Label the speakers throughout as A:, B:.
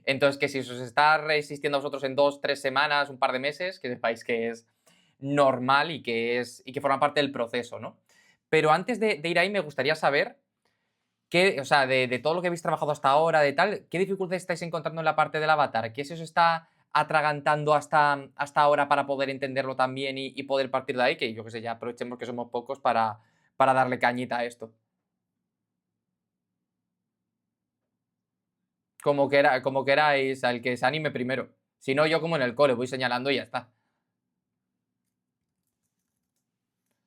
A: Entonces, que si os está resistiendo a vosotros en 2, 3 semanas, un par de meses, que sepáis que es normal y que forma parte del proceso, ¿no? Pero antes de ir ahí, me gustaría saber qué, o sea, de todo lo que habéis trabajado hasta ahora, de tal, ¿qué dificultades estáis encontrando en la parte del avatar? ¿Qué se os está atragantando hasta ahora para poder entenderlo también y poder partir de ahí? Que yo que sé, ya aprovechemos que somos pocos para darle cañita a esto. Como queráis, al que se anime primero. Si no, yo como en el cole, voy señalando y ya está.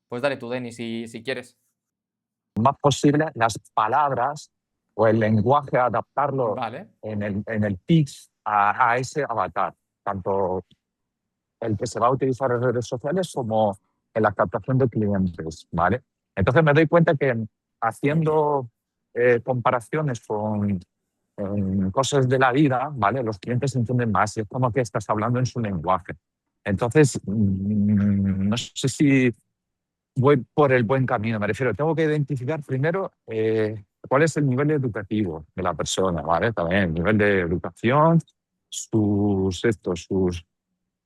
A: Pues dale tú, Denis, si quieres.
B: Más posible las palabras o el lenguaje, adaptarlo
A: Vale.
B: en el pitch a ese avatar, tanto el que se va a utilizar en redes sociales como en la captación de clientes, ¿vale? Entonces me doy cuenta que haciendo comparaciones con cosas de la vida, ¿vale? Los clientes entienden más y es como que estás hablando en su lenguaje. Entonces, no sé si voy por el buen camino. Me refiero, tengo que identificar primero cuál es el nivel educativo de la persona, ¿vale? También el nivel de educación, sus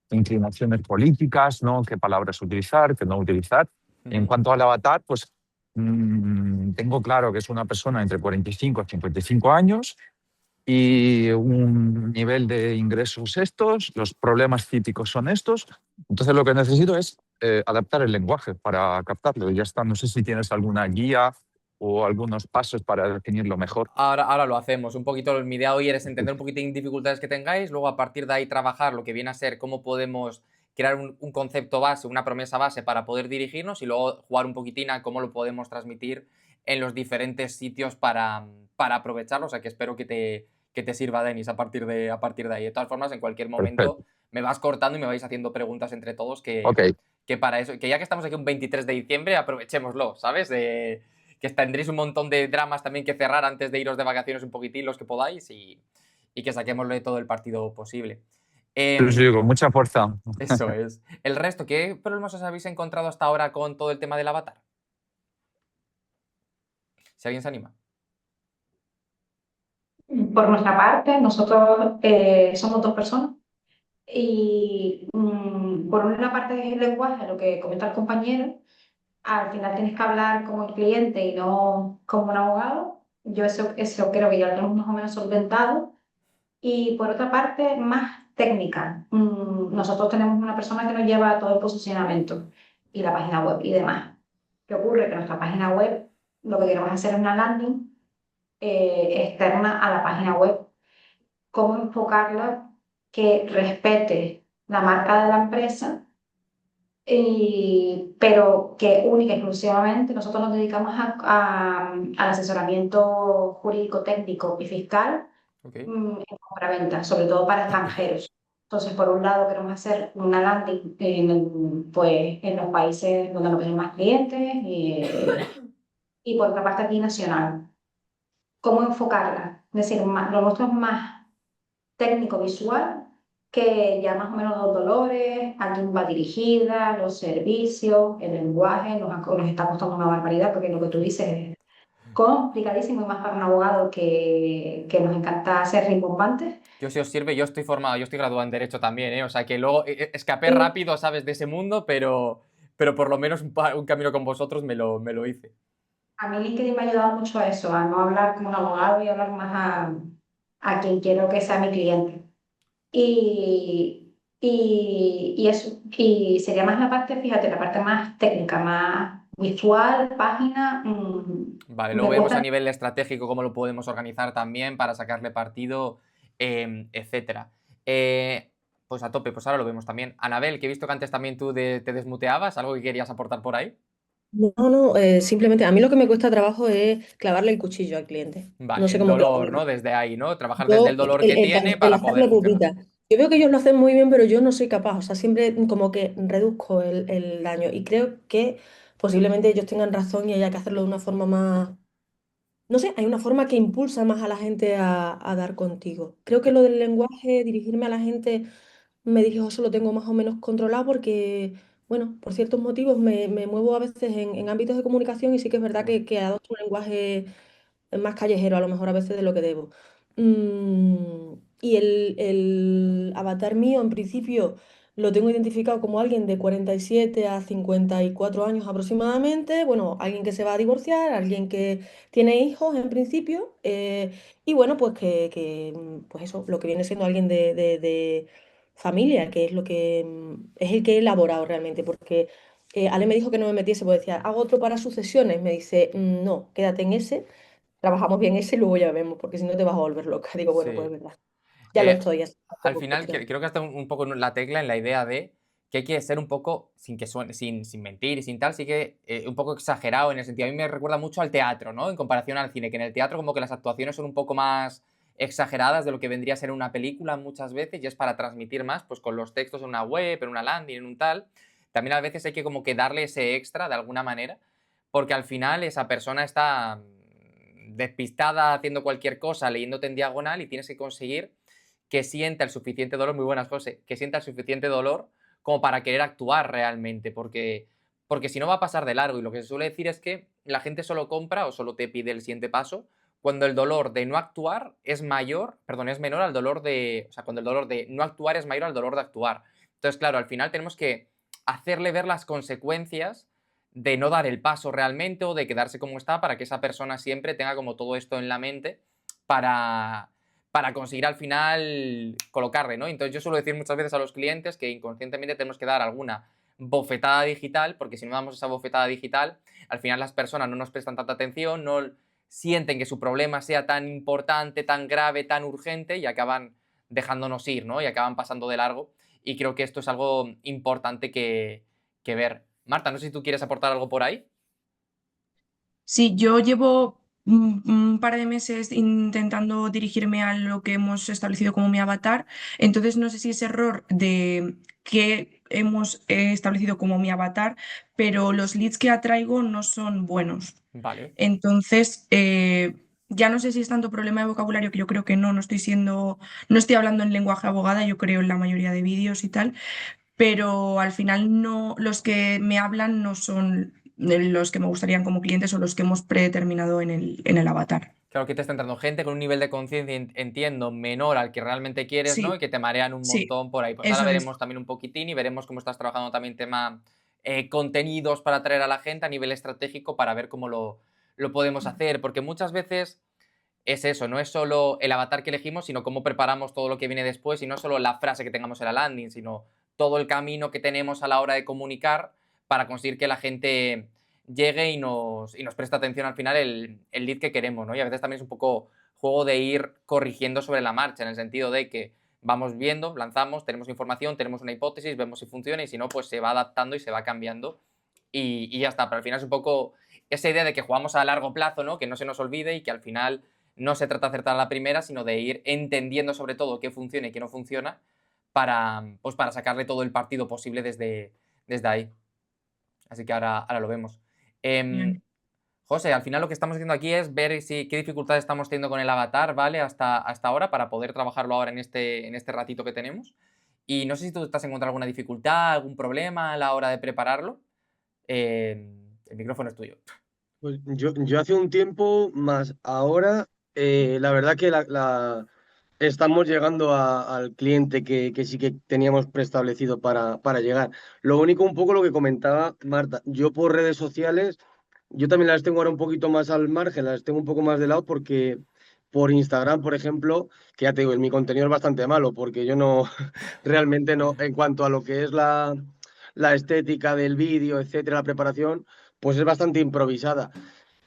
B: inclinaciones políticas, ¿no? Qué palabras utilizar, qué no utilizar. En
A: Ujú.
B: cuanto al avatar, pues tengo claro que es una persona entre 45 y 55 años y un nivel de ingresos estos, los problemas típicos son estos. Entonces lo que necesito es adaptar el lenguaje para captarlo y ya está. No sé si tienes alguna guía o algunos pasos para definirlo mejor.
A: Ahora lo hacemos. Un poquito, mi idea hoy es entender un poquitín dificultades que tengáis, luego a partir de ahí trabajar lo que viene a ser cómo podemos crear un concepto base, una promesa base para poder dirigirnos y luego jugar un poquitín a cómo lo podemos transmitir en los diferentes sitios para aprovecharlo. O sea que espero que te sirva, Denis, a partir de ahí. De todas formas, en cualquier momento
B: Perfecto.
A: me vas cortando y me vais haciendo preguntas entre todos
B: Ok,
A: que para eso, que ya que estamos aquí un 23 de diciembre, aprovechémoslo, ¿sabes? Que tendréis un montón de dramas también que cerrar antes de iros de vacaciones un poquitín, los que podáis, y que saquémosle todo el partido posible.
B: sí, sí, con
A: Em,
B: mucha fuerza.
A: eso es. El resto, ¿qué problemas os habéis encontrado hasta ahora con todo el tema del avatar? Si alguien se anima.
C: Por nuestra parte, nosotros somos dos personas y por una parte es el lenguaje, lo que comenta el compañero, al final tienes que hablar como el cliente y no como un abogado. Yo eso creo que ya lo tenemos más o menos solventado. Y por otra parte, más técnica. Nosotros tenemos una persona que nos lleva todo el posicionamiento y la página web y demás. ¿Qué ocurre? Que nuestra página web, lo que queremos hacer es una landing externa a la página web. ¿Cómo enfocarla que respete la marca de la empresa? Pero que única y exclusivamente nosotros nos dedicamos al asesoramiento jurídico, técnico y fiscal
A: Ok.
C: en compraventa, sobre todo para extranjeros. Entonces, por un lado, queremos hacer una landing pues, en los países donde nos ven más clientes y por otra parte aquí nacional. ¿Cómo enfocarla? Es decir, lo nuestro es más técnico-visual, que ya más o menos los dolores, a quién va dirigida, los servicios, el lenguaje, nos está costando una barbaridad porque lo que tú dices es complicadísimo y más para un abogado que nos encanta ser rimbombantes.
A: Yo, si os sirve, yo estoy formado, yo estoy graduado en Derecho también, ¿eh? O sea que luego escapé
C: Y
A: rápido, ¿sabes? De ese mundo, pero por lo menos un camino con vosotros me lo hice.
C: a mí LinkedIn me ha ayudado mucho a eso, a no hablar como un abogado y hablar más a quien quiero que sea mi cliente. Y eso, y sería más la parte, fíjate, la parte más técnica, más visual, página.
A: Vale, luego
C: Me
A: vemos a
C: cuesta.
A: nivel estratégico cómo lo podemos organizar también para sacarle partido, etcétera. Pues a tope, pues ahora lo vemos también. Anabel, que he visto que antes también tú te desmuteabas, ¿algo que querías aportar por ahí?
D: No, no, simplemente a mí lo que me cuesta trabajo es clavarle el cuchillo al cliente. No
A: Vale,
D: sé
A: el
D: cómo
A: dolor,
D: clavarlo.
A: ¿no? Desde ahí, ¿no? Trabajar desde el
D: Yo,
A: dolor que tiene
D: el
A: para poder
D: hacerle
A: funcionar.
D: pupita. Yo veo que ellos lo hacen muy bien, pero yo no soy capaz. O sea, siempre como que reduzco el daño. Y creo que posiblemente ellos tengan razón y haya que hacerlo de una forma más. No sé, hay una forma que impulsa más a la gente a dar contigo. Creo que lo del lenguaje, dirigirme a la gente, me dirijo, eso lo tengo más o menos controlado porque, bueno, por ciertos motivos me muevo a veces en ámbitos de comunicación y sí que es verdad
A: Ujú.
D: que adopto un lenguaje más callejero a lo mejor a veces de lo que debo. Y el avatar mío, en principio, lo tengo identificado como alguien de 47 a 54 años aproximadamente. Bueno, alguien que se va a divorciar, alguien que tiene hijos en principio. Y bueno, pues pues eso, lo que viene siendo alguien de familia, que es lo que es el que he elaborado realmente. Porque Ale me dijo que no me metiese, pues decía, hago otro para sucesiones. Me dice, no, quédate en ese. Trabajamos bien ese y luego ya vemos, porque si no te vas a volver loca. Digo, bueno, pues
A: Sí.
D: es verdad. Ya lo estoy, así que
A: Al
D: tampoco es
A: final,
D: cuestión.
A: creo que está un poco en la tecla en la idea de que hay que ser un poco, sin que suene, sin mentir y sin tal, sí que un poco exagerado en el sentido. A mí me recuerda mucho al teatro, ¿no? En comparación al cine, que en el teatro como que las actuaciones son un poco más exageradas de lo que vendría a ser una película muchas veces y es para transmitir más, pues con los textos en una web, en una landing, en un tal. También a veces hay que como que darle ese extra de alguna manera, porque al final esa persona está despistada haciendo cualquier cosa, leyéndote en diagonal y tienes que conseguir que sienta el suficiente dolor, muy buenas, José, que sienta el suficiente dolor como para querer actuar realmente, porque si no va a pasar de largo. Y lo que se suele decir es que la gente solo compra o solo te pide el siguiente paso cuando el dolor de no actuar es mayor, perdón, es menor al dolor de, o sea, cuando el dolor de no actuar es mayor al dolor de actuar. Entonces, claro, al final tenemos que hacerle ver las consecuencias de no dar el paso realmente o de quedarse como está para que esa persona siempre tenga como todo esto en la mente para, para conseguir al final colocarle, ¿no? Entonces yo suelo decir muchas veces a los clientes que inconscientemente tenemos que dar alguna bofetada digital, porque si no damos esa bofetada digital, al final las personas no nos prestan tanta atención, no sienten que su problema sea tan importante, tan grave, tan urgente y acaban dejándonos ir, ¿no? Y acaban pasando de largo. Y creo que esto es algo importante que ver. Marta, no sé si tú quieres aportar algo por ahí.
E: Sí, yo llevo un par de meses intentando dirigirme a lo que hemos establecido como mi avatar, entonces no sé si es error de que hemos establecido como mi avatar, pero los leads que atraigo no son buenos.
A: Vale.
E: Entonces, ya no sé si es tanto problema de vocabulario, que yo creo que no, no estoy hablando en lenguaje abogada, yo creo en la mayoría de vídeos y tal, pero al final no, los que me hablan no son los que me gustarían como clientes o los que hemos predeterminado en el avatar.
A: Claro que te está entrando gente con un nivel de conciencia, entiendo, menor al que realmente quieres, ¿no?
E: Sí,
A: Y que te marean un
E: sí,
A: montón por ahí. Pues ahora
E: eso es.
A: veremos también un poquitín y veremos cómo estás trabajando también tema contenidos para atraer a la gente a nivel estratégico para ver cómo lo podemos hacer. Porque muchas veces es eso, no es solo el avatar que elegimos, sino cómo preparamos todo lo que viene después y no solo la frase que tengamos en la landing, sino todo el camino que tenemos a la hora de comunicar para conseguir que la gente llegue y nos preste atención al final el lead que queremos, ¿no? Y a veces también es un poco juego de ir corrigiendo sobre la marcha, en el sentido de que vamos viendo, lanzamos, tenemos información, tenemos una hipótesis, vemos si funciona y si no, pues se va adaptando y se va cambiando y ya está. Pero al final es un poco esa idea de que jugamos a largo plazo, ¿no? Que no se nos olvide y que al final no se trata de acertar a la primera, sino de ir entendiendo sobre todo qué funciona y qué no funciona pues para sacarle todo el partido posible desde ahí. Así que ahora lo vemos.
E: Bien.
A: José, al final lo que estamos haciendo aquí es ver qué dificultades estamos teniendo con el avatar, ¿vale? Hasta ahora, para poder trabajarlo ahora en este ratito que tenemos. Y no sé si tú estás encontrando alguna dificultad, algún problema a la hora de prepararlo. El micrófono es tuyo.
F: Pues yo hace un tiempo más ahora, la verdad que estamos llegando al cliente que sí que teníamos preestablecido para llegar. Lo único, un poco lo que comentaba Marta, yo por redes sociales, yo también las tengo ahora un poquito más al margen, las tengo un poco más de lado porque por Instagram, por ejemplo, que ya te digo, mi contenido es bastante malo porque yo no, realmente no, en cuanto a lo que es la estética del vídeo, etcétera, la preparación, pues es bastante improvisada.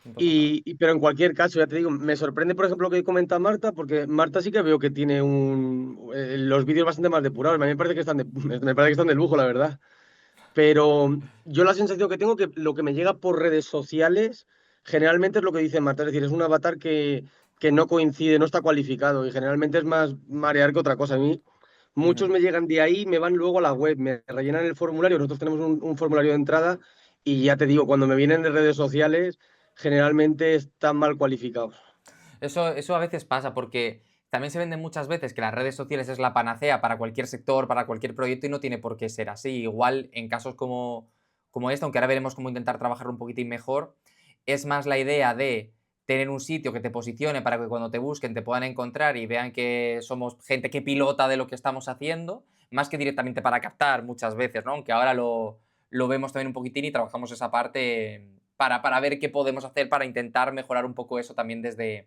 A: No pasa nada.
F: Pero en cualquier caso, ya te digo, me sorprende, por ejemplo, lo que comenta Marta, porque Marta sí que veo que tiene los vídeos bastante más depurados. A mí me parece que me parece que están de lujo, la verdad. Pero yo la sensación que tengo que lo que me llega por redes sociales generalmente es lo que dice Marta, es decir, es un avatar que no coincide, no está cualificado y generalmente es más marear que otra cosa. A mí muchos
A: Ujú.
F: me llegan de ahí, me van luego a la web, me rellenan el formulario, nosotros tenemos un formulario de entrada y ya te digo, cuando me vienen de redes sociales generalmente están mal cualificados.
A: Eso a veces pasa porque también se vende muchas veces que las redes sociales es la panacea para cualquier sector, para cualquier proyecto y no tiene por qué ser así. Igual en casos como este, aunque ahora veremos cómo intentar trabajarlo un poquitín mejor, es más la idea de tener un sitio que te posicione para que cuando te busquen te puedan encontrar y vean que somos gente que pilota de lo que estamos haciendo, más que directamente para captar muchas veces, ¿no? Aunque ahora lo vemos también un poquitín y trabajamos esa parte para ver qué podemos hacer para intentar mejorar un poco eso también desde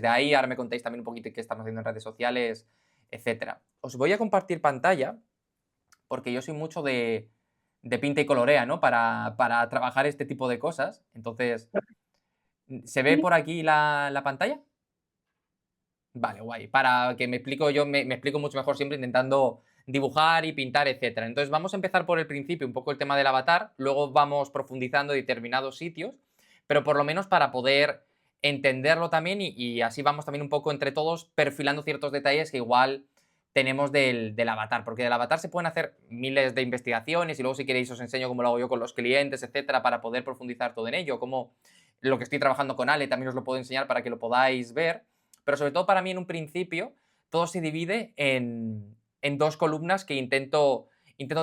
A: ahí. Ahora me contáis también un poquito qué estamos haciendo en redes sociales, etcétera. Os voy a compartir pantalla porque yo soy mucho de pinta y colorea, ¿no? Para trabajar este tipo de cosas. Entonces, ¿se ve por aquí la pantalla? Vale, guay. Para que me explico yo, me explico mucho mejor siempre intentando dibujar y pintar, etcétera. Entonces vamos a empezar por el principio, un poco el tema del avatar, luego vamos profundizando en determinados sitios, pero por lo menos para poder entenderlo también y así vamos también un poco entre todos perfilando ciertos detalles que igual tenemos del avatar, porque del avatar se pueden hacer miles de investigaciones y luego si queréis os enseño cómo lo hago yo con los clientes, etcétera, para poder profundizar todo en ello, como lo que estoy trabajando con Ale también os lo puedo enseñar para que lo podáis ver. Pero sobre todo para mí en un principio todo se divide en dos columnas que intento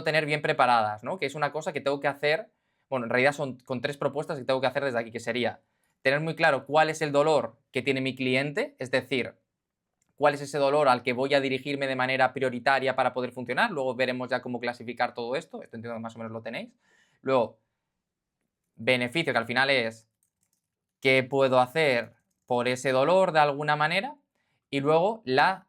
A: tener bien preparadas, ¿no? Que es una cosa que tengo que hacer, bueno, en realidad son con 3 propuestas que tengo que hacer desde aquí, que sería tener muy claro cuál es el dolor que tiene mi cliente, es decir, cuál es ese dolor al que voy a dirigirme de manera prioritaria para poder funcionar. Luego veremos ya cómo clasificar todo esto. Esto entiendo que más o menos lo tenéis. Luego, beneficio, que al final es qué puedo hacer por ese dolor de alguna manera. Y luego la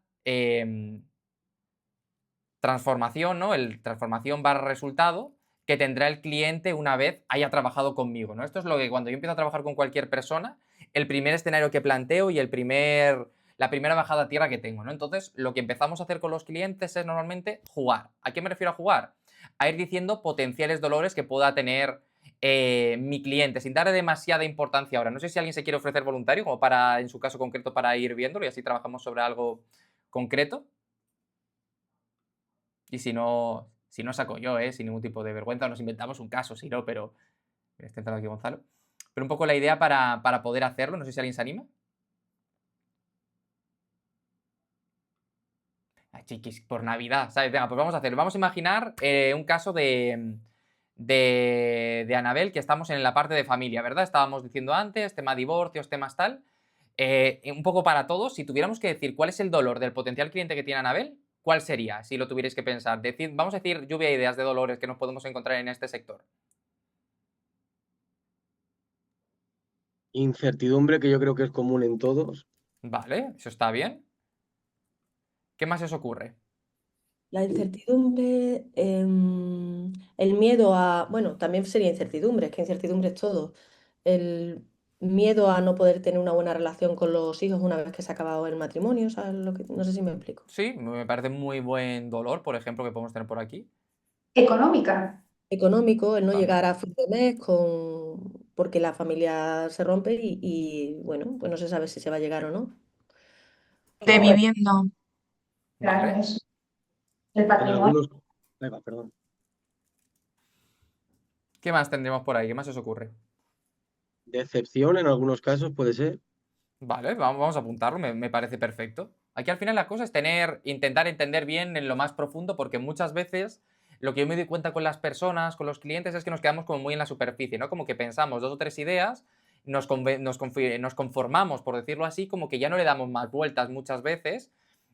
A: transformación, ¿no? El transformación barra resultado que tendrá el cliente una vez haya trabajado conmigo, ¿no? Esto es lo que cuando yo empiezo a trabajar con cualquier persona, el primer escenario que planteo y la primera bajada a tierra que tengo, ¿no? Entonces, lo que empezamos a hacer con los clientes es normalmente jugar. ¿A qué me refiero a jugar? A ir diciendo potenciales dolores que pueda tener mi cliente, sin darle demasiada importancia ahora. No sé si alguien se quiere ofrecer voluntario, como para, en su caso concreto, para ir viéndolo y así trabajamos sobre algo concreto. Y si no saco yo, sin ningún tipo de vergüenza, nos inventamos un caso, si no, pero... Mira, está entrando aquí Gonzalo. Pero un poco la idea para poder hacerlo, no sé si alguien se anima. Ay, chiquis, por Navidad, ¿sabes? Venga, pues vamos a hacer. Vamos a imaginar un caso de Anabel, que estamos en la parte de familia, ¿verdad? Estábamos diciendo antes, tema divorcios, temas tal. Un poco para todos, si tuviéramos que decir cuál es el dolor del potencial cliente que tiene Anabel, ¿cuál sería? Si lo tuvierais que pensar. Vamos a decir lluvia de ideas de dolores que nos podemos encontrar en este sector.
F: Incertidumbre, que yo creo que es común en todos.
A: Vale, eso está bien. ¿Qué más os ocurre?
D: La incertidumbre, el miedo a, bueno, también sería incertidumbre, es que incertidumbre es todo. El miedo a no poder tener una buena relación con los hijos una vez que se ha acabado el matrimonio, ¿sabes lo que? No sé si me explico.
A: Sí, me parece muy buen dolor, por ejemplo, que podemos tener por aquí.
C: Económica.
D: Económico, el no
A: Vale.
D: llegar a fin de mes porque la familia se rompe bueno, pues no se sabe si se va a llegar o no.
E: De vivienda.
C: Claro,
A: Vale.
C: eso. El
F: En
C: patrimonio.
F: algunos. Venga, perdón.
A: ¿Qué más tendremos por ahí? ¿Qué más os ocurre?
F: Decepción en algunos casos puede ser.
A: Vale, vamos a apuntarlo, me parece perfecto. Aquí al final la cosa es intentar entender bien en lo más profundo, porque muchas veces lo que yo me doy cuenta con las personas, con los clientes, es que nos quedamos como muy en la superficie, ¿no? Como que pensamos 2 o 3 ideas, nos conformamos, por decirlo así, como que ya no le damos más vueltas muchas veces,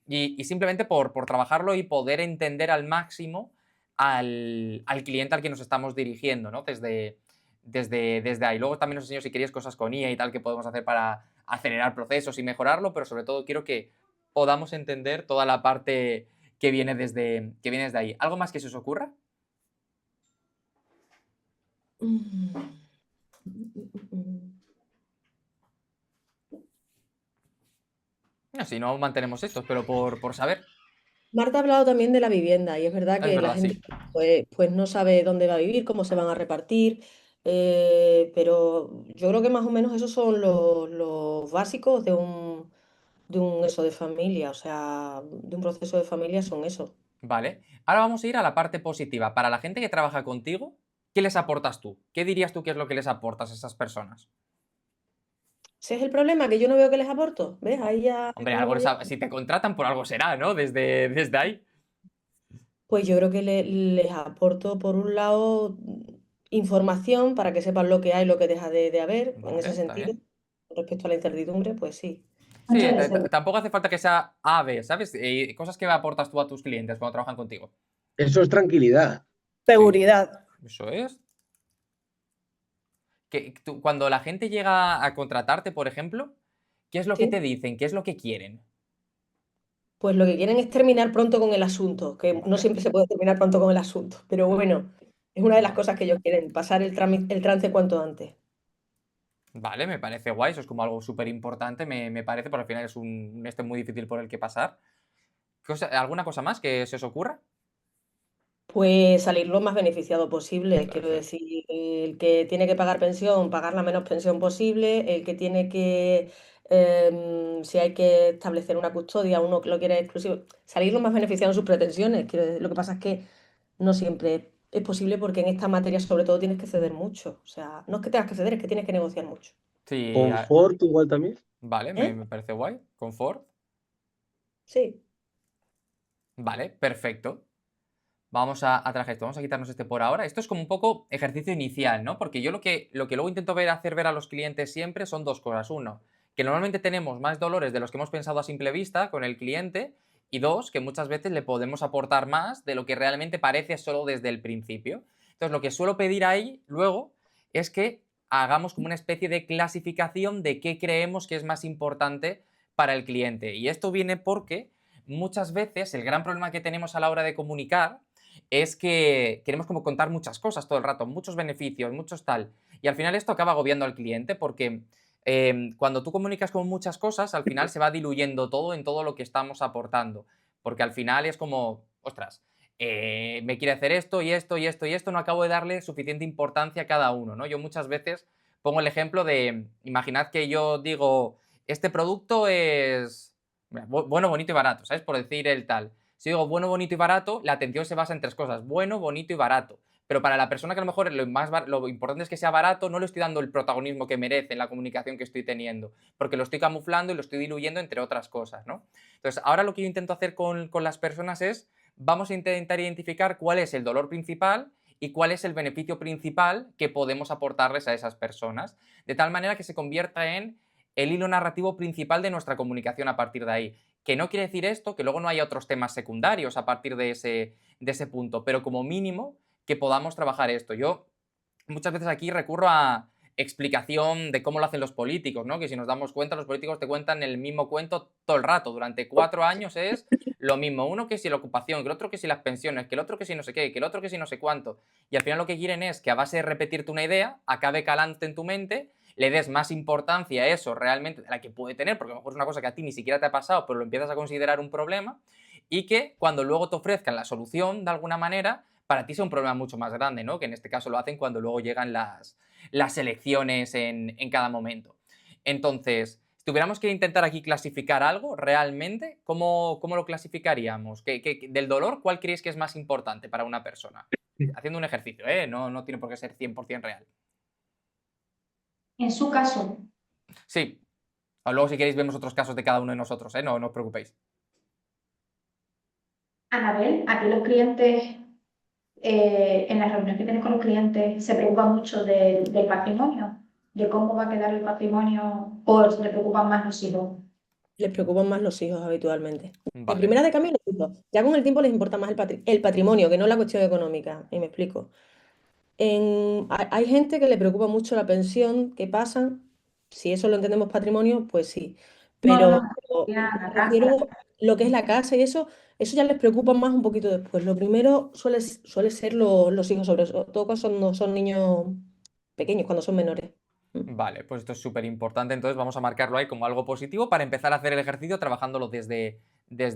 A: y simplemente por trabajarlo y poder entender al máximo al cliente al que nos estamos dirigiendo, ¿no? Desde ahí. Luego también os enseño si queréis cosas con IA y tal que podemos hacer para acelerar procesos y mejorarlo, pero sobre todo quiero que podamos entender toda la parte que viene desde ahí. ¿Algo más que se os ocurra? No, si no, mantenemos estos, pero por saber.
D: Marta ha hablado también de la vivienda y es verdad
A: Es
D: que la
A: verdad,
D: gente
A: sí.
D: pues no sabe dónde va a vivir, cómo se van a repartir, pero yo creo que más o menos esos son los básicos de un eso de familia, o sea, de un proceso de familia son eso.
A: Vale. Ahora vamos a ir a la parte positiva. Para la gente que trabaja contigo, ¿qué les aportas tú? ¿Qué dirías tú que es lo que les aportas a esas personas?
D: Ese es el problema, que yo no veo que les aporto, ¿ves? Ahí ya
A: Hombre,
D: hemos llegado.
A: si te contratan por algo será, ¿no? Desde ahí.
D: Pues yo creo que les aporto, por un lado, información para que sepan lo que hay, lo que deja de haber, en
A: Vale,
D: ese
A: está
D: sentido.
A: bien.
D: respecto a la incertidumbre, pues sí.
A: Sí,
C: Muchas veces.
A: tampoco hace falta que sea A, B, ¿sabes? Cosas que aportas tú a tus clientes cuando trabajan contigo.
F: Eso es tranquilidad.
A: Sí,
D: Seguridad.
A: eso es. Cuando la gente llega a contratarte, por ejemplo, ¿qué es lo que te
D: Sí.
A: dicen? ¿Qué es lo que quieren?
D: Pues lo que quieren es terminar pronto con el asunto, que no
A: Vale,
D: siempre se puede terminar pronto con el asunto, pero bueno, es una de las
A: vale.
D: cosas que ellos quieren, pasar el trance cuanto antes.
A: Vale, me parece guay, eso es como algo súper importante, me parece, porque al final es un muy difícil por el que pasar. ¿Alguna cosa más que se os ocurra?
D: Pues salir lo más beneficiado posible, quiero
A: Perfecto.
D: decir, el que tiene que pagar pensión, pagar la menos pensión posible, el que tiene que, si hay que establecer una custodia, uno que lo quiere exclusivo, salir lo más beneficiado en sus pretensiones. Lo que pasa es que no siempre es posible porque en esta materia sobre todo tienes que ceder mucho. O sea, no es que tengas que ceder, es que tienes que negociar mucho.
A: Sí,
F: Confort igual también.
A: vale, me,
D: ¿Eh?
A: me parece guay. Confort.
D: Sí.
A: Vale, perfecto. Vamos a trabajar esto, vamos a quitarnos este por ahora. Esto es como un poco ejercicio inicial, ¿no? Porque yo lo que luego intento hacer ver a los clientes siempre son dos cosas. Uno, que normalmente tenemos más dolores de los que hemos pensado a simple vista con el cliente. Y dos, que muchas veces le podemos aportar más de lo que realmente parece solo desde el principio. Entonces, lo que suelo pedir ahí luego es que hagamos como una especie de clasificación de qué creemos que es más importante para el cliente. Y esto viene porque muchas veces el gran problema que tenemos a la hora de comunicar es que queremos como contar muchas cosas todo el rato, muchos beneficios, muchos tal. Y al final esto acaba agobiando al cliente porque cuando tú comunicas con muchas cosas, al final se va diluyendo todo en todo lo que estamos aportando. Porque al final es como, ostras, me quiere hacer esto y esto y esto y esto, no acabo de darle suficiente importancia a cada uno, ¿no? Yo muchas veces pongo el ejemplo de, imaginad que yo digo, este producto es bueno, bonito y barato, ¿sabes? Por decir el tal. Si digo bueno, bonito y barato, la atención se basa en tres cosas: bueno, bonito y barato. Pero para la persona que a lo mejor lo importante es que sea barato, no le estoy dando el protagonismo que merece en la comunicación que estoy teniendo, porque lo estoy camuflando y lo estoy diluyendo entre otras cosas, ¿no? Entonces, ahora lo que yo intento hacer con las personas es, vamos a intentar identificar cuál es el dolor principal y cuál es el beneficio principal que podemos aportarles a esas personas, de tal manera que se convierta en el hilo narrativo principal de nuestra comunicación a partir de ahí. Que no quiere decir esto que luego no haya otros temas secundarios a partir de ese punto, pero como mínimo que podamos trabajar esto. Yo muchas veces aquí recurro a explicación de cómo lo hacen los políticos, ¿no? Que si nos damos cuenta, los políticos te cuentan el mismo cuento todo el rato. Durante 4 años es lo mismo. Uno que si la ocupación, que el otro que si las pensiones, que el otro que si no sé qué, que el otro que si no sé cuánto. Y al final lo que quieren es que a base de repetirte una idea, acabe calante en tu mente, le des más importancia a eso realmente de la que puede tener, porque a lo mejor es una cosa que a ti ni siquiera te ha pasado, pero lo empiezas a considerar un problema, y que cuando luego te ofrezcan la solución de alguna manera, para ti sea un problema mucho más grande, ¿no? Que en este caso lo hacen cuando luego llegan las elecciones en cada momento. Entonces, si tuviéramos que intentar aquí clasificar algo realmente, ¿cómo lo clasificaríamos? Del dolor, ¿cuál creéis que es más importante para una persona? Haciendo un ejercicio, ¿eh? No tiene por qué ser 100% real.
C: En su caso,
A: Sí, o luego si queréis vemos otros casos de cada uno de nosotros, ¿eh? No os preocupéis.
C: Anabel, aquí los clientes, en las reuniones que tienes con los clientes, se preocupan mucho del patrimonio, de cómo va a quedar el patrimonio, o le preocupan más los hijos.
D: Les preocupan más los hijos habitualmente. De
A: Vale,
D: primera de cambio, los hijos. Ya con el tiempo les importa más el patrimonio, que no la cuestión económica. Y me explico. Hay gente que le preocupa mucho la pensión que pasan. Si eso lo entendemos patrimonio, pues sí.
C: No, no,
D: Pero
C: no, ya la
D: me
C: casa.
D: refiero lo que es la casa y eso ya les preocupa más un poquito después. Lo primero suele ser los hijos, sobre todo cuando son niños pequeños, cuando son menores.
A: vale, pues esto es súper importante, entonces vamos a marcarlo ahí como algo positivo para empezar a hacer el ejercicio trabajándolo desde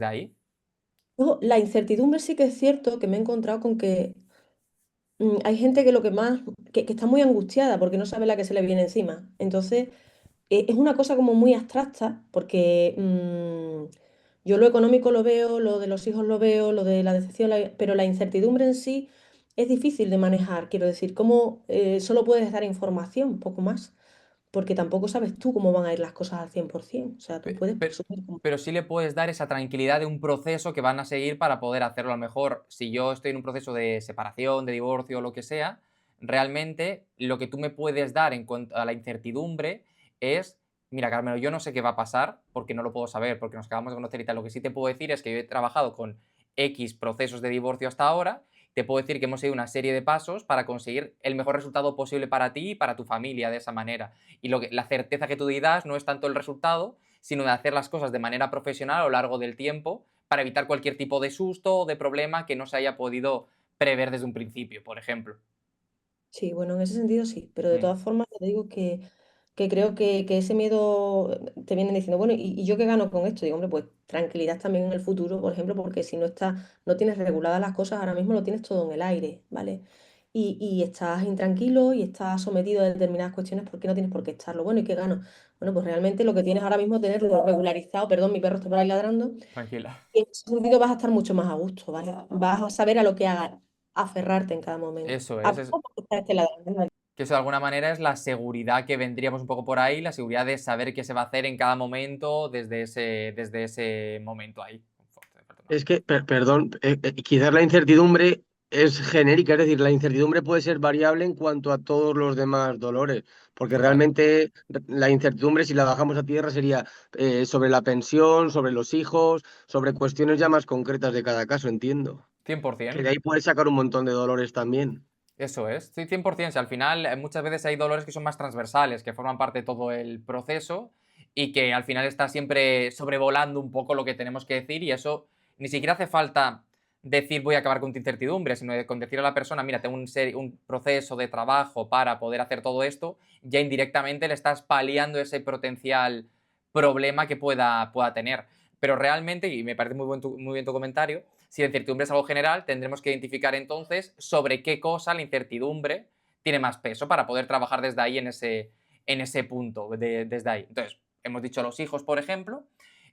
A: ahí.
D: Luego, la incertidumbre sí que es cierto que me he encontrado con que hay gente que lo que más, que está muy angustiada porque no sabe la que se le viene encima. Entonces, es una cosa como muy abstracta porque yo lo económico lo veo, lo de los hijos lo veo, lo de la decepción, pero la incertidumbre en sí es difícil de manejar. Quiero decir, cómo solo puedes dar información, poco más, porque tampoco sabes tú cómo van a ir las cosas al 100%. O sea, tú puedes
A: Pero,
D: presumir como...
A: pero sí le puedes dar esa tranquilidad de un proceso que van a seguir para poder hacerlo. A lo mejor, si yo estoy en un proceso de separación, de divorcio o lo que sea, realmente lo que tú me puedes dar en cuanto a la incertidumbre es Mira, Carmelo, yo no sé qué va a pasar porque no lo puedo saber, porque nos acabamos de conocer y tal. Lo que sí te puedo decir es que yo he trabajado con X procesos de divorcio hasta ahora. Te puedo decir que hemos seguido una serie de pasos para conseguir el mejor resultado posible para ti y para tu familia de esa manera. Y la certeza que tú das no es tanto el resultado, sino de hacer las cosas de manera profesional a lo largo del tiempo para evitar cualquier tipo de susto o de problema que no se haya podido prever desde un principio, por ejemplo.
D: Sí, bueno, en ese sentido sí, pero de
A: Mm,
D: todas formas ya te digo que creo que ese miedo te vienen diciendo, bueno, ¿y yo qué gano con esto? Digo, hombre, pues tranquilidad también en el futuro, por ejemplo, porque si no tienes reguladas las cosas, ahora mismo lo tienes todo en el aire, ¿vale? Y estás intranquilo y estás sometido a determinadas cuestiones porque no tienes por qué estarlo. Bueno, ¿y qué gano? Bueno, pues realmente lo que tienes ahora mismo es tenerlo regularizado, perdón, mi perro está por ahí ladrando,
A: tranquila.
D: y en ese sentido vas a estar mucho más a gusto, ¿vale? Vas a saber a lo que hagas, aferrarte en cada momento.
A: Eso
D: A
A: es,
D: poco porque está este ladrando, ¿vale?
A: que eso de alguna manera es la seguridad que vendríamos un poco por ahí, la seguridad de saber qué se va a hacer en cada momento desde ese momento ahí.
F: Es que, perdón, quizás la incertidumbre es genérica, es decir, la incertidumbre puede ser variable en cuanto a todos los demás dolores, porque
A: Total.
F: realmente la incertidumbre, si la bajamos a tierra, sería sobre la pensión, sobre los hijos, sobre cuestiones ya más concretas de cada caso, entiendo. Que
A: 100%.
F: de ahí puedes sacar un montón de dolores también.
A: Eso es, sí, 100%. Si al final muchas veces hay dolores que son más transversales, que forman parte de todo el proceso y que al final está siempre sobrevolando un poco lo que tenemos que decir y eso ni siquiera hace falta decir voy a acabar con tu incertidumbre, sino con decir a la persona, mira, tengo un proceso de trabajo para poder hacer todo esto, ya indirectamente le estás paliando ese potencial problema que pueda tener. Pero realmente, y me parece muy bien tu comentario, si la incertidumbre es algo general, tendremos que identificar entonces sobre qué cosa la incertidumbre tiene más peso para poder trabajar desde ahí en ese punto, desde ahí. Entonces, hemos dicho los hijos, por ejemplo.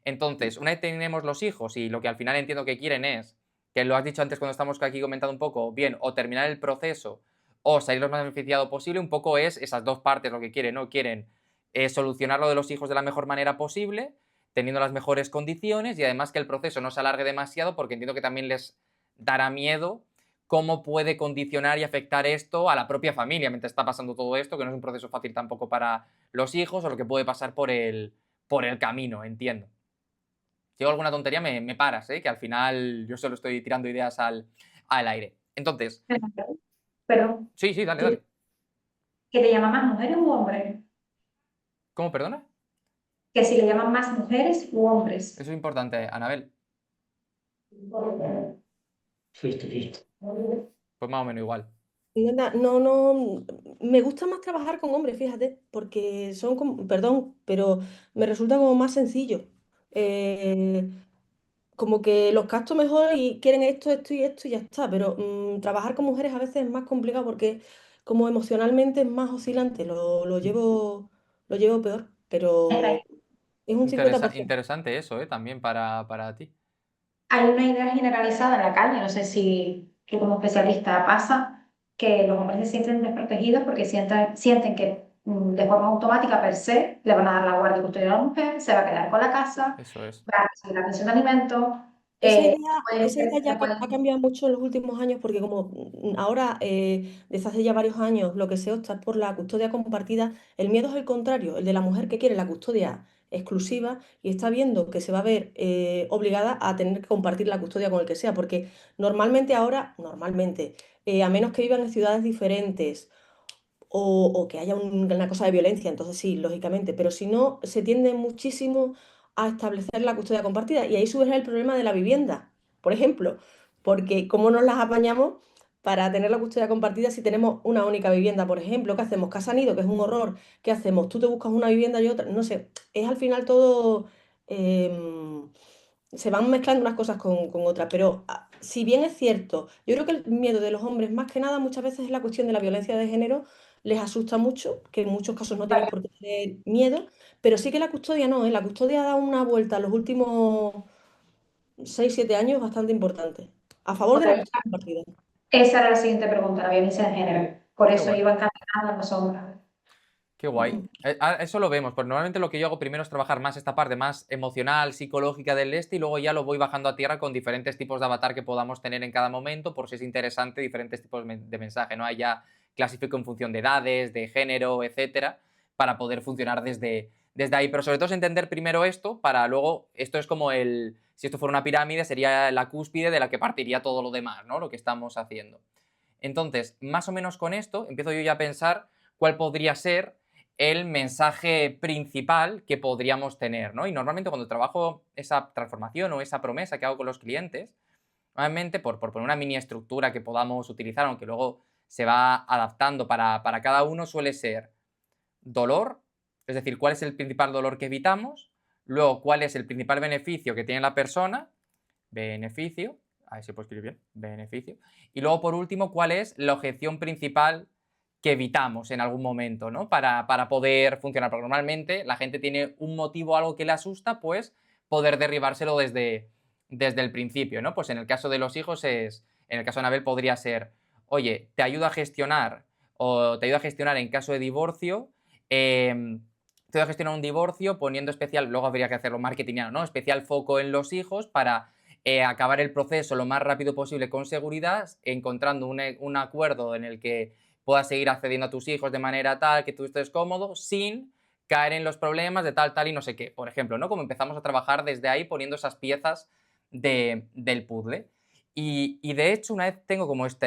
A: Entonces, una vez tenemos los hijos y lo que al final entiendo que quieren es, que lo has dicho antes cuando estamos aquí comentando un poco, bien, o terminar el proceso o salir lo más beneficiado posible, un poco es esas dos partes lo que quieren, ¿no? Quieren solucionar lo de los hijos de la mejor manera posible, teniendo las mejores condiciones y además que el proceso no se alargue demasiado porque entiendo que también les dará miedo cómo puede condicionar y afectar esto a la propia familia mientras está pasando todo esto, que no es un proceso fácil tampoco para los hijos o lo que puede pasar por el camino, entiendo. Si hago alguna tontería me paras, ¿eh? Que al final yo solo estoy tirando ideas al aire. Entonces,
C: Pero,
A: sí, sí, dale,
D: Sí,
A: dale.
C: ¿que te llaman más mujeres u hombres?
A: ¿Cómo, perdona?
C: Que si le llaman más mujeres u hombres.
A: Eso es importante, Anabel. Pues más o menos igual.
D: no, me gusta más trabajar con hombres, fíjate, porque son como, perdón, pero me resulta como más sencillo. Eh, Como que los capto mejor y quieren esto y esto y ya está, pero trabajar con mujeres a veces es más complicado porque como emocionalmente es más oscilante, lo llevo peor, pero es un 50%.
A: Interesante eso, ¿eh? También para ti.
C: Hay una idea generalizada en la calle, no sé si tú como especialista pasa, que los hombres se sienten desprotegidos porque sienten que de forma automática per se le van a dar la guardia y custodia a la mujer, se va a quedar con la casa,
A: Eso es.
C: va a recibir la pensión de alimentos,
D: Esa idea,
C: puede
D: esa idea
C: ser,
D: ya ha cambiado mucho en los últimos años porque como ahora, desde hace ya varios años, lo que se opta es por la custodia compartida, el miedo es el contrario, el de la mujer que quiere la custodia exclusiva y está viendo que se va a ver obligada a tener que compartir la custodia con el que sea, porque normalmente, a menos que vivan en ciudades diferentes o que haya una cosa de violencia, entonces sí, lógicamente, pero si no, se tiende muchísimo a establecer la custodia compartida y ahí surge el problema de la vivienda, por ejemplo, porque ¿cómo nos las apañamos para tener la custodia compartida si tenemos una única vivienda, por ejemplo? ¿Qué hacemos? Casa nido, que es un horror. ¿Qué hacemos? Tú te buscas una vivienda y otra, no sé, es al final todo... em, se van mezclando unas cosas con otras, pero si bien es cierto, yo creo que el miedo de los hombres, más que nada, muchas veces es la cuestión de la violencia de género, les asusta mucho, que en muchos casos no tienen por qué tener miedo, pero sí que la custodia no, ¿eh? La custodia ha dado una vuelta en los últimos 6 7 años bastante importante, a favor de la custodia compartida.
C: esa era la siguiente pregunta, la violencia de género. Por
A: Qué
C: eso
A: guay.
C: iba encaminada a los hombres.
A: Qué guay. Eso lo vemos, porque normalmente lo que yo hago primero es trabajar más esta parte más emocional, psicológica del este y luego ya lo voy bajando a tierra con diferentes tipos de avatar que podamos tener en cada momento por si es interesante diferentes tipos de mensaje, ¿no? Ahí ya clasifico en función de edades, de género, etcétera, para poder funcionar desde ahí, pero sobre todo es entender primero esto para luego, esto es como si esto fuera una pirámide, sería la cúspide de la que partiría todo lo demás, ¿no? Lo que estamos haciendo. Entonces, más o menos con esto, empiezo yo ya a pensar cuál podría ser el mensaje principal que podríamos tener, ¿no? Y normalmente cuando trabajo esa transformación o esa promesa que hago con los clientes, normalmente por poner una mini estructura que podamos utilizar, aunque luego se va adaptando para cada uno, suele ser dolor, es decir, cuál es el principal dolor que evitamos, luego cuál es el principal beneficio que tiene la persona, beneficio, a ver si puedo escribir bien, beneficio, y luego por último cuál es la objeción principal que evitamos en algún momento, ¿no? Para poder funcionar, porque normalmente la gente tiene un motivo, algo que le asusta, pues poder derribárselo desde el principio, ¿no? Pues en el caso de los hijos en el caso de Anabel podría ser, oye, te ayuda a gestionar o te ayuda a gestionar en caso de divorcio, te ayuda a gestionar un divorcio poniendo especial, luego habría que hacerlo marketingiano, ¿no? Especial foco en los hijos para acabar el proceso lo más rápido posible con seguridad, encontrando un acuerdo en el que puedas seguir accediendo a tus hijos de manera tal que tú estés cómodo sin caer en los problemas de tal y no sé qué, por ejemplo, ¿no? Como empezamos a trabajar desde ahí poniendo esas piezas del puzzle. Y de hecho, una vez tengo como esto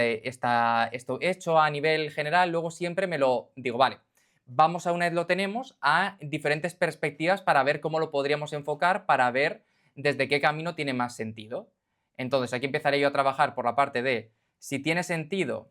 A: hecho a nivel general, luego siempre me lo digo, vale, vamos a una vez lo tenemos a diferentes perspectivas para ver cómo lo podríamos enfocar, para ver desde qué camino tiene más sentido. Entonces, aquí empezaré yo a trabajar por la parte de si tiene sentido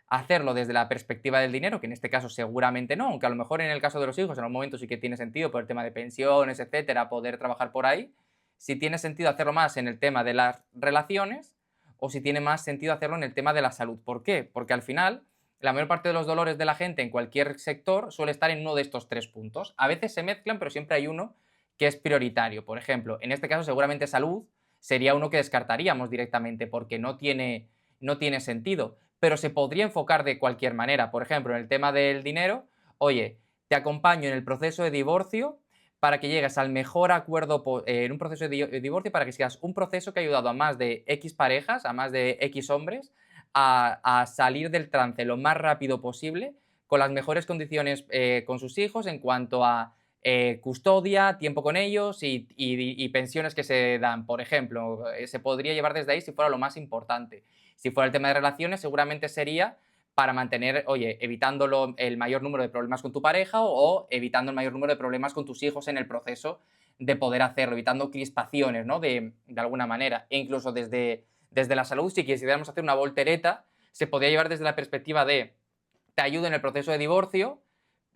A: hacerlo desde la perspectiva del dinero, que en este caso seguramente no, aunque a lo mejor en el caso de los hijos en algún momento sí que tiene sentido por el tema de pensiones, etcétera, poder trabajar por ahí, si tiene sentido hacerlo más en el tema de las relaciones o si tiene más sentido hacerlo en el tema de la salud. ¿Por qué? Porque al final la mayor parte de los dolores de la gente en cualquier sector suele estar en uno de estos tres puntos. A veces se mezclan, pero siempre hay uno que es prioritario. Por ejemplo, en este caso seguramente salud sería uno que descartaríamos directamente porque no tiene sentido, pero se podría enfocar de cualquier manera. Por ejemplo, en el tema del dinero, oye, te acompaño en el proceso de divorcio para que llegues al mejor acuerdo en un proceso de divorcio, para que sigas un proceso que ha ayudado a más de X parejas, a más de X hombres, a salir del trance lo más rápido posible, con las mejores condiciones con sus hijos en cuanto a custodia, tiempo con ellos y pensiones que se dan, por ejemplo. Se podría llevar desde ahí si fuera lo más importante. Si fuera el tema de relaciones, seguramente sería para mantener, oye, evitando el mayor número de problemas con tu pareja o evitando el mayor número de problemas con tus hijos en el proceso de poder hacerlo, evitando crispaciones, ¿no? De alguna manera. E incluso desde la salud, si quisiéramos hacer una voltereta, se podría llevar desde la perspectiva de te ayudo en el proceso de divorcio,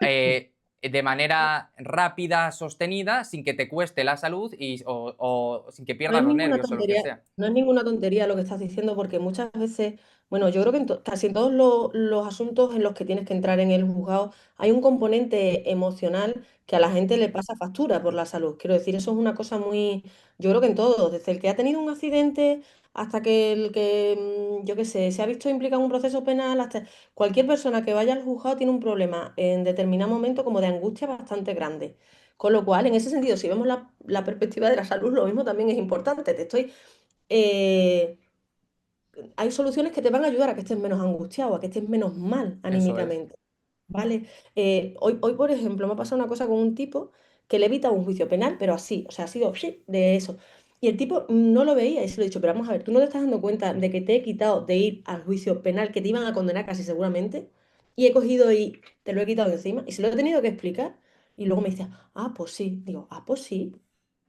A: de manera rápida, sostenida, sin que te cueste la salud o sin que
D: No
A: pierdas
D: es
A: los
D: ninguna
A: nervios o lo que
D: tontería,
A: sea.
D: no es ninguna tontería lo que estás diciendo, porque muchas veces, bueno, yo creo que casi en todos los asuntos en los que tienes que entrar en el juzgado hay un componente emocional que a la gente le pasa factura por la salud. Quiero decir, eso es una cosa muy, yo creo que en todos, desde el que ha tenido un accidente hasta que el que, yo qué sé, se ha visto implicado en un proceso penal, hasta cualquier persona que vaya al juzgado tiene un problema en determinado momento como de angustia bastante grande. Con lo cual, en ese sentido, si vemos la perspectiva de la salud, lo mismo también es importante. Eh, Hay soluciones que te van a ayudar a que estés menos angustiado, a que estés menos mal
A: Eso es.
D: anímicamente, ¿vale? Hoy, por ejemplo, me ha pasado una cosa con un tipo que le evita un juicio penal, pero así, o sea, ha sido de eso. Y el tipo no lo veía y se lo he dicho, pero vamos a ver, ¿tú no te estás dando cuenta de que te he quitado de ir al juicio penal, que te iban a condenar casi seguramente? Y he cogido y te lo he quitado de encima y se lo he tenido que explicar. Y luego me dice, ah, pues sí. Digo, ah, pues sí.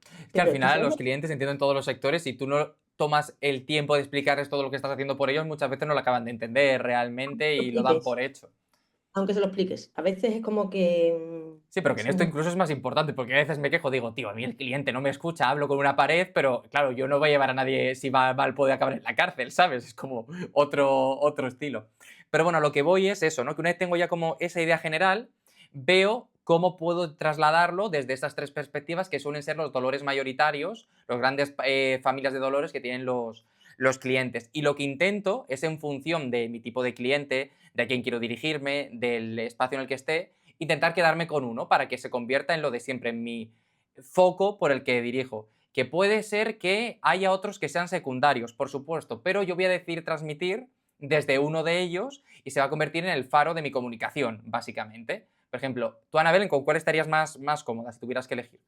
A: Es que al
D: Pero es que
A: final
D: ¿sabes
A: los clientes entienden todos los sectores, si tú no tomas el tiempo de explicarles todo lo que estás haciendo por ellos, muchas veces no lo acaban de entender realmente
D: lo
A: y lo dan
D: expliques?
A: por hecho.
D: Aunque se lo expliques. A veces es como que
A: Sí, pero que en
D: es
A: esto
D: un-
A: incluso es más importante, porque a veces me quejo, digo, tío, a mí el cliente no me escucha, hablo con una pared, pero claro, yo no voy a llevar a nadie, si va mal puede acabar en la cárcel, ¿sabes? Es como otro estilo. Pero bueno, lo que voy es eso, ¿no? Que una vez tengo ya como esa idea general, veo cómo puedo trasladarlo desde estas tres perspectivas que suelen ser los dolores mayoritarios, los grandes familias de dolores que tienen los clientes. Y lo que intento es en función de mi tipo de cliente, de a quién quiero dirigirme, del espacio en el que esté, intentar quedarme con uno para que se convierta en lo de siempre, en mi foco por el que dirijo. Que puede ser que haya otros que sean secundarios, por supuesto, pero yo voy a decidir transmitir desde uno de ellos y se va a convertir en el faro de mi comunicación, básicamente. Por ejemplo, tú, Anabel, ¿con cuál estarías más cómoda si tuvieras que elegir?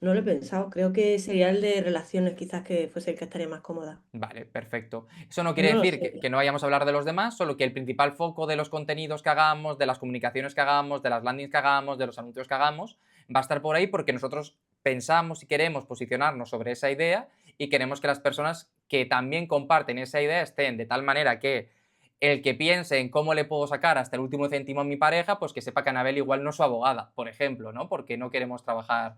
D: No lo he pensado. Creo que sería el de relaciones, quizás que fuese el que estaría más cómoda.
A: Vale, perfecto. Eso no
D: Pero
A: quiere
D: no lo
A: decir
D: sé.
A: que no vayamos a hablar de los demás, solo que el principal foco de los contenidos que hagamos, de las comunicaciones que hagamos, de las landings que hagamos, de los anuncios que hagamos, va a estar por ahí porque nosotros pensamos y queremos posicionarnos sobre esa idea y queremos que las personas que también comparten esa idea estén de tal manera que el que piense en cómo le puedo sacar hasta el último céntimo a mi pareja, pues que sepa que Anabel igual no es su abogada, por ejemplo, ¿no? Porque no queremos trabajar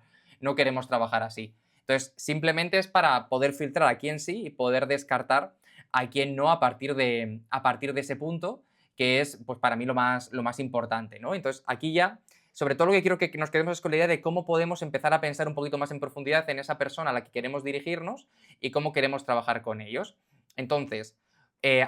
A: así. Entonces, simplemente es para poder filtrar a quién sí y poder descartar a quién no a partir de ese punto, que es, pues para mí, lo más importante, ¿no? Entonces, aquí ya, sobre todo lo que quiero que nos quedemos es con la idea de cómo podemos empezar a pensar un poquito más en profundidad en esa persona a la que queremos dirigirnos y cómo queremos trabajar con ellos. Entonces,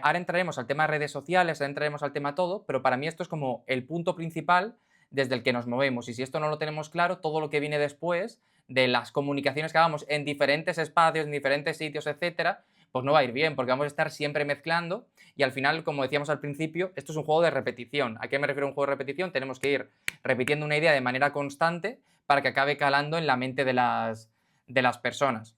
A: ahora entraremos al tema de redes sociales, ahora entraremos al tema todo, pero para mí esto es como el punto principal desde el que nos movemos. Y si esto no lo tenemos claro, todo lo que viene después de las comunicaciones que hagamos en diferentes espacios, en diferentes sitios, etcétera, pues no va a ir bien, porque vamos a estar siempre mezclando y al final, como decíamos al principio, esto es un juego de repetición. ¿A qué me refiero a un juego de repetición? Tenemos que ir repitiendo una idea de manera constante para que acabe calando en la mente de las personas.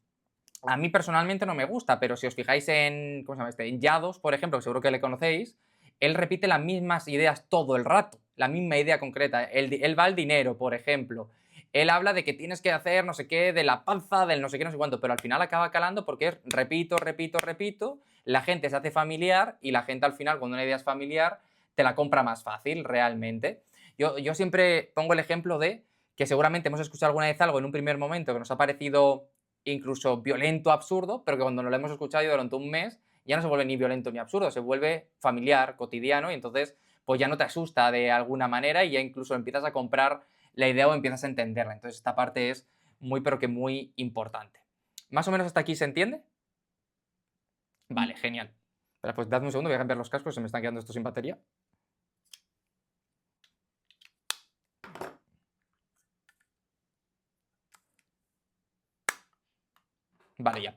A: A mí personalmente no me gusta, pero si os fijáis en, ¿cómo se llama este? En Yados, por ejemplo, que seguro que le conocéis, él repite las mismas ideas todo el rato, la misma idea concreta. Él va al dinero, por ejemplo. Él habla de que tienes que hacer no sé qué, de la panza, del no sé qué, no sé cuánto, pero al final acaba calando porque es repito, repito, repito, la gente se hace familiar y la gente al final, cuando una idea es familiar, te la compra más fácil, realmente. Yo siempre pongo el ejemplo de que seguramente hemos escuchado alguna vez algo en un primer momento que nos ha parecido incluso violento, absurdo, pero que cuando nos lo hemos escuchado durante un mes ya no se vuelve ni violento ni absurdo, se vuelve familiar, cotidiano y entonces pues ya no te asusta de alguna manera y ya incluso empiezas a comprar la idea o empiezas a entenderla. Entonces esta parte es muy pero que muy importante. ¿Más o menos hasta aquí se entiende? Vale, genial. Espera, pues dadme un segundo, voy a cambiar los cascos, se me están quedando estos sin batería. Vale, ya.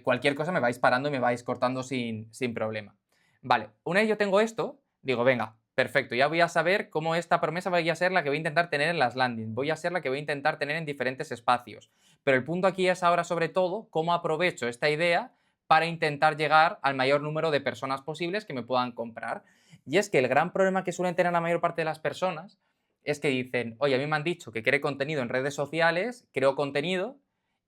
A: Cualquier cosa me vais parando y me vais cortando sin problema. Vale, una vez yo tengo esto, digo, venga, perfecto, ya voy a saber cómo esta promesa va a ser la que voy a intentar tener en las landings, voy a ser la que voy a intentar tener en diferentes espacios. Pero el punto aquí es ahora, sobre todo, cómo aprovecho esta idea para intentar llegar al mayor número de personas posibles que me puedan comprar. Y es que el gran problema que suelen tener la mayor parte de las personas es que dicen, oye, a mí me han dicho que quiere contenido en redes sociales, creo contenido,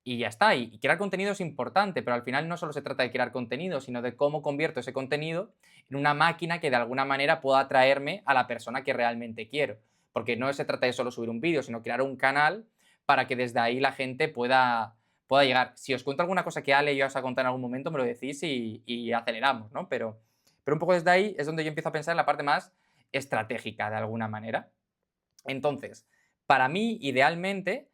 A: y ya está. Y crear contenido es importante, pero al final no solo se trata de crear contenido, sino de cómo convierto ese contenido en una máquina que de alguna manera pueda atraerme a la persona que realmente quiero. Porque no se trata de solo subir un vídeo, sino crear un canal para que desde ahí la gente pueda llegar. Si os cuento alguna cosa que Ale yo os ha contado en algún momento, me lo decís y aceleramos, ¿no? Pero un poco desde ahí es donde yo empiezo a pensar en la parte más estratégica, de alguna manera. Entonces, para mí, idealmente,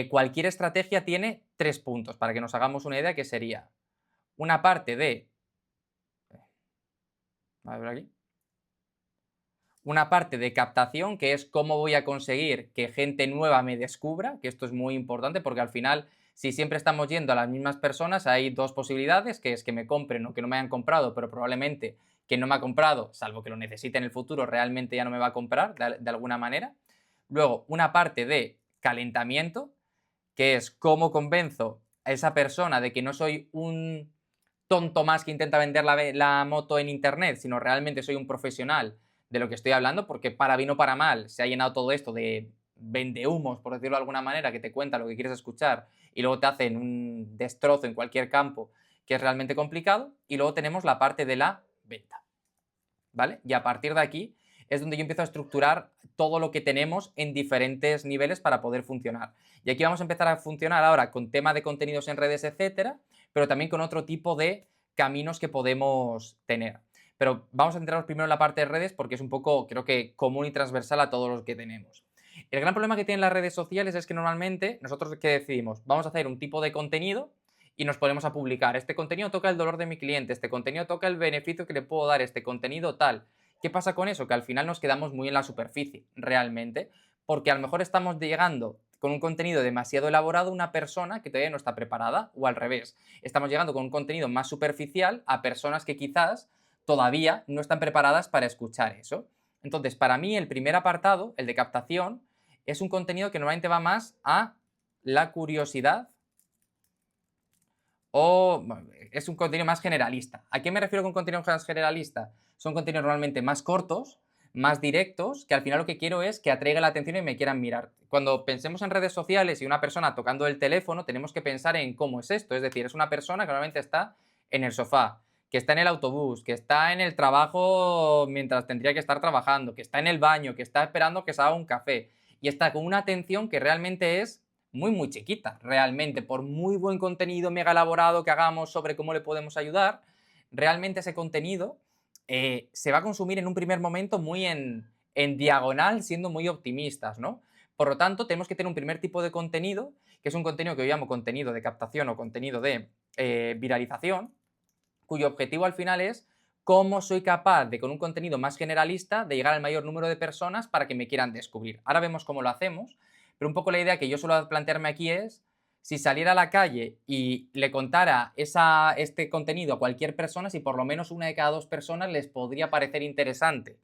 A: cualquier estrategia tiene 3 puntos, para que nos hagamos una idea, que sería una parte de... A ver aquí. Una parte de captación, que es cómo voy a conseguir que gente nueva me descubra, que esto es muy importante, porque al final, si siempre estamos yendo a las mismas personas, hay 2 posibilidades, que es que me compren o que no me hayan comprado, pero probablemente quien no me ha comprado, salvo que lo necesite en el futuro, realmente ya no me va a comprar de alguna manera. Luego, una parte de calentamiento, que es cómo convenzo a esa persona de que no soy un tonto más que intenta vender la moto en internet, sino realmente soy un profesional de lo que estoy hablando, porque para bien o para mal se ha llenado todo esto de vendehumos, por decirlo de alguna manera, que te cuentan lo que quieres escuchar y luego te hacen un destrozo en cualquier campo que es realmente complicado. Y luego tenemos la parte de la venta, ¿vale? Y a partir de aquí es donde yo empiezo a estructurar todo lo que tenemos en diferentes niveles para poder funcionar. Y aquí vamos a empezar a funcionar ahora con tema de contenidos en redes, etcétera, pero también con otro tipo de caminos que podemos tener. Pero vamos a centrarnos primero en la parte de redes porque es un poco, creo que, común y transversal a todos los que tenemos. El gran problema que tienen las redes sociales es que normalmente nosotros, ¿qué decidimos? Vamos a hacer un tipo de contenido y nos ponemos a publicar. Este contenido toca el dolor de mi cliente, este contenido toca el beneficio que le puedo dar, este contenido tal. ¿Qué pasa con eso? Que al final nos quedamos muy en la superficie, realmente, porque a lo mejor estamos llegando con un contenido demasiado elaborado a una persona que todavía no está preparada, o al revés. Estamos llegando con un contenido más superficial a personas que quizás todavía no están preparadas para escuchar eso. Entonces, para mí, el primer apartado, el de captación, es un contenido que normalmente va más a la curiosidad o es un contenido más generalista. ¿A qué me refiero con contenido más generalista? Son contenidos normalmente más cortos, más directos, que al final lo que quiero es que atraiga la atención y me quieran mirar. Cuando pensemos en redes sociales y una persona tocando el teléfono, tenemos que pensar en cómo es esto. Es decir, es una persona que normalmente está en el sofá, que está en el autobús, que está en el trabajo mientras tendría que estar trabajando, que está en el baño, que está esperando que se haga un café y está con una atención que realmente es muy chiquita, realmente. Por muy buen contenido mega elaborado que hagamos sobre cómo le podemos ayudar, realmente ese contenido se va a consumir en un primer momento muy en diagonal, siendo muy optimistas, ¿no? Por lo tanto, tenemos que tener un primer tipo de contenido, que es un contenido que yo llamo contenido de captación o contenido de viralización, cuyo objetivo al final es cómo soy capaz de, con un contenido más generalista, de llegar al mayor número de personas para que me quieran descubrir. Ahora vemos cómo lo hacemos, pero un poco la idea que yo suelo plantearme aquí es, si saliera a la calle y le contara este contenido a cualquier persona, si por lo menos una de cada 2 personas les podría parecer interesante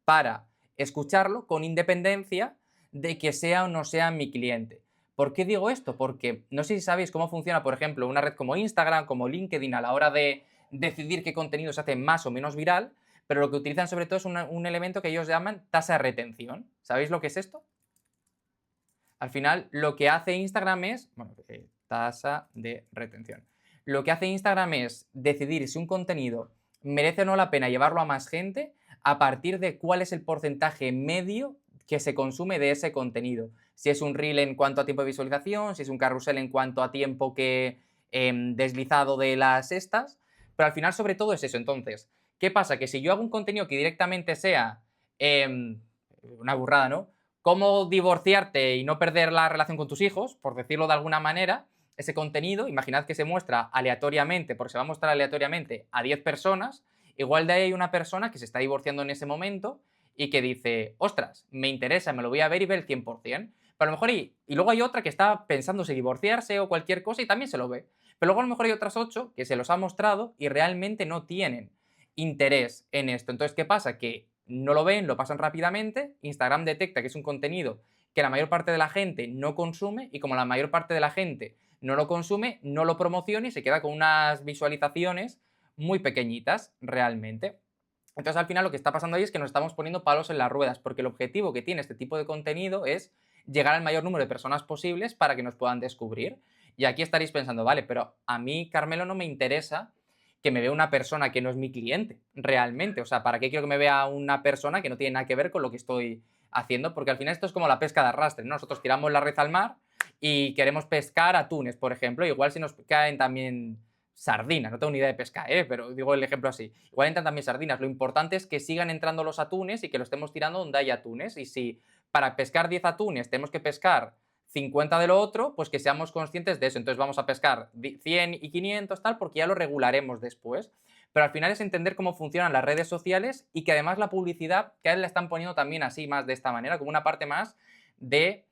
A: para escucharlo, con independencia de que sea o no sea mi cliente. ¿Por qué digo esto? Porque no sé si sabéis cómo funciona, por ejemplo, una red como Instagram, como LinkedIn, a la hora de decidir qué contenido se hace más o menos viral, pero lo que utilizan sobre todo es un elemento que ellos llaman tasa de retención. ¿Sabéis lo que es esto? Al final, lo que hace Instagram es, bueno, tasa de retención. Lo que hace Instagram es decidir si un contenido merece o no la pena llevarlo a más gente a partir de cuál es el porcentaje medio que se consume de ese contenido. Si es un reel en cuanto a tiempo de visualización, si es un carrusel en cuanto a tiempo que deslizado de las estas, pero al final sobre todo es eso. Entonces, ¿qué pasa? Que si yo hago un contenido que directamente sea una burrada, ¿no? Cómo divorciarte y no perder la relación con tus hijos, por decirlo de alguna manera, ese contenido, imaginad que se muestra aleatoriamente, porque se va a mostrar aleatoriamente a 10 personas, igual de ahí hay una persona que se está divorciando en ese momento y que dice, ostras, me interesa, me lo voy a ver y ver el 100%. Pero a lo mejor, y luego hay otra que está pensando si divorciarse o cualquier cosa y también se lo ve. Pero luego a lo mejor hay otras 8 que se los ha mostrado y realmente no tienen interés en esto. Entonces, ¿qué pasa? Que no lo ven, lo pasan rápidamente, Instagram detecta que es un contenido que la mayor parte de la gente no consume y como la mayor parte de la gente no lo consume, no lo promociona y se queda con unas visualizaciones muy pequeñitas realmente. Entonces al final lo que está pasando ahí es que nos estamos poniendo palos en las ruedas porque el objetivo que tiene este tipo de contenido es llegar al mayor número de personas posibles para que nos puedan descubrir. Y aquí estaréis pensando, vale, pero a mí, Carmelo, no me interesa que me vea una persona que no es mi cliente, realmente. O sea, ¿para qué quiero que me vea una persona que no tiene nada que ver con lo que estoy haciendo? Porque al final esto es como la pesca de arrastre, ¿no? Nosotros tiramos la red al mar y queremos pescar atunes, por ejemplo. Igual si nos caen también sardinas, no tengo ni idea de pescar, pero digo el ejemplo así. Igual entran también sardinas. Lo importante es que sigan entrando los atunes y que lo estemos tirando donde hay atunes. Y si para pescar 10 atunes tenemos que pescar 50 de lo otro, pues que seamos conscientes de eso. Entonces vamos a pescar 100 y 500 tal, porque ya lo regularemos después. Pero al final es entender cómo funcionan las redes sociales y que además la publicidad cada vez la están poniendo también así, más de esta manera, como una parte más de...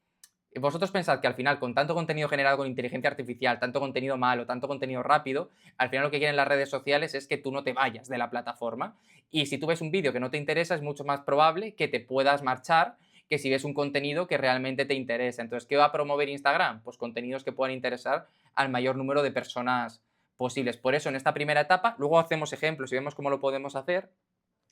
A: Vosotros pensad que al final con tanto contenido generado con inteligencia artificial, tanto contenido malo, tanto contenido rápido, al final lo que quieren las redes sociales es que tú no te vayas de la plataforma. Y si tú ves un vídeo que no te interesa, es mucho más probable que te puedas marchar que si ves un contenido que realmente te interesa. Entonces, ¿qué va a promover Instagram? Pues contenidos que puedan interesar al mayor número de personas posibles. Por eso, en esta primera etapa, luego hacemos ejemplos y vemos cómo lo podemos hacer.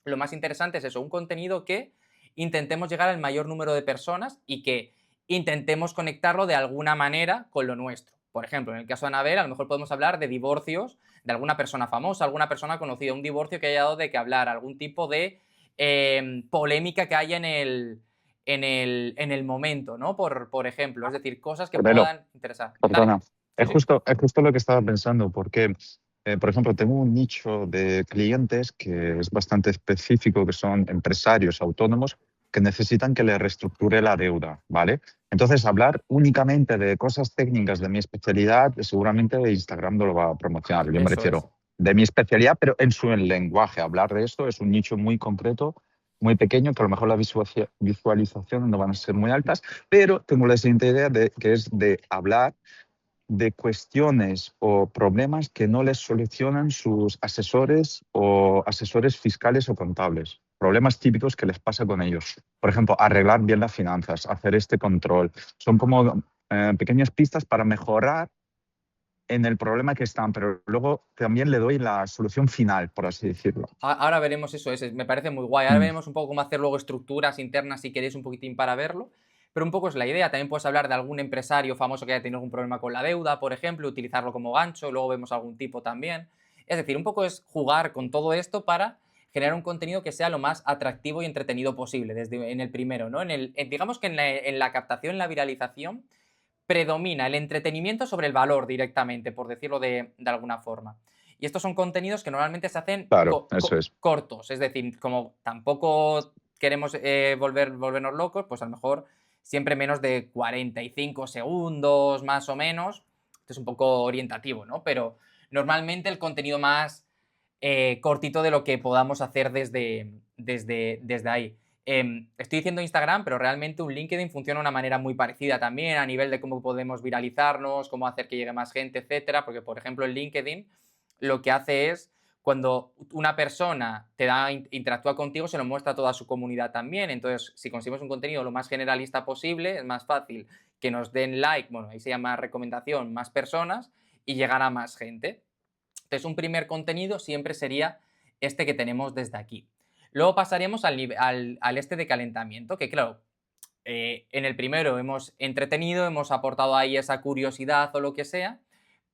A: Lo más interesante es eso, un contenido que intentemos llegar al mayor número de personas y que intentemos conectarlo de alguna manera con lo nuestro. Por ejemplo, en el caso de Anabel, a lo mejor podemos hablar de divorcios de alguna persona famosa, alguna persona conocida, un divorcio que haya dado de qué hablar, algún tipo de polémica que haya en el momento, ¿no? Por ejemplo, es decir, cosas que
B: Carmelo,
A: puedan interesar.
B: perdona,
A: Sí, sí.
B: es justo lo que estaba pensando, porque, por ejemplo, tengo un nicho de clientes que es bastante específico, que son empresarios autónomos que necesitan que les reestructure la deuda, ¿vale? Entonces, hablar únicamente de cosas técnicas de mi especialidad, seguramente Instagram no lo va a promocionar. Yo me
A: Eso
B: refiero
A: es.
B: de mi especialidad, pero en su lenguaje. Hablar de esto es un nicho muy concreto, muy pequeño, que a lo mejor las visualizaciones no van a ser muy altas, pero tengo la siguiente idea que es de hablar de cuestiones o problemas que no les solucionan sus asesores o asesores fiscales o contables. Problemas típicos que les pasa con ellos. Por ejemplo, arreglar bien las finanzas, hacer este control. Son como pequeñas pistas para mejorar en el problema que están, pero luego también le doy la solución final, por así decirlo.
A: Ahora veremos eso, me parece muy guay. Ahora
B: Mm.
A: veremos un poco cómo hacer luego estructuras internas si queréis un poquitín para verlo. Pero un poco es la idea. También puedes hablar de algún empresario famoso que haya tenido algún problema con la deuda, por ejemplo, utilizarlo como gancho. Luego vemos algún tipo también. Es decir, un poco es jugar con todo esto para generar un contenido que sea lo más atractivo y entretenido posible desde en el primero, ¿no? Digamos que en la captación, en la viralización, predomina el entretenimiento sobre el valor directamente, por decirlo de alguna forma. Y estos son contenidos que normalmente se hacen
B: Claro, eso es.
A: cortos, es decir, como tampoco queremos volvernos locos, pues a lo mejor siempre menos de 45 segundos, más o menos. Esto es un poco orientativo, ¿no? Pero normalmente el contenido más cortito de lo que podamos hacer desde ahí. Estoy diciendo Instagram, pero realmente un LinkedIn funciona de una manera muy parecida también a nivel de cómo podemos viralizarnos, cómo hacer que llegue más gente, etcétera, porque por ejemplo en LinkedIn lo que hace es cuando una persona interactúa contigo, se lo muestra a toda su comunidad también. Entonces, si conseguimos un contenido lo más generalista posible, es más fácil que nos den like, bueno, ahí se llama recomendación, más personas y llegar a más gente. Entonces, un primer contenido siempre sería este que tenemos desde aquí. Luego pasaremos al este de calentamiento, que claro, en el primero hemos entretenido, hemos aportado ahí esa curiosidad o lo que sea,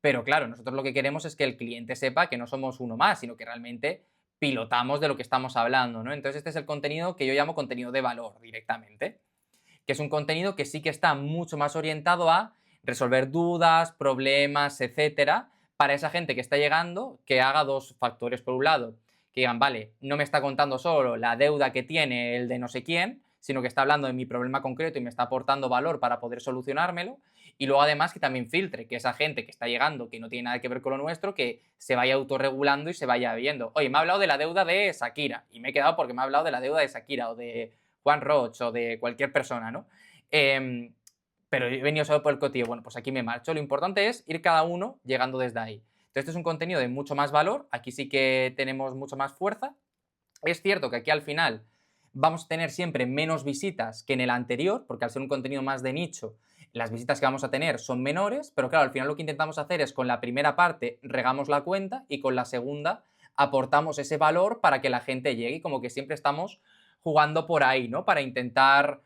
A: pero claro, nosotros lo que queremos es que el cliente sepa que no somos uno más, sino que realmente pilotamos de lo que estamos hablando, ¿no? Entonces este es el contenido que yo llamo contenido de valor directamente, que es un contenido que sí que está mucho más orientado a resolver dudas, problemas, etcétera, para esa gente que está llegando, que haga dos factores. Por un lado, que digan, vale, no me está contando solo la deuda que tiene el de no sé quién, sino que está hablando de mi problema concreto y me está aportando valor para poder solucionármelo. Y luego además que también filtre, que esa gente que está llegando, que no tiene nada que ver con lo nuestro, que se vaya autorregulando y se vaya viendo. Oye, me ha hablado de la deuda de Shakira y me he quedado porque me ha hablado de la deuda de Shakira o de Juan Roch o de cualquier persona, ¿no? Pero he venido solo por el cotillo. Bueno, pues aquí me marcho. Lo importante es ir cada uno llegando desde ahí. Entonces, este es un contenido de mucho más valor. Aquí sí que tenemos mucho más fuerza. Es cierto que aquí al final vamos a tener siempre menos visitas que en el anterior, porque al ser un contenido más de nicho, las visitas que vamos a tener son menores, pero claro, al final lo que intentamos hacer es con la primera parte regamos la cuenta y con la segunda aportamos ese valor para que la gente llegue y como que siempre estamos jugando por ahí, ¿no? Para intentar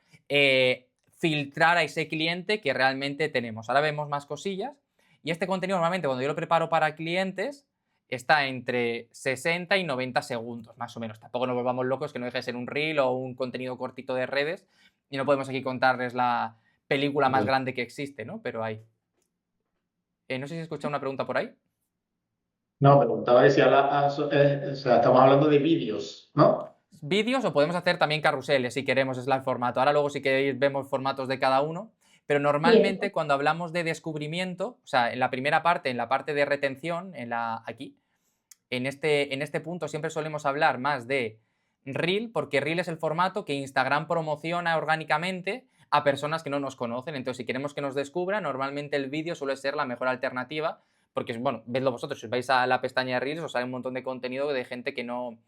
A: filtrar a ese cliente que realmente tenemos. Ahora vemos más cosillas y este contenido normalmente cuando yo lo preparo para clientes está entre 60 y 90 segundos, más o menos. Tampoco nos volvamos locos, que no deje de ser un reel o un contenido cortito de redes y no podemos aquí contarles la película más grande que existe, ¿no? Pero hay. No sé si escucha una pregunta por ahí.
G: No, preguntaba si o sea, estamos hablando de vídeos, ¿no?
A: Vídeos o podemos hacer también carruseles si queremos, es el formato. Ahora luego si queréis vemos formatos de cada uno, pero normalmente
C: Bien.
A: cuando hablamos de descubrimiento, o sea, en la primera parte, en la parte de retención, aquí, en este punto siempre solemos hablar más de Reel, porque Reel es el formato que Instagram promociona orgánicamente a personas que no nos conocen. Entonces, si queremos que nos descubran, normalmente el vídeo suele ser la mejor alternativa, porque, bueno, vedlo vosotros, si os vais a la pestaña de Reels, os sale un montón de contenido de gente que no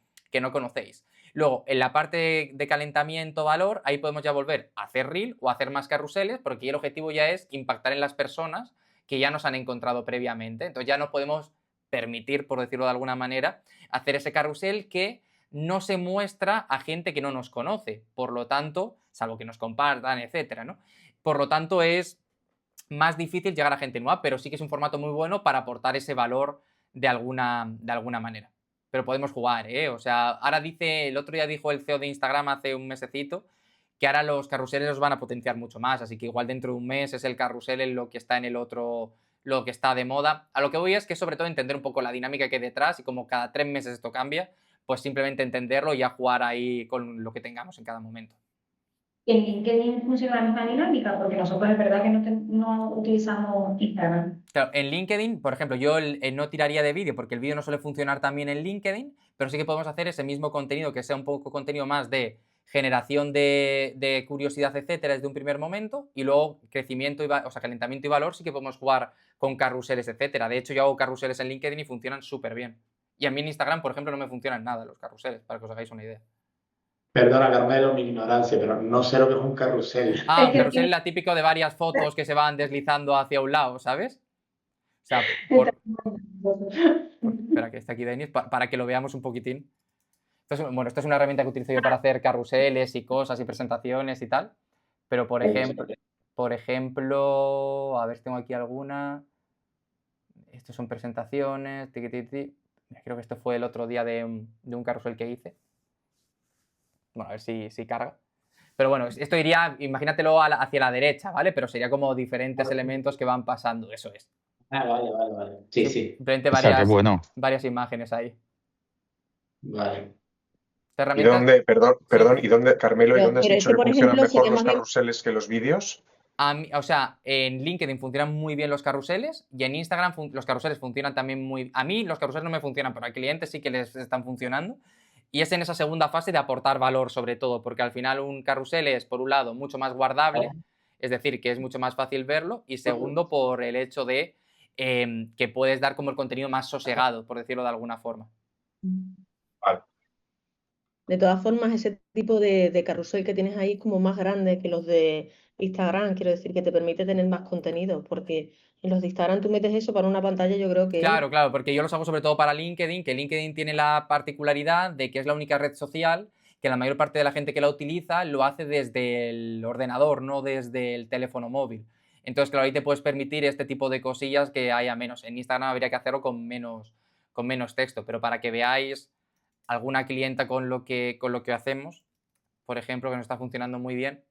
A: conocéis. Luego, en la parte de calentamiento, valor, ahí podemos ya volver a hacer Reel o a hacer más carruseles, porque el objetivo ya es impactar en las personas que ya nos han encontrado previamente. Entonces, ya no podemos permitir, por decirlo de alguna manera, hacer ese carrusel que no se muestra a gente que no nos conoce. Por lo tanto, salvo que nos compartan, etcétera, ¿no? Por lo tanto, es más difícil llegar a gente nueva, pero sí que es un formato muy bueno para aportar ese valor de alguna manera. Pero podemos jugar, ¿eh? O sea, ahora el otro día dijo el CEO de Instagram hace un mesecito que ahora los carruseles los van a potenciar mucho más, así que igual dentro de un mes es el carrusel en lo que está en el otro, lo que está de moda. A lo que voy es que sobre todo entender un poco la dinámica que hay detrás y como cada 3 meses esto cambia, pues simplemente entenderlo y a jugar ahí con lo que tengamos en cada momento.
C: Y en LinkedIn funciona la misma dinámica, porque nosotros es verdad que no utilizamos Instagram.
A: Claro, en LinkedIn, por ejemplo, yo no tiraría de vídeo porque el vídeo no suele funcionar también en LinkedIn, pero sí que podemos hacer ese mismo contenido que sea un poco contenido más de generación de curiosidad, etcétera, desde un primer momento, y luego crecimiento, o sea, calentamiento y valor sí que podemos jugar con carruseles, etcétera. De hecho, yo hago carruseles en LinkedIn y funcionan súper bien. Y a mí en Instagram, por ejemplo, no me funcionan nada los carruseles, para que os hagáis una idea.
G: Perdona, Carmelo, mi ignorancia, pero no sé lo que es un carrusel.
A: Ah, un
C: Es que
A: carrusel es la típico de varias fotos que se van deslizando hacia un lado, ¿sabes? O sea, espera, que está aquí Denis, para que lo veamos un poquitín. Bueno, esta es una herramienta que utilizo yo para hacer carruseles y cosas y presentaciones y tal. Pero, por ejemplo, a ver si tengo aquí alguna. Estos son presentaciones. Creo que esto fue el otro día de un carrusel que hice. Bueno, a ver si carga. Pero bueno, esto iría, imagínatelo hacia la derecha, ¿vale? Pero sería como diferentes elementos que van pasando, eso es.
G: Ah, vale. Sí.
A: Simplemente
B: O sea, qué bueno.
A: varias imágenes ahí.
G: Vale.
A: Esta
H: ¿Y
A: herramienta,
H: dónde, perdón,
A: sí.
H: y dónde, Carmelo, y
D: Pero,
H: dónde has
D: pero
H: dicho
D: esto,
H: que
D: por
H: funcionan
D: ejemplo,
H: mejor
D: sería
H: los
D: más bien.
H: carruseles que los vídeos?
A: O sea, en LinkedIn funcionan muy bien los carruseles y en Instagram los carruseles funcionan también muy... A mí los carruseles no me funcionan, pero a clientes sí que les están funcionando. Y es en esa segunda fase de aportar valor sobre todo, porque al final un carrusel es, por un lado, mucho más guardable, es decir, que es mucho más fácil verlo, y segundo, por el hecho de que puedes dar como el contenido más sosegado, por decirlo de alguna forma.
H: Vale.
D: De todas formas, ese tipo de carrusel que tienes ahí es como más grande que los de Instagram, quiero decir, que te permite tener más contenido, porque en los de Instagram tú metes eso para una pantalla, yo creo que
A: Claro, porque yo los hago sobre todo para LinkedIn, que LinkedIn tiene la particularidad de que es la única red social que la mayor parte de la gente que la utiliza lo hace desde el ordenador, no desde el teléfono móvil. Entonces, claro, ahí te puedes permitir este tipo de cosillas que haya menos. En Instagram habría que hacerlo con menos texto, pero para que veáis alguna clienta con lo que hacemos, por ejemplo, que nos está funcionando muy bien.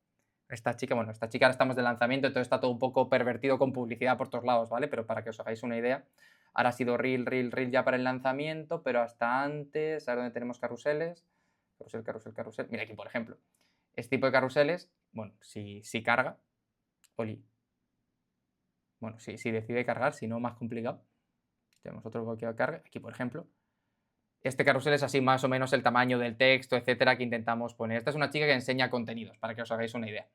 A: Esta chica ahora estamos de lanzamiento, entonces está todo un poco pervertido con publicidad por todos lados, ¿vale? Pero para que os hagáis una idea, ahora ha sido reel ya para el lanzamiento, pero hasta antes, a ver dónde tenemos carruseles. Carrusel. Mira aquí, por ejemplo, este tipo de carruseles, bueno, si carga, bueno, si decide cargar, si no, más complicado. Tenemos otro bloqueo de carga, aquí, por ejemplo. Este carrusel es así más o menos el tamaño del texto, etcétera, que intentamos poner. Esta es una chica que enseña contenidos, para que os hagáis una idea.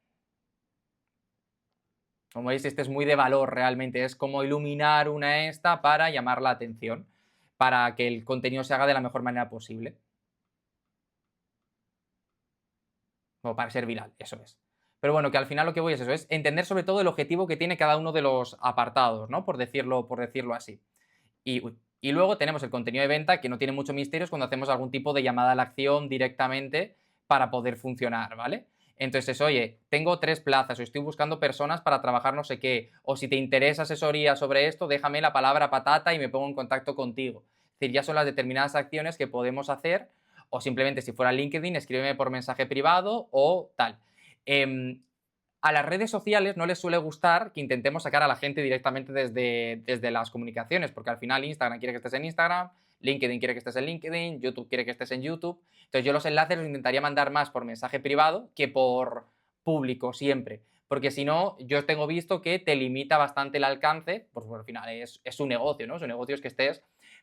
A: Como veis, este es muy de valor realmente, es como iluminar una esta para llamar la atención, para que el contenido se haga de la mejor manera posible. O para ser viral, eso es. Pero bueno, que al final lo que voy es eso, es entender sobre todo el objetivo que tiene cada uno de los apartados, ¿no? Por decirlo así. Y luego tenemos el contenido de venta, que no tiene mucho misterio, es cuando hacemos algún tipo de llamada a la acción directamente para poder funcionar, ¿vale? Entonces, oye, tengo 3 plazas o estoy buscando personas para trabajar no sé qué, o si te interesa asesoría sobre esto, déjame la palabra patata y me pongo en contacto contigo. Es decir, ya son las determinadas acciones que podemos hacer, o simplemente si fuera LinkedIn, escríbeme por mensaje privado o tal. A las redes sociales no les suele gustar que intentemos sacar a la gente directamente desde las comunicaciones, porque al final Instagram quiere que estés en Instagram, LinkedIn quiere que estés en LinkedIn, YouTube quiere que estés en YouTube. Entonces yo los enlaces los intentaría mandar más por mensaje privado que por público siempre, porque si no, yo tengo visto que te limita bastante el alcance, pues bueno, al final es un negocio, ¿no? Su negocio es que estés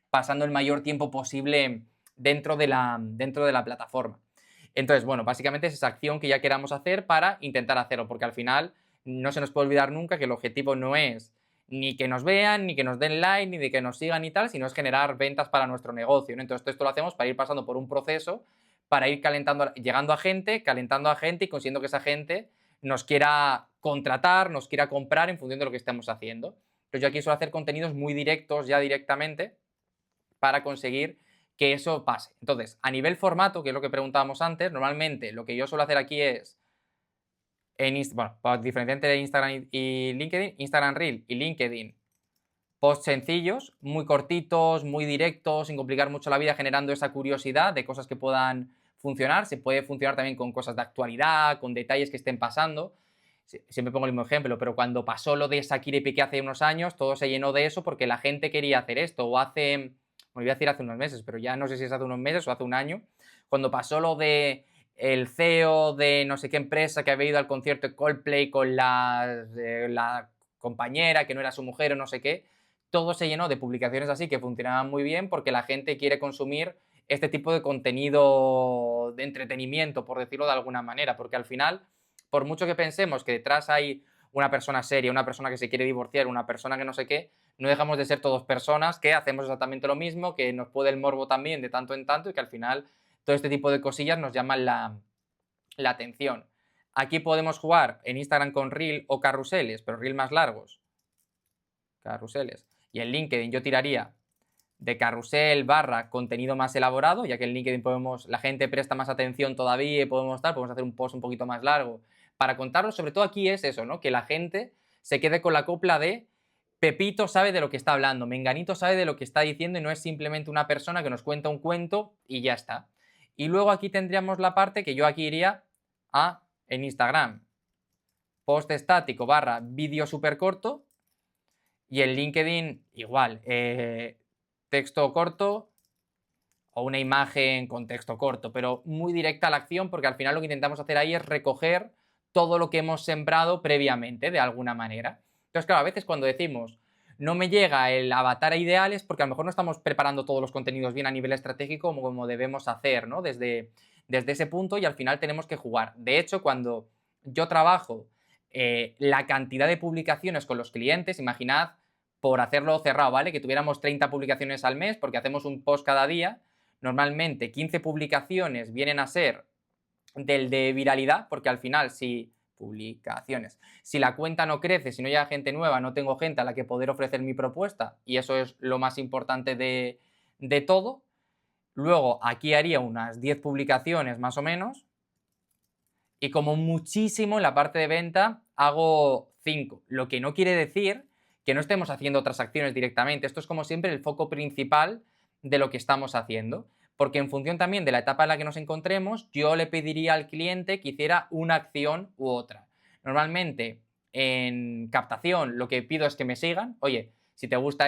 A: pasando el mayor tiempo posible dentro de la plataforma. Entonces, bueno, básicamente es esa acción que ya queramos hacer para intentar hacerlo, porque al final no se nos puede olvidar nunca que el objetivo no es ni que nos vean, ni que nos den like, ni de que nos sigan y tal, sino es generar ventas para nuestro negocio, ¿no? Entonces, esto lo hacemos para ir pasando por un proceso, para ir llegando a gente, calentando a gente y consiguiendo que esa gente nos quiera contratar, nos quiera comprar en función de lo que estemos haciendo. Entonces, yo aquí suelo hacer contenidos muy directos ya directamente para conseguir que eso pase. Entonces, a nivel formato, que es lo que preguntábamos antes, normalmente lo que yo suelo hacer aquí es, para diferenciar entre Instagram y LinkedIn, Instagram Reel y LinkedIn, posts sencillos, muy cortitos, muy directos, sin complicar mucho la vida, generando esa curiosidad de cosas que puedan funcionar. Se puede funcionar también con cosas de actualidad, con detalles que estén pasando. Siempre pongo el mismo ejemplo, pero cuando pasó lo de Shakira y Piqué hace unos años, todo se llenó de eso porque la gente quería hacer esto, o hace... Bueno, iba a decir hace unos meses, pero ya no sé si es hace unos meses o hace un año, cuando pasó lo de el CEO de no sé qué empresa que había ido al concierto de Coldplay con la compañera que no era su mujer o no sé qué, todo se llenó de publicaciones así que funcionaban muy bien porque la gente quiere consumir este tipo de contenido de entretenimiento, por decirlo de alguna manera, porque al final, por mucho que pensemos que detrás hay una persona seria, una persona que se quiere divorciar, una persona que no sé qué, no dejamos de ser todos personas que hacemos exactamente lo mismo, que nos puede el morbo también de tanto en tanto y que al final todo este tipo de cosillas nos llaman la atención. Aquí podemos jugar en Instagram con Reel o carruseles, pero Reel más largos. Carruseles. Y en LinkedIn yo tiraría de carrusel / contenido más elaborado, ya que en LinkedIn la gente presta más atención todavía y podemos hacer un post un poquito más largo para contarlo. Sobre todo aquí es eso, ¿no? Que la gente se quede con la copla de Pepito sabe de lo que está hablando, Menganito sabe de lo que está diciendo y no es simplemente una persona que nos cuenta un cuento y ya está. Y luego aquí tendríamos la parte que yo aquí iría en Instagram, post estático / vídeo súper corto, y en LinkedIn igual, texto corto o una imagen con texto corto, pero muy directa a la acción, porque al final lo que intentamos hacer ahí es recoger todo lo que hemos sembrado previamente, de alguna manera. Entonces, claro, a veces cuando decimos no me llega el avatar ideal es porque a lo mejor no estamos preparando todos los contenidos bien a nivel estratégico como debemos hacer, ¿no? Desde ese punto, y al final tenemos que jugar. De hecho, cuando yo trabajo la cantidad de publicaciones con los clientes, imaginad, por hacerlo cerrado, ¿vale? Que tuviéramos 30 publicaciones al mes, porque hacemos un post cada día. Normalmente 15 publicaciones vienen a ser del de viralidad, porque al final si la cuenta no crece, si no llega gente nueva, no tengo gente a la que poder ofrecer mi propuesta, y eso es lo más importante de todo. Luego aquí haría unas 10 publicaciones más o menos, y como muchísimo en la parte de venta hago 5, lo que no quiere decir que no estemos haciendo otras acciones directamente. Esto es como siempre el foco principal de lo que estamos haciendo, porque en función también de la etapa en la que nos encontremos, yo le pediría al cliente que hiciera una acción u otra. Normalmente en captación lo que pido es que me sigan. Oye, si te gusta,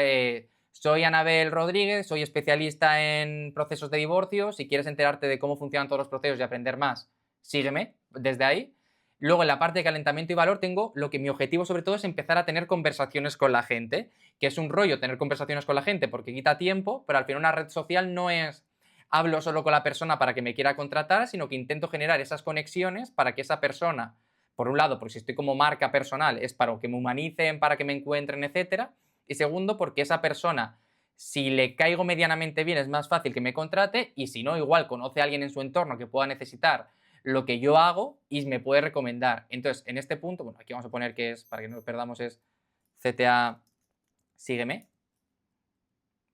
A: soy Anabel Rodríguez, soy especialista en procesos de divorcio, si quieres enterarte de cómo funcionan todos los procesos y aprender más, sígueme desde ahí. Luego en la parte de calentamiento y valor tengo lo que mi objetivo sobre todo es empezar a tener conversaciones con la gente, que es un rollo tener conversaciones con la gente porque quita tiempo, pero al final una red social no es hablo solo con la persona para que me quiera contratar, sino que intento generar esas conexiones para que esa persona, por un lado, porque si estoy como marca personal, es para que me humanicen, para que me encuentren, etcétera, y segundo, porque esa persona, si le caigo medianamente bien, es más fácil que me contrate, y si no, igual conoce a alguien en su entorno que pueda necesitar lo que yo hago y me puede recomendar. Entonces, en este punto, bueno, aquí vamos a poner que es, para que no lo perdamos, es CTA, sígueme,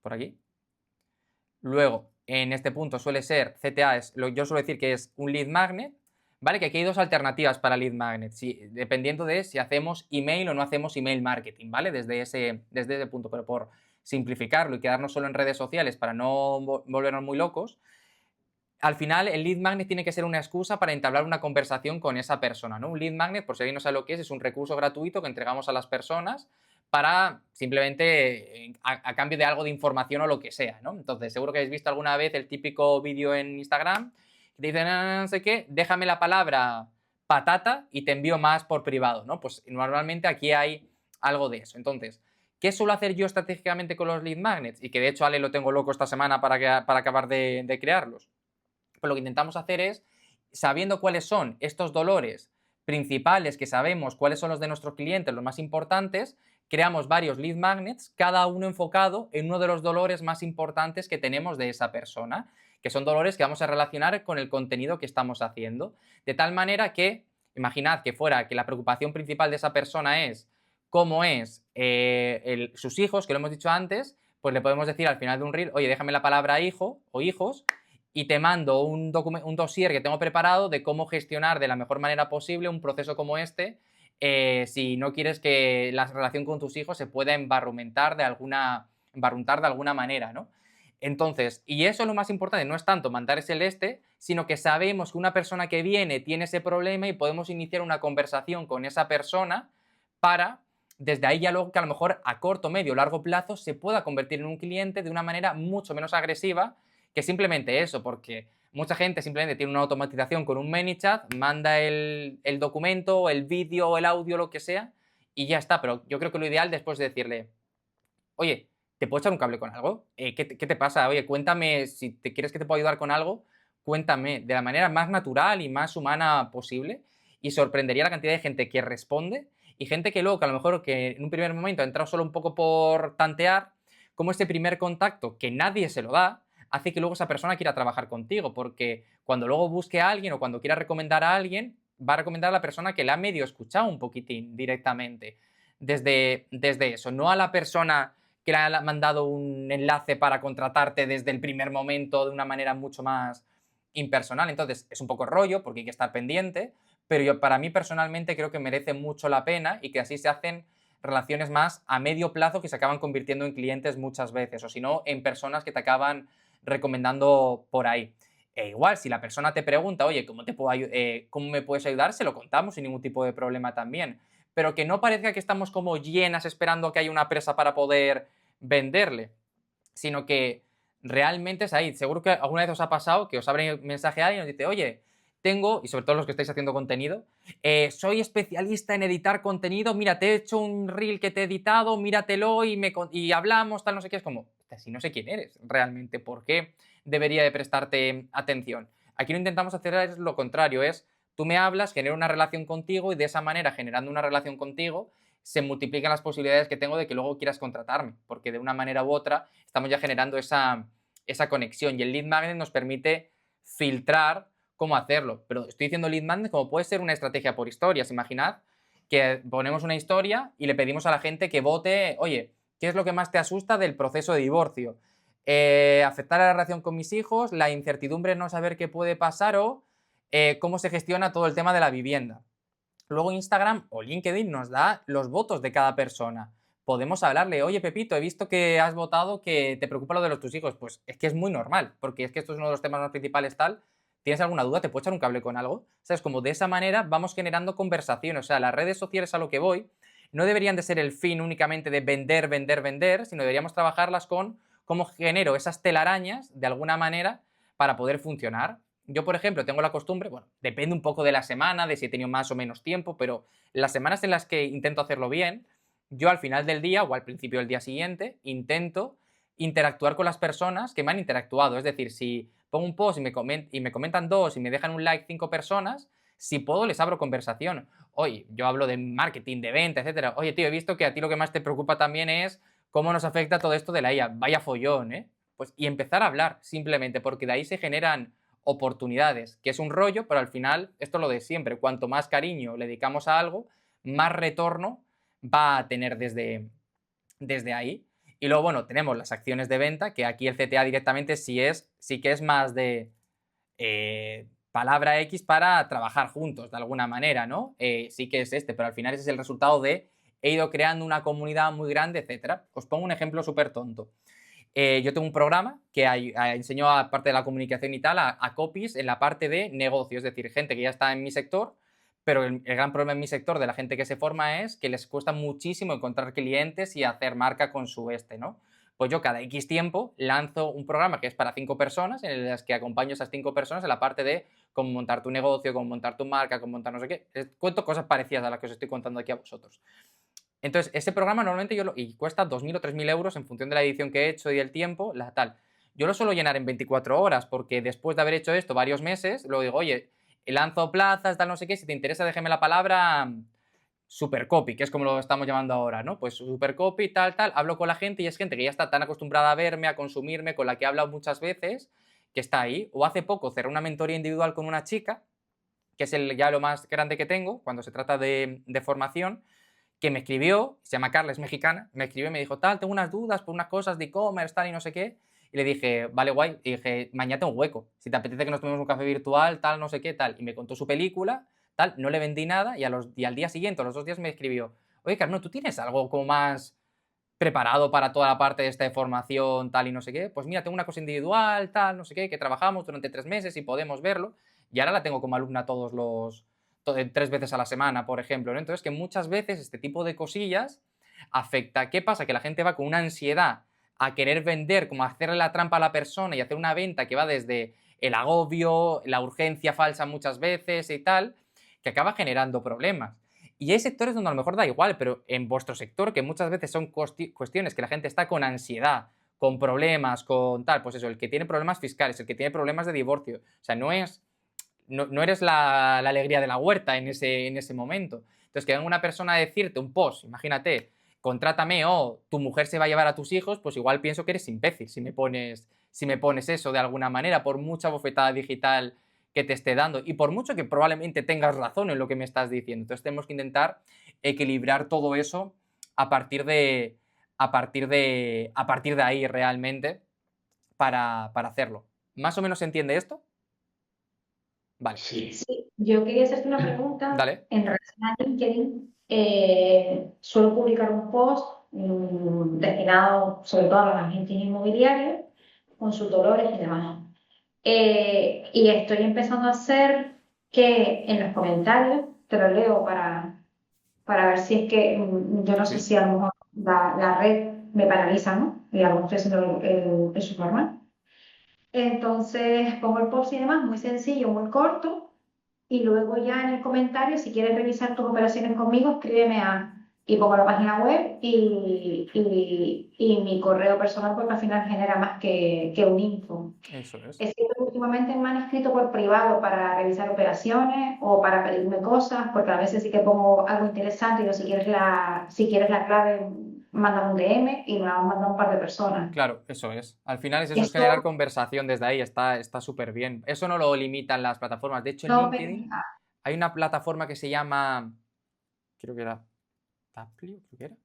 A: por aquí. Luego, en este punto suele ser, CTA yo suelo decir que es un lead magnet, ¿vale? Que aquí hay dos alternativas para lead magnet, dependiendo de si hacemos email o no hacemos email marketing, ¿vale? Desde ese punto, pero por simplificarlo y quedarnos solo en redes sociales para no volvernos muy locos, al final el lead magnet tiene que ser una excusa para entablar una conversación con esa persona, ¿no? Un lead magnet, por si alguien no sabe lo que es un recurso gratuito que entregamos a las personas para simplemente a cambio de algo de información o lo que sea, ¿no? Entonces, seguro que habéis visto alguna vez el típico vídeo en Instagram que te dicen no sé qué, déjame la palabra patata y te envío más por privado, ¿no? Pues normalmente aquí hay algo de eso. Entonces, ¿qué suelo hacer yo estratégicamente con los lead magnets? Y que de hecho Ale lo tengo loco esta semana para acabar de crearlos. Pues lo que intentamos hacer es, sabiendo cuáles son estos dolores principales, que sabemos cuáles son los de nuestros clientes, los más importantes, creamos varios lead magnets, cada uno enfocado en uno de los dolores más importantes que tenemos de esa persona, que son dolores que vamos a relacionar con el contenido que estamos haciendo. De tal manera que, imaginad que fuera que la preocupación principal de esa persona es cómo es sus hijos, que lo hemos dicho antes, pues le podemos decir al final de un reel, oye, déjame la palabra hijo o hijos, y te mando un dossier que tengo preparado de cómo gestionar de la mejor manera posible un proceso como este, si no quieres que la relación con tus hijos se pueda embarruntar de alguna manera, ¿no? Entonces, y eso es lo más importante, no es tanto mandar ese sino que sabemos que una persona que viene tiene ese problema y podemos iniciar una conversación con esa persona para, desde ahí ya luego que a lo mejor a corto, medio, largo plazo se pueda convertir en un cliente de una manera mucho menos agresiva que simplemente eso, porque mucha gente simplemente tiene una automatización con un ManyChat, manda el documento, el vídeo, el audio, lo que sea, y ya está. Pero yo creo que lo ideal después de decirle, oye, ¿te puedo echar un cable con algo? ¿Qué te pasa? Oye, cuéntame, si te quieres que te pueda ayudar con algo, cuéntame de la manera más natural y más humana posible, y sorprendería la cantidad de gente que responde y gente que luego, que a lo mejor que en un primer momento ha entrado solo un poco por tantear, como este primer contacto que nadie se lo da, hace que luego esa persona quiera trabajar contigo, porque cuando luego busque a alguien o cuando quiera recomendar a alguien, va a recomendar a la persona que la ha medio escuchado un poquitín directamente. Desde eso, no a la persona que le ha mandado un enlace para contratarte desde el primer momento de una manera mucho más impersonal. Entonces, es un poco rollo porque hay que estar pendiente, pero yo, para mí personalmente creo que merece mucho la pena y que así se hacen relaciones más a medio plazo que se acaban convirtiendo en clientes muchas veces, o si no, en personas que te acaban recomendando por ahí. E igual, si la persona te pregunta, oye, ¿cómo me puedes ayudar? Se lo contamos sin ningún tipo de problema también. Pero que no parezca que estamos como llenas esperando que haya una presa para poder venderle, sino que realmente es ahí. Seguro que alguna vez os ha pasado que os abre un mensaje a alguien y os dice, oye, tengo, y sobre todo los que estáis haciendo contenido, soy especialista en editar contenido, mira, te he hecho un reel que te he editado, míratelo y hablamos, tal, no sé qué. Es como, si no sé quién eres realmente, ¿por qué debería de prestarte atención? Aquí lo intentamos hacer es lo contrario, es tú me hablas, genero una relación contigo y de esa manera, generando una relación contigo, se multiplican las posibilidades que tengo de que luego quieras contratarme, porque de una manera u otra estamos ya generando esa conexión y el lead magnet nos permite filtrar cómo hacerlo. Pero estoy diciendo lead magnet como puede ser una estrategia por historias. Imaginad que ponemos una historia y le pedimos a la gente que vote, oye, ¿qué es lo que más te asusta del proceso de divorcio? Afectar a la relación con mis hijos, la incertidumbre de no saber qué puede pasar o cómo se gestiona todo el tema de la vivienda. Luego Instagram o LinkedIn nos da los votos de cada persona. Podemos hablarle, oye Pepito, he visto que has votado que te preocupa lo de tus hijos. Pues es que es muy normal, porque es que esto es uno de los temas más principales tal. ¿Tienes alguna duda? ¿Te puedo echar un cable con algo? ¿Sabes? Como de esa manera vamos generando conversación. O sea, las redes sociales a lo que voy no deberían de ser el fin únicamente de vender, vender, vender, sino deberíamos trabajarlas con cómo genero esas telarañas de alguna manera para poder funcionar. Yo, por ejemplo, tengo la costumbre, bueno, depende un poco de la semana, de si he tenido más o menos tiempo, pero las semanas en las que intento hacerlo bien, yo al final del día o al principio del día siguiente intento interactuar con las personas que me han interactuado. Es decir, si pongo un post y me comentan 2 y me dejan un like 5 personas, si puedo les abro conversación. Oye, yo hablo de marketing, de venta, etcétera. Oye, tío, he visto que a ti lo que más te preocupa también es cómo nos afecta todo esto de la IA. Vaya follón, ¿eh? Pues y empezar a hablar simplemente, porque de ahí se generan oportunidades, que es un rollo, pero al final esto es lo de siempre. Cuanto más cariño le dedicamos a algo, más retorno va a tener desde ahí. Y luego, bueno, tenemos las acciones de venta, que aquí el CTA directamente sí que es más de palabra X para trabajar juntos, de alguna manera, ¿no? Sí que es pero al final ese es el resultado de he ido creando una comunidad muy grande, etcétera. Os pongo un ejemplo súper tonto. Yo tengo un programa que enseño a parte de la comunicación y tal a copies en la parte de negocio, es decir, gente que ya está en mi sector, pero el gran problema en mi sector de la gente que se forma es que les cuesta muchísimo encontrar clientes y hacer marca con su ¿no? Pues yo cada X tiempo lanzo un programa que es para 5 personas, en el que acompaño a esas 5 personas en la parte de cómo montar tu negocio, cómo montar tu marca, cómo montar no sé qué. Cuento cosas parecidas a las que os estoy contando aquí a vosotros. Entonces, ese programa normalmente y cuesta 2.000 o 3.000 euros en función de la edición que he hecho y el tiempo, tal. Yo lo suelo llenar en 24 horas porque después de haber hecho esto varios meses, luego digo, oye, lanzo plazas, tal, no sé qué, si te interesa déjeme la palabra supercopy, que es como lo estamos llamando ahora, ¿no? Pues supercopy, tal, hablo con la gente y es gente que ya está tan acostumbrada a verme, a consumirme, con la que he hablado muchas veces, que está ahí. O hace poco cerré una mentoría individual con una chica, que es ya lo más grande que tengo cuando se trata de formación, que me escribió, se llama Carla, es mexicana, me escribió y me dijo, tengo unas dudas por unas cosas de e-commerce, tal y no sé qué. Y le dije, vale, guay. Y dije, mañana tengo un hueco. Si te apetece que nos tomemos un café virtual, tal, no sé qué, tal. Y me contó su película, tal, no le vendí nada y al día siguiente, a los 2 días me escribió, oye, Carmen, ¿tú tienes algo como más preparado para toda la parte de esta formación, tal y no sé qué? Pues mira, tengo una cosa individual, tal, no sé qué, que trabajamos durante 3 meses y podemos verlo. Y ahora la tengo como alumna todos 3 veces a la semana, por ejemplo, ¿no? Entonces, que muchas veces este tipo de cosillas afecta. ¿Qué pasa? Que la gente va con una ansiedad a querer vender, como a hacerle la trampa a la persona y hacer una venta que va desde el agobio, la urgencia falsa muchas veces y tal, que acaba generando problemas. Y hay sectores donde a lo mejor da igual, pero en vuestro sector, que muchas veces son cuestiones que la gente está con ansiedad, con problemas, con tal, pues eso, el que tiene problemas fiscales, el que tiene problemas de divorcio, o sea, no eres la alegría de la huerta en ese momento. Entonces, que venga una persona a decirte un post, imagínate, contrátame o tu mujer se va a llevar a tus hijos, pues igual pienso que eres imbécil si me pones eso de alguna manera, por mucha bofetada digital que te esté dando y por mucho que probablemente tengas razón en lo que me estás diciendo. Entonces tenemos que intentar equilibrar todo eso a partir de ahí realmente para hacerlo. ¿Más o menos se entiende esto? Vale.
G: Sí.
C: Sí, yo quería hacerte una pregunta
A: Dale.
C: en relación a LinkedIn. Suelo publicar un post destinado sobre todo a los agentes inmobiliarios, consultores y demás. Y estoy empezando a hacer que en los comentarios, te lo leo para ver si es que yo no sé
A: Sí.
C: si a lo mejor la red me paraliza, ¿no? Y a lo mejor estoy haciendo el subnormal. Entonces pongo el post y demás, muy sencillo, muy corto, y luego ya en el comentario, si quieres revisar tus operaciones conmigo, escríbeme y pongo la página web y mi correo personal, porque al final genera más que un info.
A: Eso es.
C: Es cierto que últimamente me han escrito por privado para revisar operaciones o para pedirme cosas, porque a veces sí que pongo algo interesante y digo, si quieres la clave, mándame un DM y me lo han mandado un par de personas.
A: Claro, eso es. Al final es eso, es
C: Esto
A: generar conversación desde ahí, está súper bien. Eso no lo limitan las plataformas. De hecho, en
C: no me
A: LinkedIn hay una plataforma que se llama, creo que era Taplio, creo que era.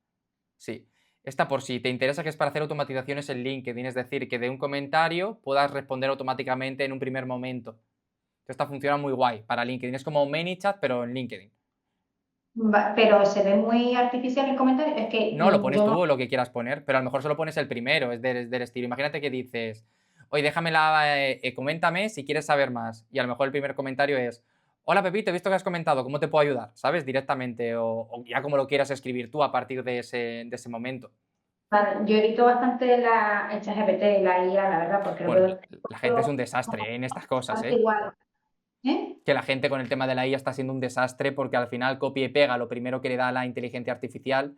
A: Sí. Esta por si te interesa, que es para hacer automatizaciones en LinkedIn, es decir, que de un comentario puedas responder automáticamente en un primer momento. Esta funciona muy guay para LinkedIn. Es como ManyChat, pero en LinkedIn.
C: Pero se ve muy artificial el comentario. Es que
A: No, lo pones
C: yo
A: tú lo que quieras poner, pero a lo mejor solo pones el primero, es del estilo. Imagínate que dices, oye, coméntame si quieres saber más. Y a lo mejor el primer comentario es, hola Pepito, he visto que has comentado, ¿cómo te puedo ayudar? ¿Sabes? Directamente, o ya como lo quieras escribir tú a partir de ese momento.
C: vale, yo evito bastante el ChatGPT y la IA, la verdad, porque lo
A: Bueno,
C: veo
A: la gente es un desastre en estas cosas,
C: bastante
A: ¿eh?
C: igual. ¿Eh?
A: Que la gente con el tema de la IA está siendo un desastre porque al final copia y pega lo primero que le da la inteligencia artificial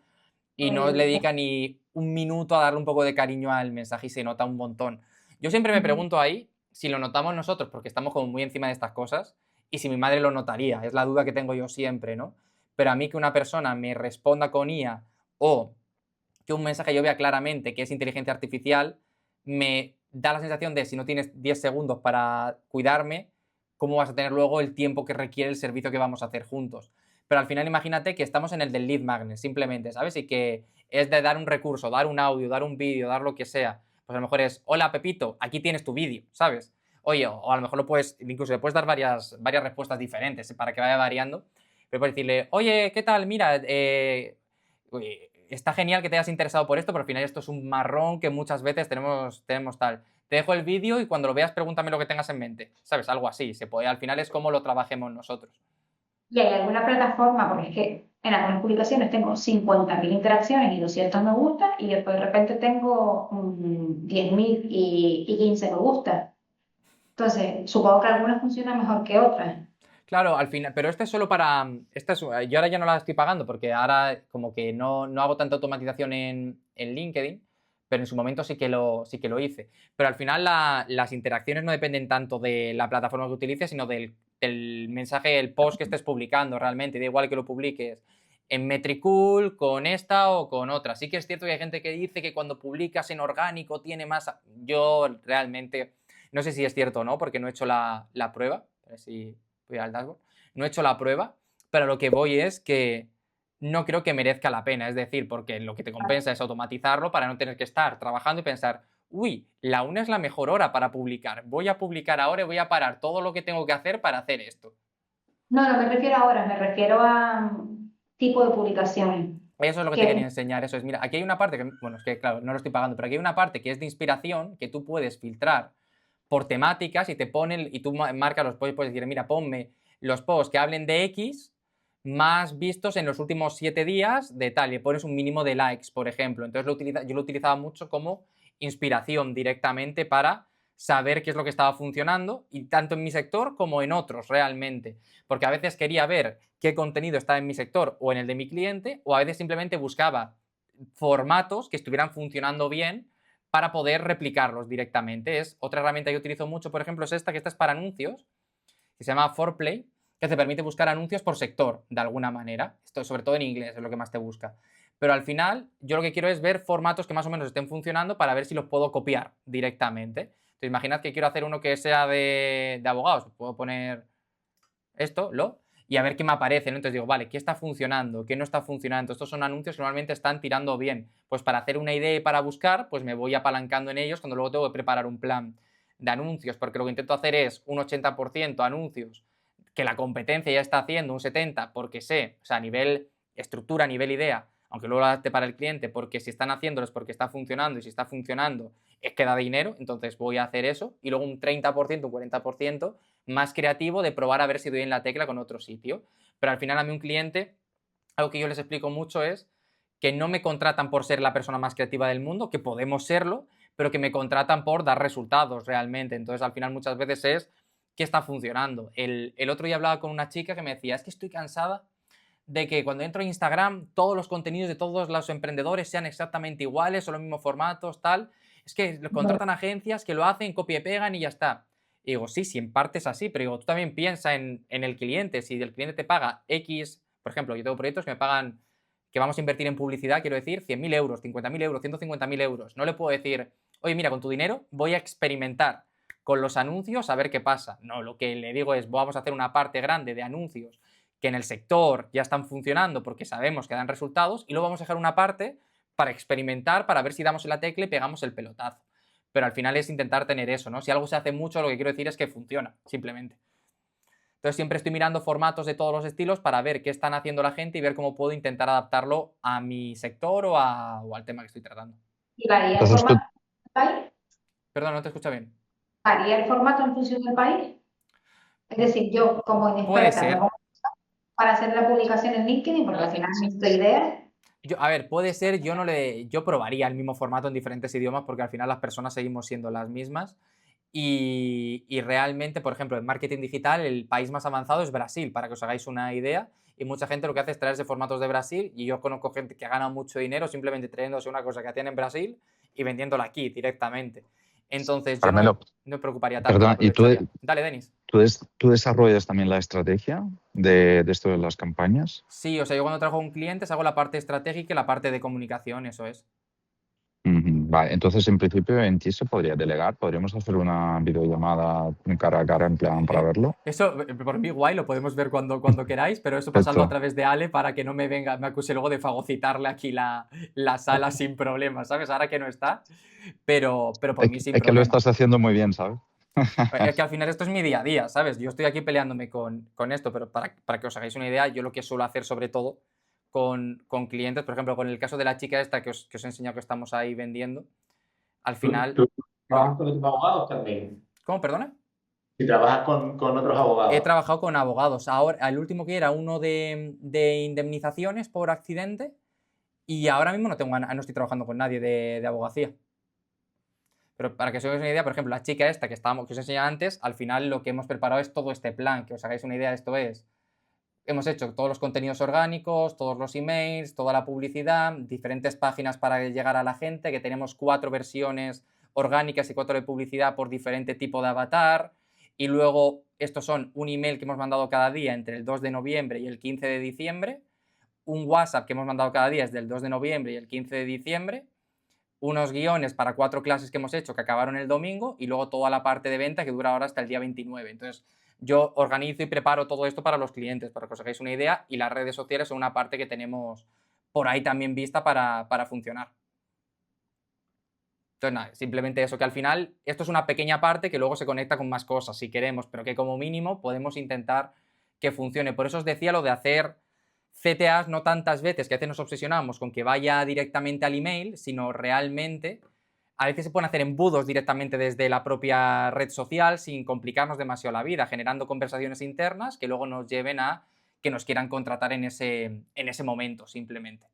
A: y no le dedica ni un minuto a darle un poco de cariño al mensaje y se nota un montón. Yo siempre me pregunto ahí si lo notamos nosotros porque estamos como muy encima de estas cosas y si mi madre lo notaría, es la duda que tengo yo siempre, ¿no? Pero a mí que una persona me responda con IA o que un mensaje yo vea claramente que es inteligencia artificial, me da la sensación de si no tienes 10 segundos para cuidarme, ¿cómo vas a tener luego el tiempo que requiere el servicio que vamos a hacer juntos? Pero al final imagínate que estamos en el del lead magnet, simplemente, ¿sabes? Y que es de dar un recurso, dar un audio, dar un vídeo, dar lo que sea. Pues a lo mejor es, hola Pepito, aquí tienes tu vídeo, ¿sabes? Oye, o a lo mejor incluso le puedes dar varias respuestas diferentes para que vaya variando. Pero puedes decirle, oye, ¿qué tal? Mira, está genial que te hayas interesado por esto, pero al final esto es un marrón que muchas veces tenemos tal. Te dejo el vídeo y cuando lo veas pregúntame lo que tengas en mente, ¿sabes? Algo así, se puede, al final es como lo trabajemos nosotros.
C: ¿Y hay alguna plataforma? Porque es que en algunas publicaciones tengo 50.000 interacciones y 200 me gusta y después de repente tengo 10.000 y 15 me gusta. Entonces, supongo que algunas funcionan mejor que otras.
A: Claro, al final, pero este es solo para, yo ahora ya no la estoy pagando porque ahora como que no hago tanta automatización en LinkedIn, pero en su momento sí que lo hice. Pero al final las interacciones no dependen tanto de la plataforma que utilices, sino del mensaje, el post que estés publicando realmente. Da igual que lo publiques en Metricool, con esta o con otra. Sí que es cierto que hay gente que dice que cuando publicas en orgánico tiene más. Yo realmente no sé si es cierto o no, porque no he hecho la prueba. A ver si voy al dashboard. No he hecho la prueba, pero lo que voy es que no creo que merezca la pena. Es decir, porque lo que te compensa es automatizarlo para no tener que estar trabajando y pensar, uy, la 1 es la mejor hora para publicar. Voy a publicar ahora y voy a parar todo lo que tengo que hacer para hacer esto.
C: No, no me refiero a horas, me refiero a tipo de publicaciones.
A: Eso es lo que te quería enseñar, eso es, mira, aquí hay una parte que, bueno, es que claro, no lo estoy pagando, pero aquí hay una parte que es de inspiración que tú puedes filtrar por temáticas y te ponen, y tú marcas los posts, puedes decir, mira, ponme los posts que hablen de X más vistos en los últimos 7 días de tal, y pones un mínimo de likes, por ejemplo. Entonces yo lo utilizaba mucho como inspiración directamente para saber qué es lo que estaba funcionando, y tanto en mi sector como en otros realmente. Porque a veces quería ver qué contenido estaba en mi sector o en el de mi cliente, o a veces simplemente buscaba formatos que estuvieran funcionando bien para poder replicarlos directamente. Es otra herramienta que utilizo mucho, por ejemplo, es esta, que esta es para anuncios, que se llama Foreplay, que te permite buscar anuncios por sector, de alguna manera. Esto, sobre todo en inglés, es lo que más te busca. Pero al final, yo lo que quiero es ver formatos que más o menos estén funcionando para ver si los puedo copiar directamente. Entonces, imaginad que quiero hacer uno que sea de abogados. Puedo poner esto, y a ver qué me aparece, ¿no? Entonces digo, vale, ¿qué está funcionando? ¿Qué no está funcionando? Estos son anuncios que normalmente están tirando bien. Pues para hacer una idea y para buscar, pues me voy apalancando en ellos cuando luego tengo que preparar un plan de anuncios, porque lo que intento hacer es un 80% anuncios que la competencia ya está haciendo, un 70% porque sé, o sea, a nivel estructura, a nivel idea, aunque luego lo adapte para el cliente, porque si están haciéndolo es porque está funcionando, y si está funcionando es que da dinero, entonces voy a hacer eso, y luego un 30%, un 40% más creativo de probar a ver si doy en la tecla con otro sitio. Pero al final a mí un cliente, algo que yo les explico mucho es que no me contratan por ser la persona más creativa del mundo, que podemos serlo, pero que me contratan por dar resultados realmente. Entonces al final muchas veces es que está funcionando. El otro día hablaba con una chica que me decía, es que estoy cansada de que cuando entro en Instagram todos los contenidos de todos los emprendedores sean exactamente iguales o los mismos formatos, tal. Es que contratan agencias que lo hacen, copia y pegan y ya está. Y digo, sí, en parte es así, pero digo, tú también piensa en el cliente. Si el cliente te paga X, por ejemplo, yo tengo proyectos que me pagan, que vamos a invertir en publicidad, quiero decir, 100.000 euros, 50.000 euros, 150.000 euros. No le puedo decir, oye, mira, con tu dinero voy a experimentar con los anuncios a ver qué pasa. No, lo que le digo es, vamos a hacer una parte grande de anuncios que en el sector ya están funcionando porque sabemos que dan resultados, y luego vamos a dejar una parte para experimentar, para ver si damos en la tecla y pegamos el pelotazo. Pero al final es intentar tener eso, ¿no? Si algo se hace mucho, lo que quiero decir es que funciona, simplemente. Entonces siempre estoy mirando formatos de todos los estilos para ver qué están haciendo la gente y ver cómo puedo intentar adaptarlo a mi sector o al tema que estoy tratando.
C: ¿Y varía el
B: Entonces tú,
C: formato del país?
A: Perdón, no te escucho bien.
C: ¿Varía el formato en función del país? Es decir, yo como
A: Puede
C: inexperta me
A: ser.
C: pongo para hacer la publicación en LinkedIn, porque al final necesito ideas.
A: A ver, puede ser, yo probaría el mismo formato en diferentes idiomas porque al final las personas seguimos siendo las mismas. Y realmente, por ejemplo, en marketing digital el país más avanzado es Brasil, para que os hagáis una idea. Y mucha gente lo que hace es traerse formatos de Brasil, y yo conozco gente que gana mucho dinero simplemente trayéndose una cosa que hacían en Brasil y vendiéndola aquí directamente. Entonces yo
B: Carmelo,
A: no me preocuparía tanto,
B: perdona,
A: la
B: ¿y
A: aprovecharía. Dale, Denis.
B: tú desarrollas también la estrategia de esto de las campañas?
A: Sí, o sea, yo cuando trabajo con clientes hago la parte estratégica y la parte de comunicación, eso es.
B: Vale, entonces en principio en ti se podría delegar, podríamos hacer una videollamada cara a cara en plan para verlo.
A: Eso, por mí, guay, lo podemos ver cuando queráis, pero eso pasadlo a
B: Perfecto.
A: través de Ale para que no me acuse luego de fagocitarle aquí la sala sin problemas, ¿sabes? Ahora que no está, pero por mí sin
B: Es que lo
A: problema.
B: estás haciendo muy bien, ¿sabes?
A: Es que al final esto es mi día a día, ¿sabes? Yo estoy aquí peleándome con esto, pero para que os hagáis una idea, yo lo que suelo hacer sobre todo con clientes, por ejemplo, con el caso de la chica esta que os he enseñado que estamos ahí vendiendo, al final...
G: ¿Tú trabajas con otros abogados también?
A: ¿Cómo, perdona?
G: Si trabajas con otros
A: He
G: abogados.
A: trabajado con abogados. Ahora, el último que era uno de indemnizaciones por accidente, y ahora mismo no estoy trabajando con nadie de abogacía. Pero para que os hagáis una idea, por ejemplo, la chica esta que os enseñaba antes, al final lo que hemos preparado es todo este plan. Que os hagáis una idea, esto es, hemos hecho todos los contenidos orgánicos, todos los emails, toda la publicidad, diferentes páginas para llegar a la gente, que tenemos 4 versiones orgánicas y 4 de publicidad por diferente tipo de avatar. Y luego, estos son un email que hemos mandado cada día entre el 2 de noviembre y el 15 de diciembre, un WhatsApp que hemos mandado cada día desde el 2 de noviembre y el 15 de diciembre, unos guiones para 4 clases que hemos hecho que acabaron el domingo, y luego toda la parte de venta que dura ahora hasta el día 29. Entonces, yo organizo y preparo todo esto para los clientes, para que os hagáis una idea, y las redes sociales son una parte que tenemos por ahí también vista para funcionar. Entonces, nada, simplemente eso, que al final esto es una pequeña parte que luego se conecta con más cosas si queremos, pero que como mínimo podemos intentar que funcione. Por eso os decía lo de hacer CTAs no tantas veces, que a veces nos obsesionamos con que vaya directamente al email, sino realmente a veces se pueden hacer embudos directamente desde la propia red social sin complicarnos demasiado la vida, generando conversaciones internas que luego nos lleven a que nos quieran contratar en ese momento, simplemente.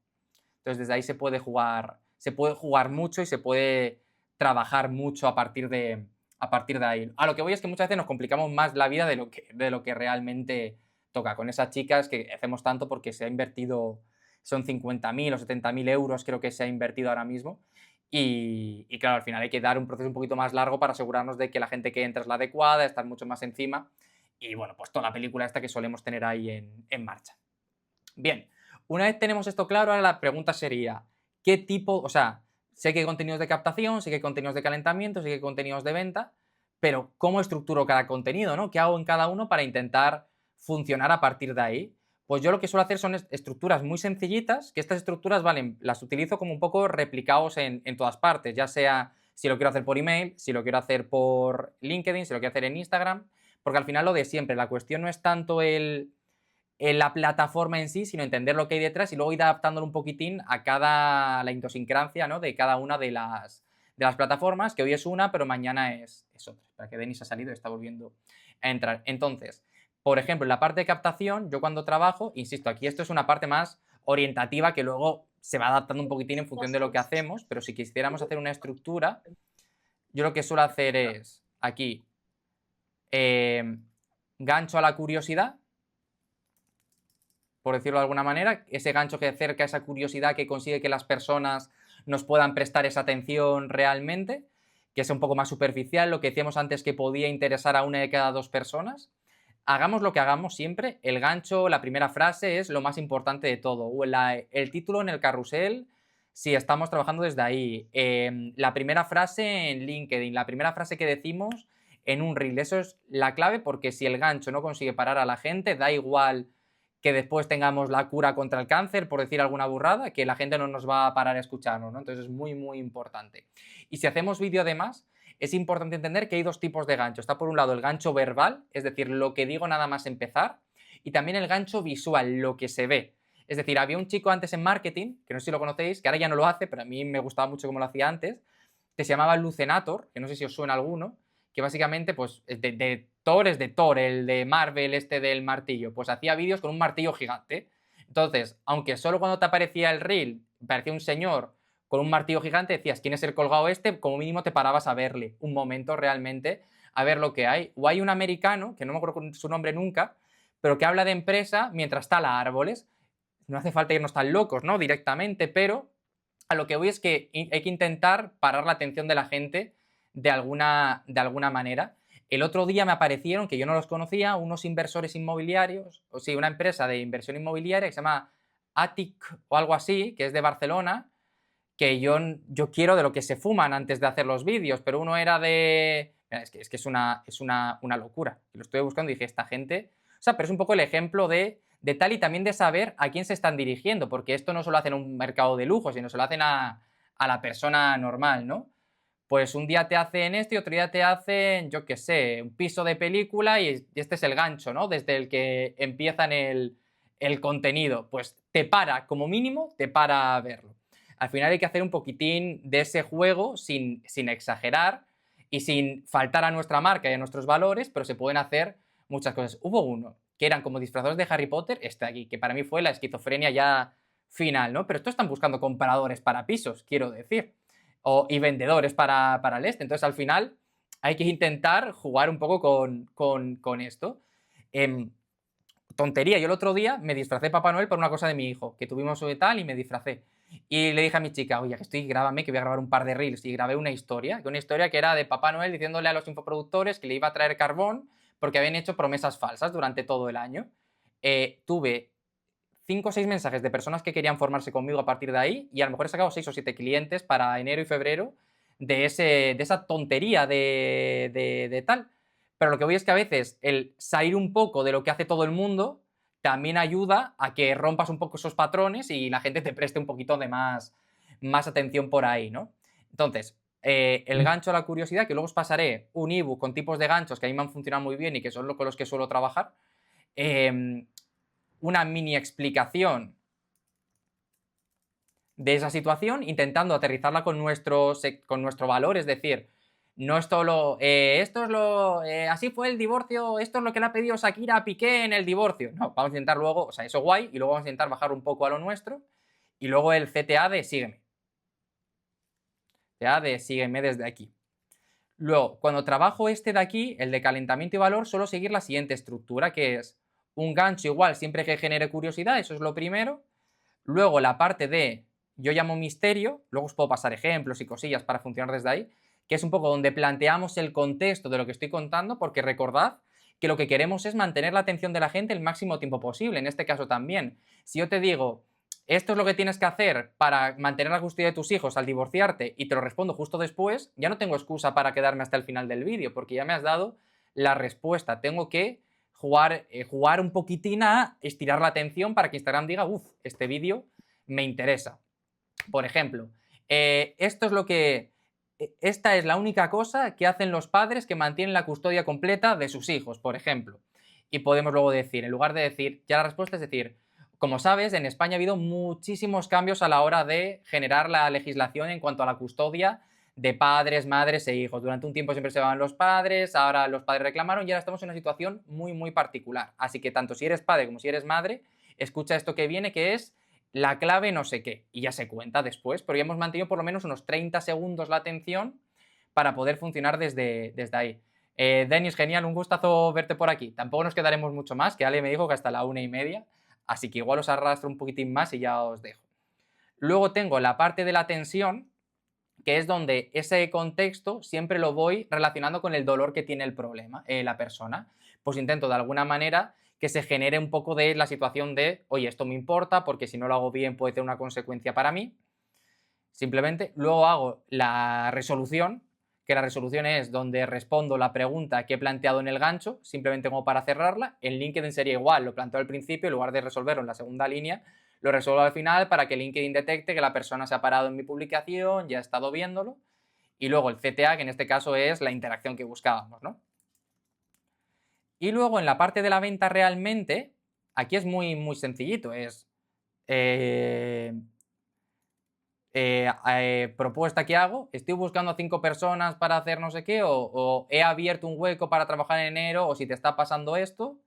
A: Entonces, desde ahí se puede jugar mucho y se puede trabajar mucho a partir de a partir de ahí. A lo que voy es que muchas veces nos complicamos más la vida de lo que realmente toca. Con esas chicas que hacemos tanto porque se ha invertido, son 50.000 o 70.000 euros creo que se ha invertido ahora mismo. Y claro, al final hay que dar un proceso un poquito más largo para asegurarnos de que la gente que entra es la adecuada, estar mucho más encima. Y bueno, pues toda la película esta que solemos tener ahí en marcha. Bien, una vez tenemos esto claro, ahora la pregunta sería, ¿qué tipo, o sea, sé que hay contenidos de captación, sé que hay contenidos de calentamiento, sé que hay contenidos de venta, pero ¿cómo estructuro cada contenido, no? ¿Qué hago en cada uno para intentar funcionar a partir de ahí? Pues yo lo que suelo hacer son estructuras muy sencillitas, que estas estructuras, vale, las utilizo como un poco replicados en todas partes, ya sea si lo quiero hacer por email, si lo quiero hacer por LinkedIn, si lo quiero hacer en Instagram, porque al final lo de siempre, la cuestión no es tanto la plataforma en sí, sino entender lo que hay detrás y luego ir adaptándolo un poquitín a la idiosincrasia, ¿no? De cada una de las plataformas, que hoy es una, pero mañana es otra. Para que Denis ha salido y está volviendo a entrar. Entonces, por ejemplo, en la parte de captación, yo cuando trabajo, insisto, aquí esto es una parte más orientativa que luego se va adaptando un poquitín en función de lo que hacemos, pero si quisiéramos hacer una estructura, yo lo que suelo hacer es aquí gancho a la curiosidad, por decirlo de alguna manera, ese gancho que acerca esa curiosidad que consigue que las personas nos puedan prestar esa atención realmente, que es un poco más superficial, lo que decíamos antes que podía interesar a una de cada dos personas. Hagamos lo que hagamos siempre, el gancho, la primera frase es lo más importante de todo, o el título en el carrusel, si estamos trabajando desde ahí, la primera frase en LinkedIn, la primera frase que decimos en un reel, eso es la clave, porque si el gancho no consigue parar a la gente, da igual que después tengamos la cura contra el cáncer, por decir alguna burrada, que la gente no nos va a parar a escucharnos, ¿no? Entonces es muy, muy importante. Y si hacemos vídeo además, es importante entender que hay dos tipos de gancho. Está por un lado el gancho verbal, es decir, lo que digo nada más empezar, y también el gancho visual, lo que se ve. Es decir, había un chico antes en marketing, que no sé si lo conocéis, que ahora ya no lo hace, pero a mí me gustaba mucho como lo hacía antes, que se llamaba Lucenator, que no sé si os suena alguno, que básicamente, pues, de Thor es de Thor, el de Marvel, este del martillo, pues hacía vídeos con un martillo gigante. Entonces, aunque solo cuando te aparecía el reel, parecía un señor con un martillo gigante, decías, ¿quién es el colgado este? Como mínimo te parabas a verle un momento realmente, a ver lo que hay. O hay un americano, que no me acuerdo su nombre nunca, pero que habla de empresa mientras tala árboles. No hace falta irnos tan locos, ¿no? Directamente, pero a lo que voy es que hay que intentar parar la atención de la gente de alguna manera. El otro día me aparecieron, que yo no los conocía, unos inversores inmobiliarios, o sí, una empresa de inversión inmobiliaria que se llama Atic o algo así, que es de Barcelona, que yo quiero de lo que se fuman antes de hacer los vídeos, pero uno era de... Mira, es que es una locura. Lo estuve buscando y dije, esta gente... O sea, pero es un poco el ejemplo de tal y también de saber a quién se están dirigiendo, porque esto no solo hacen un mercado de lujo, sino se lo hacen a la persona normal, ¿no? Pues un día te hacen esto y otro día te hacen, yo qué sé, un piso de película y este es el gancho, ¿no? Desde el que empiezan el contenido. Pues te para, como mínimo, te para a verlo. Al final hay que hacer un poquitín de ese juego sin exagerar y sin faltar a nuestra marca y a nuestros valores, pero se pueden hacer muchas cosas. Hubo uno que eran como disfrazados de Harry Potter, este aquí, que para mí fue la esquizofrenia ya final, ¿no? Pero esto están buscando compradores para pisos, quiero decir, y vendedores para el este. Entonces, al final, hay que intentar jugar un poco con esto. Tontería, yo el otro día me disfracé de Papá Noel por una cosa de mi hijo, que tuvimos hoy tal y me disfracé. Y le dije a mi chica, oye, que grábame, que voy a grabar un par de reels. Y grabé una historia que era de Papá Noel diciéndole a los infoproductores que le iba a traer carbón porque habían hecho promesas falsas durante todo el año. Tuve 5 o 6 mensajes de personas que querían formarse conmigo a partir de ahí y a lo mejor he sacado 6 o 7 clientes para enero y febrero de esa tontería de tal. Pero lo que voy es que a veces el salir un poco de lo que hace todo el mundo también ayuda a que rompas un poco esos patrones y la gente te preste un poquito de más atención por ahí, ¿no? Entonces, el gancho a la curiosidad, que luego os pasaré un ebook con tipos de ganchos que a mí me han funcionado muy bien y que son con los que suelo trabajar. Una mini explicación de esa situación, intentando aterrizarla con nuestro valor, es decir, no es todo así fue el divorcio, esto es lo que le ha pedido Shakira a Piqué en el divorcio. No, vamos a intentar luego, o sea, eso guay, y luego vamos a intentar bajar un poco a lo nuestro, y luego el CTA de sígueme. CTA de sígueme desde aquí. Luego, cuando trabajo este de aquí, el de calentamiento y valor, suelo seguir la siguiente estructura, que es un gancho igual siempre que genere curiosidad, eso es lo primero. Luego la parte de, yo llamo misterio, luego os puedo pasar ejemplos y cosillas para funcionar desde ahí, que es un poco donde planteamos el contexto de lo que estoy contando, porque recordad que lo que queremos es mantener la atención de la gente el máximo tiempo posible, en este caso también. Si yo te digo, esto es lo que tienes que hacer para mantener la custodia de tus hijos al divorciarte y te lo respondo justo después, ya no tengo excusa para quedarme hasta el final del vídeo, porque ya me has dado la respuesta. Tengo que jugar un poquitín a estirar la atención para que Instagram diga, uff, este vídeo me interesa. Por ejemplo, esta es la única cosa que hacen los padres que mantienen la custodia completa de sus hijos, por ejemplo. Y podemos luego decir, en lugar de decir, ya la respuesta es decir, como sabes, en España ha habido muchísimos cambios a la hora de generar la legislación en cuanto a la custodia de padres, madres e hijos. Durante un tiempo siempre se van los padres, ahora los padres reclamaron y ahora estamos en una situación muy, muy particular. Así que tanto si eres padre como si eres madre, escucha esto que viene, que es la clave no sé qué. Y ya se cuenta después, pero ya hemos mantenido por lo menos unos 30 segundos la atención para poder funcionar desde ahí. Denis, genial, un gustazo verte por aquí. Tampoco nos quedaremos mucho más, que Ale me dijo que hasta la 1:30, así que igual os arrastro un poquitín más y ya os dejo. Luego tengo la parte de la tensión, que es donde ese contexto siempre lo voy relacionando con el dolor que tiene el problema, la persona. Pues intento de alguna manera que se genere un poco de la situación de, oye, esto me importa porque si no lo hago bien puede tener una consecuencia para mí. Simplemente luego hago la resolución, que la resolución es donde respondo la pregunta que he planteado en el gancho, simplemente como para cerrarla. En LinkedIn sería igual, lo planteo al principio, en lugar de resolverlo en la segunda línea, lo resuelvo al final para que LinkedIn detecte que la persona se ha parado en mi publicación, ya ha estado viéndolo, y luego el CTA, que en este caso es la interacción que buscábamos, ¿no? Y luego en la parte de la venta realmente, aquí es muy, muy sencillito, es propuesta que hago, estoy buscando a 5 personas para hacer no sé qué, o he abierto un hueco para trabajar en enero, o si te está pasando esto,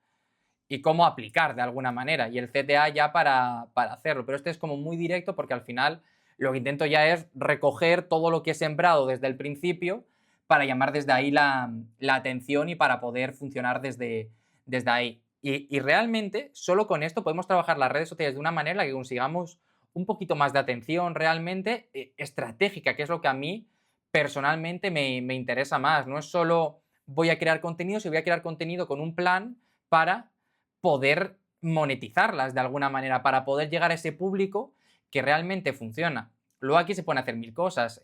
A: y cómo aplicar de alguna manera, y el CTA ya para hacerlo. Pero este es como muy directo porque al final lo que intento ya es recoger todo lo que he sembrado desde el principio para llamar desde ahí la atención y para poder funcionar desde ahí. Y realmente solo con esto podemos trabajar las redes sociales de una manera en la que consigamos un poquito más de atención realmente estratégica, que es lo que a mí personalmente me interesa más. No es solo voy a crear contenido, sino voy a crear contenido con un plan para poder monetizarlas de alguna manera, para poder llegar a ese público que realmente funciona. Luego aquí se pueden hacer mil cosas.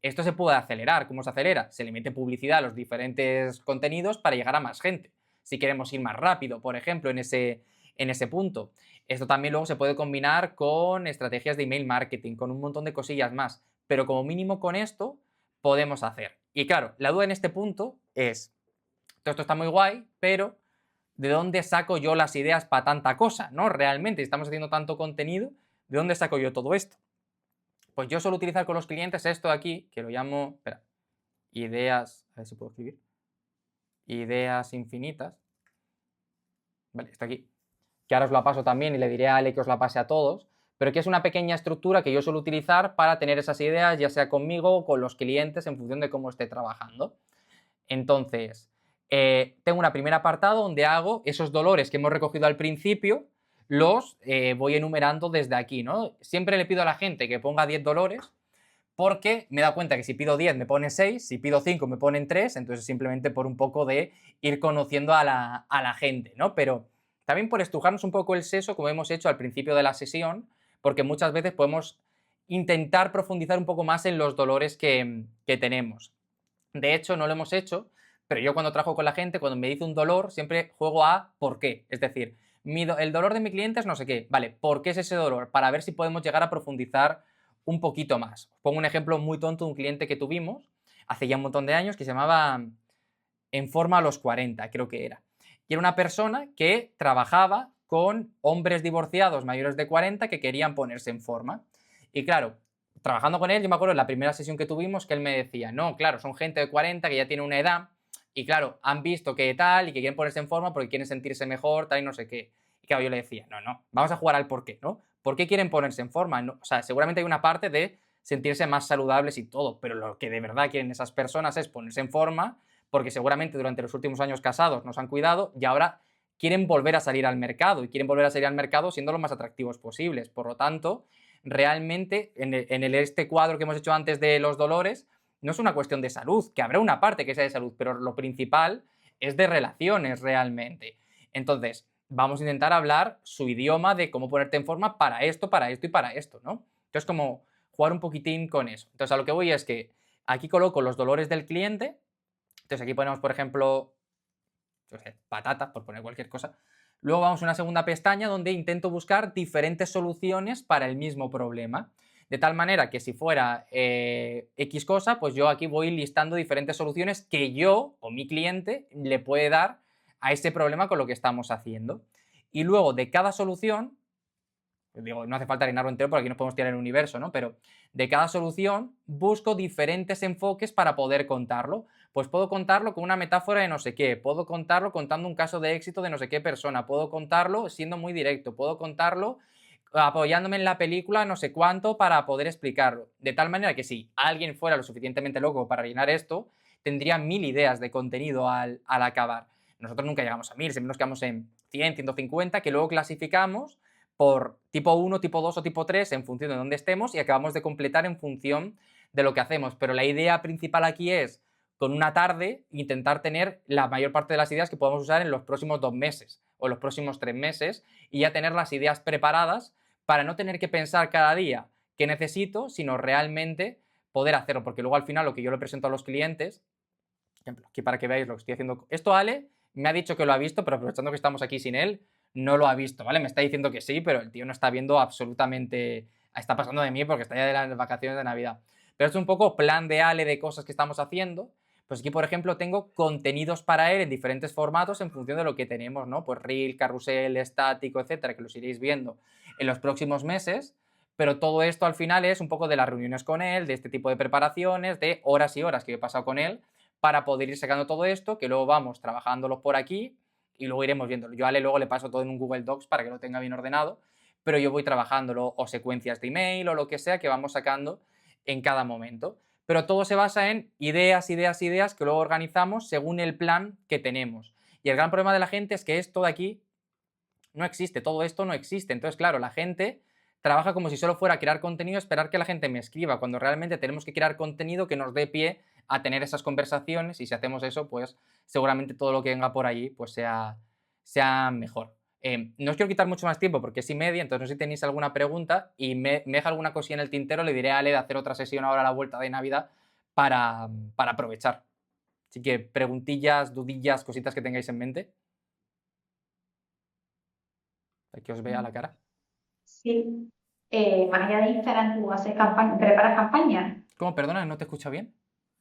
A: Esto se puede acelerar. ¿Cómo se acelera? Se le mete publicidad a los diferentes contenidos para llegar a más gente. Si queremos ir más rápido, por ejemplo, en ese punto. Esto también luego se puede combinar con estrategias de email marketing, con un montón de cosillas más. Pero como mínimo con esto podemos hacer. Y claro, la duda en este punto es, todo esto está muy guay, pero ¿de dónde saco yo las ideas para tanta cosa? ¿No? Realmente, estamos haciendo tanto contenido, ¿de dónde saco yo todo esto? Pues yo suelo utilizar con los clientes esto de aquí, que lo llamo, espera, ideas, a ver si puedo escribir, ideas infinitas. Vale, está aquí. Que ahora os la paso también y le diré a Ale que os la pase a todos, pero que es una pequeña estructura que yo suelo utilizar para tener esas ideas, ya sea conmigo o con los clientes, en función de cómo esté trabajando. Entonces, tengo un primer apartado donde hago esos dolores que hemos recogido al principio, los voy enumerando desde aquí, ¿no? Siempre le pido a la gente que ponga 10 dolores porque me he dado cuenta que si pido 10 me pone 6, si pido 5 me ponen 3, entonces simplemente por un poco de ir conociendo a la gente, ¿no? Pero también por estrujarnos un poco el seso, como hemos hecho al principio de la sesión, porque muchas veces podemos intentar profundizar un poco más en los dolores que tenemos. De hecho, no lo hemos hecho, pero yo cuando trabajo con la gente, cuando me dice un dolor, siempre juego a por qué. Es decir, el dolor de mi cliente es no sé qué. Vale, ¿por qué es ese dolor? Para ver si podemos llegar a profundizar un poquito más. Os pongo un ejemplo muy tonto de un cliente que tuvimos hace ya un montón de años que se llamaba En forma a los 40, creo que era. Y era una persona que trabajaba con hombres divorciados mayores de 40 que querían ponerse en forma. Y claro, trabajando con él, yo me acuerdo en la primera sesión que tuvimos que él me decía, no, claro, son gente de 40 que ya tiene una edad y claro, han visto que tal y que quieren ponerse en forma porque quieren sentirse mejor, tal y no sé qué. Y claro, yo le decía, no, vamos a jugar al por qué, ¿no? ¿Por qué quieren ponerse en forma? No, o sea, seguramente hay una parte de sentirse más saludables y todo, pero lo que de verdad quieren esas personas es ponerse en forma, porque seguramente durante los últimos años casados nos han cuidado y ahora quieren volver a salir al mercado y quieren volver a salir al mercado siendo lo más atractivos posibles. Por lo tanto, realmente este cuadro que hemos hecho antes de los dolores no es una cuestión de salud, que habrá una parte que sea de salud, pero lo principal es de relaciones realmente. Entonces, vamos a intentar hablar su idioma de cómo ponerte en forma para esto y para esto, ¿no? Entonces, como jugar un poquitín con eso. Entonces, a lo que voy es que aquí coloco los dolores del cliente. Entonces, aquí ponemos, por ejemplo, yo sé, patata, por poner cualquier cosa. Luego vamos a una segunda pestaña donde intento buscar diferentes soluciones para el mismo problema. De tal manera que si fuera X cosa, pues yo aquí voy listando diferentes soluciones que yo o mi cliente le puede dar a ese problema con lo que estamos haciendo. Y luego de cada solución, digo, no hace falta llenarlo entero porque aquí nos podemos tirar el universo, ¿no? Pero de cada solución busco diferentes enfoques para poder contarlo. Pues puedo contarlo con una metáfora de no sé qué, puedo contarlo contando un caso de éxito de no sé qué persona, puedo contarlo siendo muy directo, puedo contarlo apoyándome en la película no sé cuánto para poder explicarlo. De tal manera que si alguien fuera lo suficientemente loco para rellenar esto, tendría 1000 ideas de contenido al acabar. Nosotros nunca llegamos a 1000, siempre nos quedamos en 100, 150, que luego clasificamos por tipo 1, tipo 2 o tipo 3 en función de dónde estemos y acabamos de completar en función de lo que hacemos. Pero la idea principal aquí es, con una tarde, intentar tener la mayor parte de las ideas que podamos usar en los próximos 2 meses o los próximos 3 meses y ya tener las ideas preparadas para no tener que pensar cada día qué necesito, sino realmente poder hacerlo. Porque luego al final lo que yo le presento a los clientes, por ejemplo, aquí para que veáis lo que estoy haciendo, esto Ale me ha dicho que lo ha visto, pero aprovechando que estamos aquí sin él, no lo ha visto, ¿vale? Me está diciendo que sí, pero el tío no está viendo absolutamente, está pasando de mí porque está ya de las vacaciones de Navidad. Pero es un poco plan de Ale de cosas que estamos haciendo. Pues aquí, por ejemplo, tengo contenidos para él en diferentes formatos en función de lo que tenemos, ¿no? Pues reel, carrusel, estático, etcétera, que los iréis viendo en los próximos meses. Pero todo esto al final es un poco de las reuniones con él, de este tipo de preparaciones, de horas y horas que he pasado con él para poder ir sacando todo esto, que luego vamos trabajándolo por aquí y luego iremos viéndolo. Yo a Ale luego le paso todo en un Google Docs para que lo tenga bien ordenado, pero yo voy trabajándolo o secuencias de email o lo que sea que vamos sacando en cada momento. Pero todo se basa en ideas que luego organizamos según el plan que tenemos. Y el gran problema de la gente es que esto de aquí no existe, todo esto no existe. Entonces, claro, la gente trabaja como si solo fuera a crear contenido, esperar que la gente me escriba, cuando realmente tenemos que crear contenido que nos dé pie a tener esas conversaciones y si hacemos eso, pues seguramente todo lo que venga por allí pues sea mejor. No os quiero quitar mucho más tiempo porque es 1:30, entonces no sé si tenéis alguna pregunta y me deja alguna cosilla en el tintero, le diré a Ale de hacer otra sesión ahora a la vuelta de Navidad para aprovechar. Así que preguntillas, dudillas, cositas que tengáis en mente. Para que os vea la cara.
C: Sí. Más allá de Instagram, tú haces campaña, preparas campañas.
A: ¿Cómo? Perdona, ¿no te escucho bien?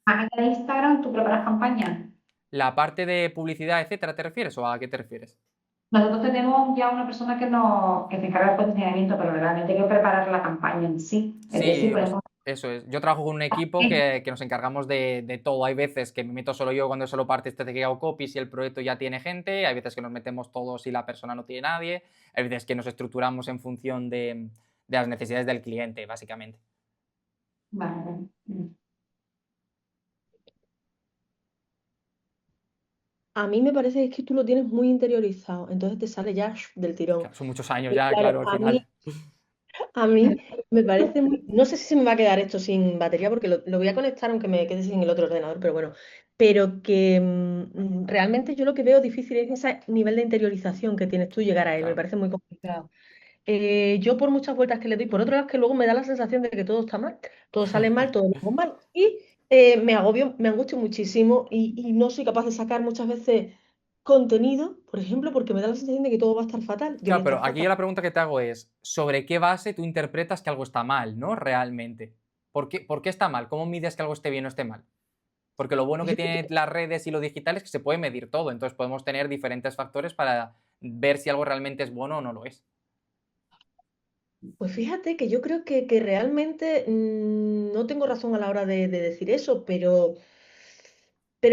C: Más allá de Instagram, tú preparas campañas.
A: ¿La parte de publicidad, etcétera, te refieres o a qué te refieres?
C: Nosotros tenemos ya una persona que se encarga del posicionamiento, pero realmente hay que preparar la campaña en sí. Es
A: Sí,
C: decir, por ejemplo,
A: eso es. Yo trabajo con un equipo que nos encargamos de todo. Hay veces que me meto solo yo cuando es solo parte estratégica o copy si el proyecto ya tiene gente. Hay veces que nos metemos todos si la persona no tiene nadie. Hay veces que nos estructuramos en función de las necesidades del cliente, básicamente.
C: vale.
D: A mí me parece que tú lo tienes muy interiorizado, entonces te sale ya del tirón.
A: Claro, son muchos años
D: Y
A: ya, claro, al final.
D: A mí me parece muy... No sé si se me va a quedar esto sin batería porque lo voy a conectar aunque me quede sin el otro ordenador, pero bueno. Pero que realmente yo lo que veo difícil es ese nivel de interiorización que tienes tú llegar a él.
A: Claro.
D: Me parece muy complicado. Yo por muchas vueltas que le doy, por otro lado es que luego me da la sensación de que todo está mal, todo sale mal, todo lo hago mal. Y me agobio, me angustio muchísimo y no soy capaz de sacar muchas veces contenido, por ejemplo, porque me da la sensación de que todo va a estar fatal. Yo voy a
A: Claro, pero
D: estar
A: aquí
D: fatal.
A: yo la pregunta que te hago es, ¿sobre qué base tú interpretas que algo está mal, ¿no? Realmente. ¿Por qué está mal? ¿Cómo mides que algo esté bien o esté mal? Porque lo bueno que tienen las redes y lo digital es que se puede medir todo, entonces podemos tener diferentes factores para ver si algo realmente es bueno o no lo es.
D: Pues fíjate que yo creo que realmente no tengo razón a la hora de decir eso, pero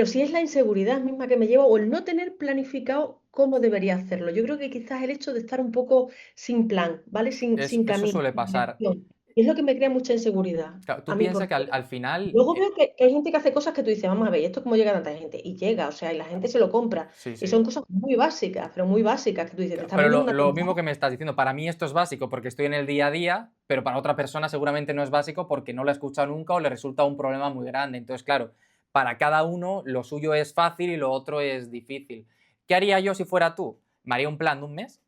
D: sí es la inseguridad misma que me lleva o el no tener planificado cómo debería hacerlo. Yo creo que quizás el hecho de estar un poco sin plan, ¿vale? Sin camino,
A: Eso suele
D: sin
A: pasar.
D: dirección. es lo que me crea mucha inseguridad
A: Claro, tú
D: a mí,
A: piensas que
D: porque
A: al final.
D: luego veo que hay gente que hace cosas que tú dices, vamos a ver, ¿y esto cómo llega a tanta gente? Y llega, o sea, y la gente se lo compra.
A: Sí,
D: Y
A: sí.
D: son cosas muy básicas, pero muy básicas, que tú dices, te están
A: Pero
D: vendiendo una
A: lo mismo
D: tontada.
A: que me estás diciendo, para mí esto es básico porque estoy en el día a día, pero para otra persona seguramente no es básico porque no lo ha escuchado nunca o le resulta un problema muy grande. Entonces, claro, para cada uno lo suyo es fácil y lo otro es difícil. ¿Qué haría yo si fuera tú? Me haría un plan de un mes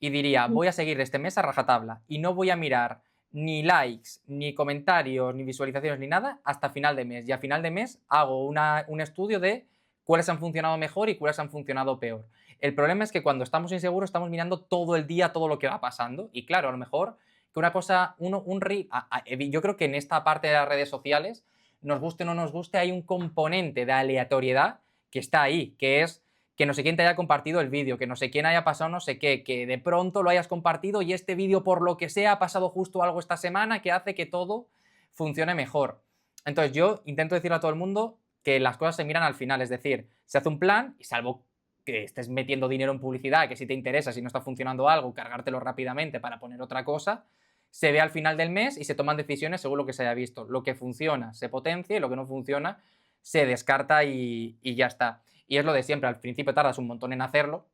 A: y diría, voy a seguir este mes a rajatabla y no voy a mirar ni likes, ni comentarios, ni visualizaciones, ni nada hasta final de mes. Y a final de mes hago un estudio de cuáles han funcionado mejor y cuáles han funcionado peor. El problema es que cuando estamos inseguros estamos mirando todo el día todo lo que va pasando y claro, a lo mejor que una cosa, yo creo que en esta parte de las redes sociales, nos guste o no nos guste, hay un componente de aleatoriedad que está ahí, que es que no sé quién te haya compartido el vídeo, que no sé quién haya pasado no sé qué, que de pronto lo hayas compartido y este vídeo por lo que sea ha pasado justo algo esta semana que hace que todo funcione mejor. Entonces yo intento decirle a todo el mundo que las cosas se miran al final, es decir, se hace un plan y salvo que estés metiendo dinero en publicidad, que si te interesa, si no está funcionando algo, cargártelo rápidamente para poner otra cosa, se ve al final del mes y se toman decisiones según lo que se haya visto. Lo que funciona se potencia y lo que no funciona se descarta y ya está. Y es lo de siempre, al principio tardas un montón en hacerlo,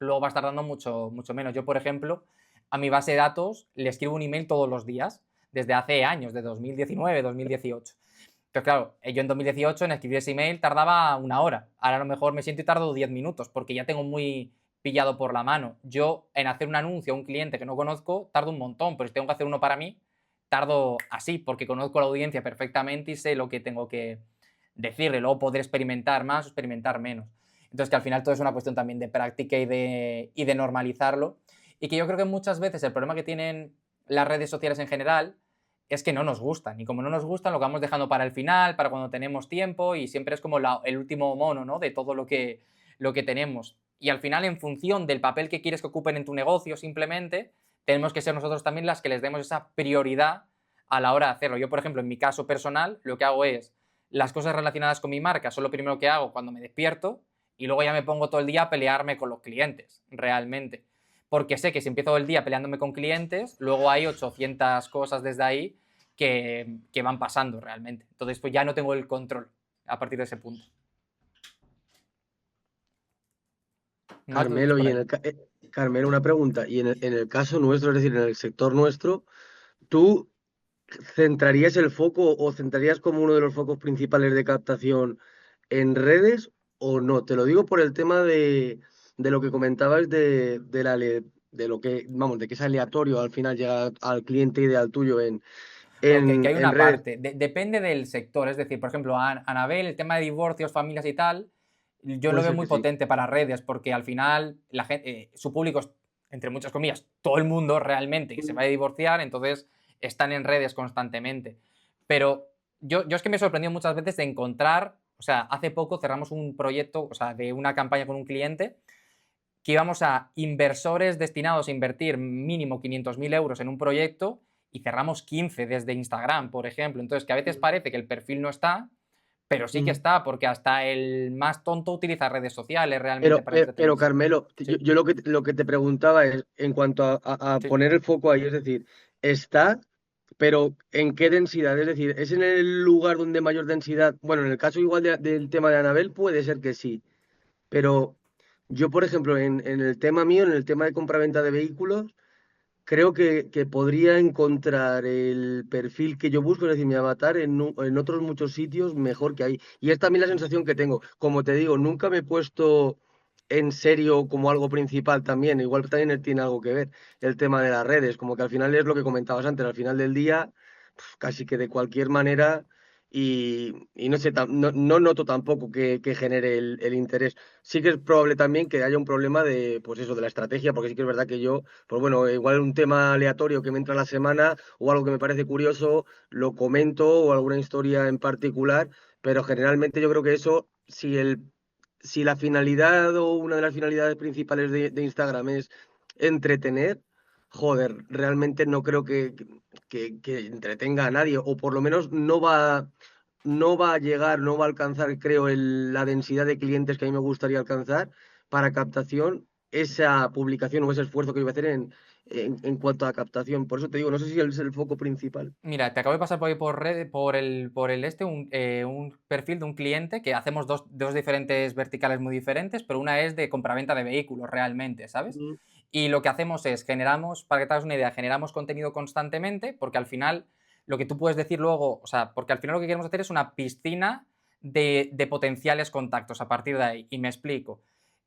A: luego vas tardando mucho, mucho menos. Yo, por ejemplo, a mi base de datos le escribo un email todos los días, desde hace años, de 2019, 2018. Pero claro, yo en 2018 en escribir ese email tardaba 1 hora. Ahora a lo mejor me siento y tardo 10 minutos, porque ya tengo muy pillado por la mano. Yo en hacer un anuncio a un cliente que no conozco tardo un montón, pero si tengo que hacer uno para mí, tardo así, porque conozco a la audiencia perfectamente y sé lo que tengo que decirle, luego poder experimentar más o experimentar menos. Entonces que al final todo es una cuestión también de práctica y de normalizarlo. Y que yo creo que muchas veces el problema que tienen las redes sociales en general es que no nos gustan. Y como no nos gustan, lo vamos dejando para el final, para cuando tenemos tiempo, y siempre es como el último mono, ¿no? De todo lo que tenemos. Y al final, en función del papel que quieres que ocupen en tu negocio, simplemente, tenemos que ser nosotros también las que les demos esa prioridad a la hora de hacerlo. Yo, por ejemplo, en mi caso personal, lo que hago es las cosas relacionadas con mi marca son lo primero que hago cuando me despierto y luego ya me pongo todo el día a pelearme con los clientes, realmente. Porque sé que si empiezo el día peleándome con clientes, luego hay 800 cosas desde ahí que van pasando realmente. Entonces, pues ya no tengo el control a partir de ese punto. No sé
F: Carmelo,
A: por ahí.
F: Carmelo, una pregunta. Y en el caso nuestro, es decir, en el sector nuestro, ¿tú centrarías el foco o centrarías como uno de los focos principales de captación en redes o no? Te lo digo por el tema de lo que comentabas de lo que, vamos, de que es aleatorio al final llegar al cliente ideal tuyo
A: No, que hay
F: en
A: una
F: redes.
A: parte, depende del sector, es decir, por ejemplo, Anabel, el tema de divorcios, familias y tal, yo lo
F: Puede
A: veo
F: ser
A: muy
F: que sí.
A: potente para redes, porque al final la gente, su público es, entre muchas comillas, todo el mundo realmente que se va a divorciar, entonces están en redes constantemente. Pero yo es que me he sorprendido muchas veces de encontrar, o sea, hace poco cerramos un proyecto, o sea, de una campaña con un cliente que íbamos a inversores destinados a invertir mínimo 500.000 euros en un proyecto y cerramos 15 desde Instagram, por ejemplo. Entonces, que a veces parece que el perfil no está, pero sí que está, porque hasta el más tonto utiliza redes sociales realmente para
F: Pero
A: entretenerse.
F: Carmelo,
A: Sí,
F: yo lo que te preguntaba es, en cuanto a
A: sí.
F: poner el foco ahí, es decir, está, pero ¿en qué densidad? Es decir, ¿es en el lugar donde mayor densidad? Bueno, en el caso igual del tema de Anabel puede ser que sí, pero yo, por ejemplo, en el tema mío, en el tema de compraventa de vehículos, creo que podría encontrar el perfil que yo busco, es decir, mi avatar, en otros muchos sitios mejor que ahí. Y es también la sensación que tengo. Como te digo, nunca me he puesto en serio como algo principal también. Igual también tiene algo que ver el tema de las redes. Como que al final es lo que comentabas antes, al final del día, casi que de cualquier manera. Y no sé, no noto tampoco que genere el interés. Sí que es probable también que haya un problema de, pues eso, de la estrategia, porque sí que es verdad que yo, pues bueno, igual un tema aleatorio que me entra a la semana o algo que me parece curioso, lo comento o alguna historia en particular, pero generalmente yo creo que eso, si la finalidad o una de las finalidades principales de Instagram es entretener, joder, realmente no creo que entretenga a nadie, o por lo menos no va a llegar, no va a alcanzar, creo, la densidad de clientes que a mí me gustaría alcanzar para captación, esa publicación o ese esfuerzo que yo voy a hacer en cuanto a captación. Por eso te digo, no sé si es el foco principal.
A: Mira, te acabo de pasar por ahí por red, por el un perfil de un cliente que hacemos dos diferentes verticales muy diferentes, pero una es de compraventa de vehículos realmente, ¿sabes?
F: Mm,
A: Y lo que hacemos es generamos, para que te hagas una idea, generamos contenido constantemente, porque al final lo que tú puedes decir luego, o sea, porque al final lo que queremos hacer es una piscina de potenciales contactos a partir de ahí. Y me explico.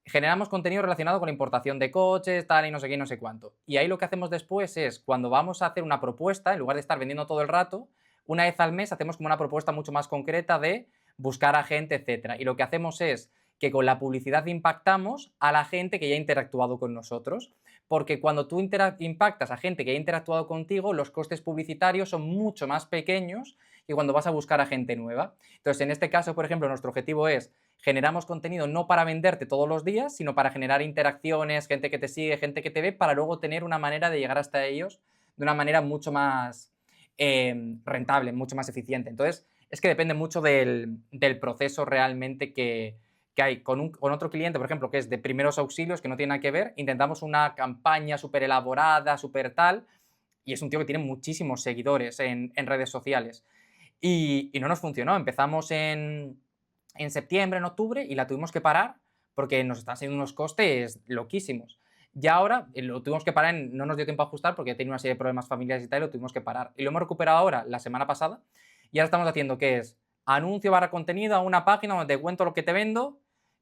A: Generamos contenido relacionado con la importación de coches, tal y no sé qué y no sé cuánto. Y ahí lo que hacemos después es, cuando vamos a hacer una propuesta, en lugar de estar vendiendo todo el rato, una vez al mes hacemos como una propuesta mucho más concreta de buscar a gente, etcétera. Y lo que hacemos es que con la publicidad impactamos a la gente que ya ha interactuado con nosotros. Porque cuando tú impactas a gente que ya ha interactuado contigo, los costes publicitarios son mucho más pequeños que cuando vas a buscar a gente nueva. Entonces, en este caso, por ejemplo, nuestro objetivo es generamos contenido no para venderte todos los días, sino para generar interacciones, gente que te sigue, gente que te ve, para luego tener una manera de llegar hasta ellos de una manera mucho más rentable, mucho más eficiente. Entonces, es que depende mucho del proceso realmente que hay. Con otro cliente, por ejemplo, que es de primeros auxilios, que no tiene nada que ver, intentamos una campaña súper elaborada, súper tal, y es un tío que tiene muchísimos seguidores en redes sociales. Y no nos funcionó. Empezamos en septiembre, en octubre, y la tuvimos que parar porque nos están saliendo unos costes loquísimos. Ya ahora lo tuvimos que parar, no nos dio tiempo a ajustar porque tenía una serie de problemas familiares y tal, y lo tuvimos que parar. Y lo hemos recuperado ahora, la semana pasada, y ahora estamos haciendo que es anuncio barra contenido a una página donde te cuento lo que te vendo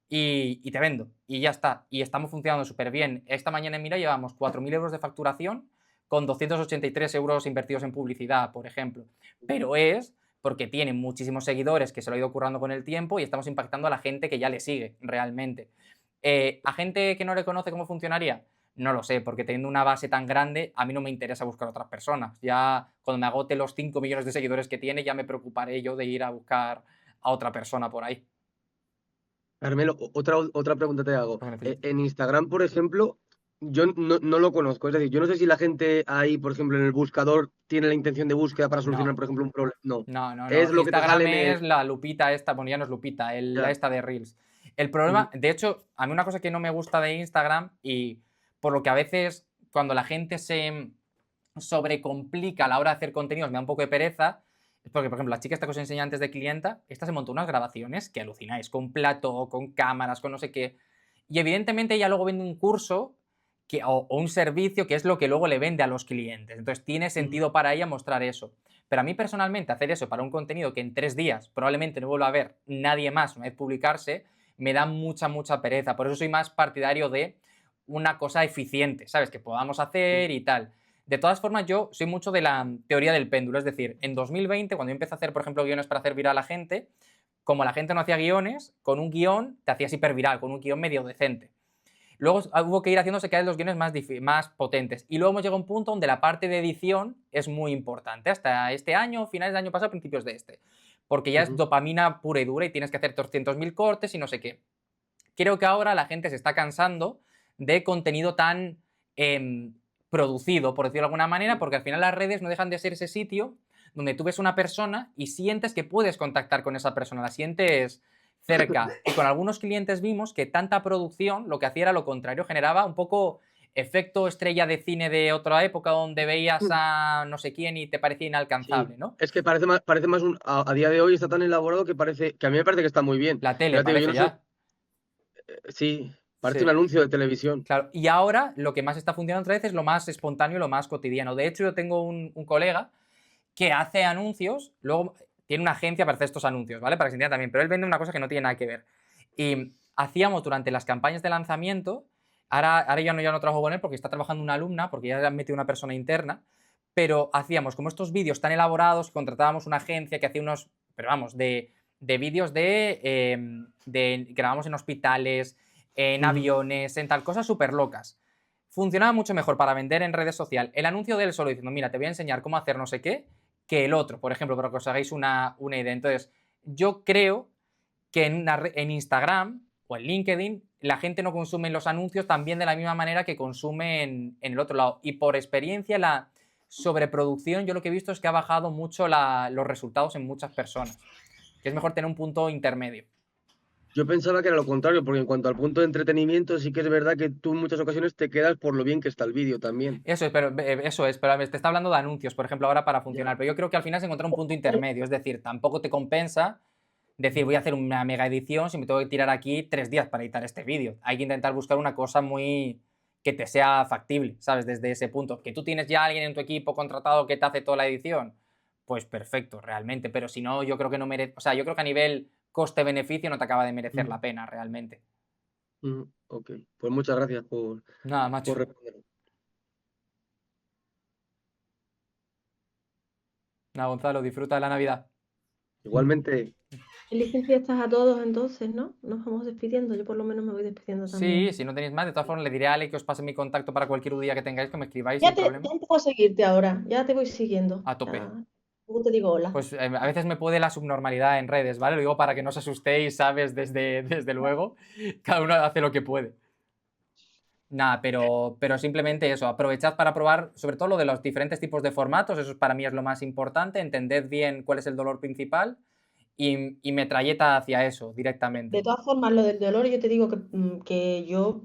A: y te vendo. Y ya está. Y estamos funcionando súper bien. Esta mañana en Mira llevamos 4.000 euros de facturación con 283 euros invertidos en publicidad, por ejemplo. Pero es porque tiene muchísimos seguidores que se lo ha ido currando con el tiempo y estamos impactando a la gente que ya le sigue realmente. ¿A gente que no le conoce cómo funcionaría? No lo sé, porque teniendo una base tan grande, a mí no me interesa buscar otras personas. Ya cuando me agote los 5 millones de seguidores que tiene, ya me preocuparé yo de ir a buscar a otra persona por ahí.
F: Carmelo, otra pregunta te hago.
A: Lo que necesites.
F: En Instagram, por ejemplo, yo no lo conozco. Es decir, yo no sé si la gente ahí, por ejemplo, en el buscador tiene la intención de búsqueda para solucionar,
A: No.
F: por ejemplo, un problema. No.
A: No.
F: Es lo que te
A: Instagram
F: sale en
A: es
F: el.
A: la lupita esta, bueno, ya no es lupita, la
F: Ya.
A: esta de Reels. El problema, de hecho, a mí una cosa que no me gusta de Instagram y por lo que a veces cuando la gente se sobrecomplica a la hora de hacer contenidos me da un poco de pereza, es porque, por ejemplo, la chica esta que os enseñé antes de clienta, esta se montó unas grabaciones que alucináis, con plató, con cámaras, con no sé qué. Y evidentemente ella luego vende un curso o un servicio que es lo que luego le vende a los clientes. Entonces tiene sentido para ella mostrar eso. Pero a mí personalmente hacer eso para un contenido que en 3 días probablemente no vuelva a ver nadie más una vez publicarse, me da mucha pereza. Por eso soy más partidario de una cosa eficiente, ¿sabes? Que podamos hacer y tal. De todas formas, yo soy mucho de la teoría del péndulo. Es decir, en 2020, cuando yo empecé a hacer, por ejemplo, guiones para hacer viral a la gente, como la gente no hacía guiones, con un guión te hacías hiperviral, con un guión medio decente. Luego hubo que ir haciéndose cada vez los guiones más potentes. Y luego hemos llegado a un punto donde la parte de edición es muy importante. Hasta este año, finales del año pasado, principios de este. Porque ya es dopamina pura y dura y tienes que hacer 200.000 cortes y no sé qué. Creo que ahora la gente se está cansando de contenido tan producido, por decirlo de alguna manera, porque al final las redes no dejan de ser ese sitio donde tú ves una persona y sientes que puedes contactar con esa persona, la sientes cerca. Y con algunos clientes vimos que tanta producción lo que hacía era lo contrario, generaba un poco efecto estrella de cine de otra época donde veías a no sé quién y te parecía inalcanzable,
F: Sí.
A: ¿no?
F: Es que parece más a día de hoy está tan elaborado que a mí me parece que está muy bien.
A: La tele
F: Pero ya te digo, yo
A: parece
F: no sé.
A: ya.
F: Sí, parece un
A: Sí.
F: anuncio de televisión.
A: Claro, y ahora lo que más está funcionando otra vez es lo más espontáneo, lo más cotidiano. De hecho, yo tengo un colega que hace anuncios, luego tiene una agencia para hacer estos anuncios, ¿vale? Para que se entienda también, pero él vende una cosa que no tiene nada que ver. Y hacíamos durante las campañas de lanzamiento, ahora ya no trabajo con él porque está trabajando una alumna, porque ya le han metido una persona interna, pero hacíamos como estos vídeos tan elaborados, contratábamos una agencia que hacía unos, pero vamos, de vídeos grabamos en hospitales, en aviones, en tal, cosas súper locas. Funcionaba mucho mejor para vender en redes sociales el anuncio de él solo diciendo, mira, te voy a enseñar cómo hacer no sé qué, que el otro, por ejemplo, para que os hagáis una idea. Entonces, yo creo que en Instagram o en LinkedIn la gente no consume los anuncios también de la misma manera que consume en el otro lado. Y por experiencia, la sobreproducción, yo lo que he visto es que ha bajado mucho los resultados en muchas personas. Que es mejor tener un punto intermedio.
F: Yo pensaba que era lo contrario, porque en cuanto al punto de entretenimiento, sí que es verdad que tú en muchas ocasiones te quedas por lo bien que está el vídeo también.
A: Eso es, pero te está hablando de anuncios, por ejemplo, ahora para funcionar.
F: Ya.
A: Pero yo creo que al final es encontrar un punto intermedio, es decir, tampoco te compensa decir voy a hacer una mega edición si me tengo que tirar aquí 3 días para editar este vídeo. Hay que intentar buscar una cosa muy que te sea factible, ¿sabes? Desde ese punto. Que tú tienes ya a alguien en tu equipo contratado que te hace toda la edición, pues perfecto, realmente. Pero si no, yo creo que no merece. O sea, yo creo que a nivel coste-beneficio no te acaba de merecer la pena, realmente.
F: Ok, pues muchas gracias por
A: Nada, macho.
F: responder.
A: Nada, Gonzalo, disfruta de la Navidad.
F: Igualmente,
D: Felices fiestas a todos entonces, ¿no? Nos vamos despidiendo. Yo por lo menos me voy despidiendo también.
A: Sí, si no tenéis más, de todas formas le diré a Ale que os pase mi contacto para cualquier día que tengáis, que me escribáis
D: Ya
A: sin problema.
D: empiezo a seguirte ahora, ya te voy siguiendo.
A: A tope.
D: Ya, luego te digo hola.
A: Pues a veces me puede la subnormalidad en redes, ¿vale? Lo digo para que no os asustéis, ¿sabes? Desde luego, cada uno hace lo que puede. Nada, pero simplemente eso, aprovechad para probar sobre todo lo de los diferentes tipos de formatos, eso para mí es lo más importante, entended bien cuál es el dolor principal y metralleta hacia eso directamente.
D: De todas formas, lo del dolor, yo te digo que yo,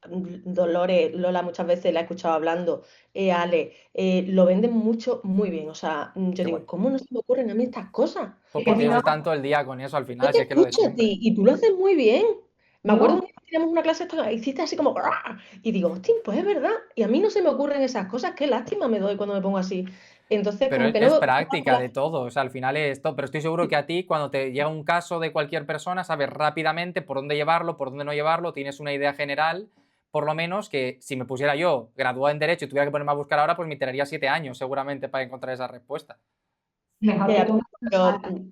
D: Dolores, Lola, muchas veces la he escuchado hablando, Ale, lo venden mucho, muy bien. O sea, yo
A: Qué
D: digo,
A: guay.
D: ¿cómo no se me ocurren a mí estas cosas?
A: Pues
C: Es que
A: porque
C: si no,
A: llevas tanto el día con eso al
D: Yo
A: final,
D: te
A: si es que lo de
D: escucho a
A: siempre.
D: ti y tú lo haces muy bien. Me acuerdo
C: no,
D: un día que teníamos una clase, hiciste así como, "Grrr", y digo, hostia, pues es verdad. Y a mí no se me ocurren esas cosas, qué lástima me doy cuando me pongo así. Entonces,
A: Pero
D: como que
A: es
D: no.
A: práctica de todo, o sea, al final es todo. Pero estoy seguro que a ti, cuando te llega un caso de cualquier persona, sabes rápidamente por dónde llevarlo, por dónde no llevarlo, tienes una idea general, por lo menos que si me pusiera yo graduado en Derecho y tuviera que ponerme a buscar ahora, pues me tiraría 7 años seguramente para encontrar esa respuesta.
C: mejor que tú nadie lo
D: Pero,
C: sabe.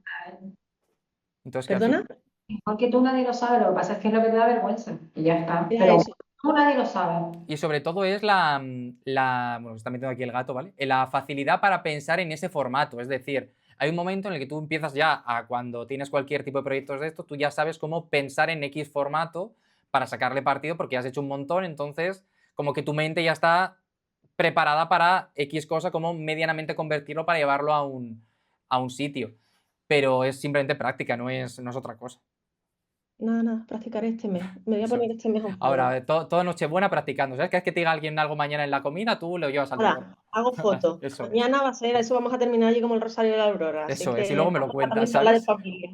A: Entonces, que al
D: ¿perdona?
C: Mejor que tú nadie lo sabe, lo que pasa es que es lo que te da vergüenza. Y ya está.
D: Era
C: Pero
D: eso.
C: tú nadie lo sabe.
A: Y sobre todo es bueno, se está metiendo aquí el gato, ¿vale? La facilidad para pensar en ese formato. Es decir, hay un momento en el que tú empiezas ya cuando tienes cualquier tipo de proyectos de esto, tú ya sabes cómo pensar en X formato para sacarle partido porque has hecho un montón, entonces como que tu mente ya está preparada para X cosa, como medianamente convertirlo para llevarlo a un sitio. Pero es simplemente práctica, no es otra cosa.
D: Nada, practicaré este mes. Me voy a
A: Eso
D: poner
A: es.
D: este mes on fire.
A: Ahora, toda Nochebuena practicando. ¿Sabes? Cada vez que te diga alguien algo mañana en la comida, tú lo llevas al rigor.
D: Ahora, hago fotos.
A: Eso es.
D: Mañana va a ser, eso vamos a terminar allí como el Rosario de la Aurora. Así
A: Eso es.
D: que
A: Y luego me lo
D: vamos a
A: cuentas,
D: también hablar de
A: ¿sabes?
D: familia.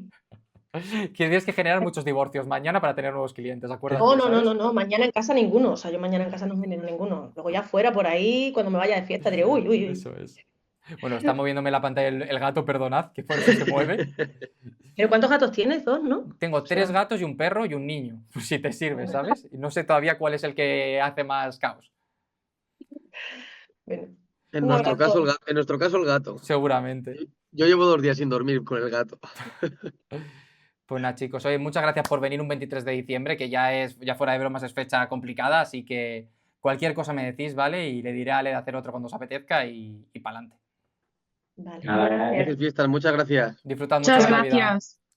A: Que tienes que generar muchos divorcios mañana para tener nuevos clientes, acuérdate,
D: No, no, no,
A: ¿sabes?
D: no, no, mañana en casa ninguno. O sea, yo mañana en casa no genero ninguno. Luego ya fuera por ahí, cuando me vaya de fiesta, diré, uy, uy, uy.
A: Eso es. Bueno, está moviéndome la pantalla el gato, perdonad, que por eso se mueve.
D: ¿Pero cuántos gatos tienes? Dos, ¿no?
A: Tengo
D: O sea,
A: 3 gatos y un perro y un niño, por si te sirve, ¿sabes? Y no sé todavía cuál es el que hace más caos.
D: bueno.
F: en
D: Un
F: nuestro
D: abrazo.
F: caso en nuestro caso el gato.
A: Seguramente.
F: Yo llevo 2 días sin dormir con el gato.
A: Pues nada, chicos, oye, muchas gracias por venir un 23 de diciembre, que ya fuera de bromas es fecha complicada, así que cualquier cosa me decís, ¿vale? Y le diré a Ale de hacer otro cuando os apetezca y pa'lante.
D: Vale.
G: Nada,
F: Felices fiestas, muchas gracias.
A: Disfrutad mucho
E: Muchas
A: la Navidad.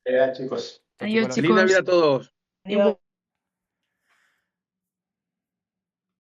E: gracias.
G: chicos.
A: Chao,
E: Adiós,
A: chicos.
F: Feliz Navidad a
E: chicos.
F: todos.
D: Adiós.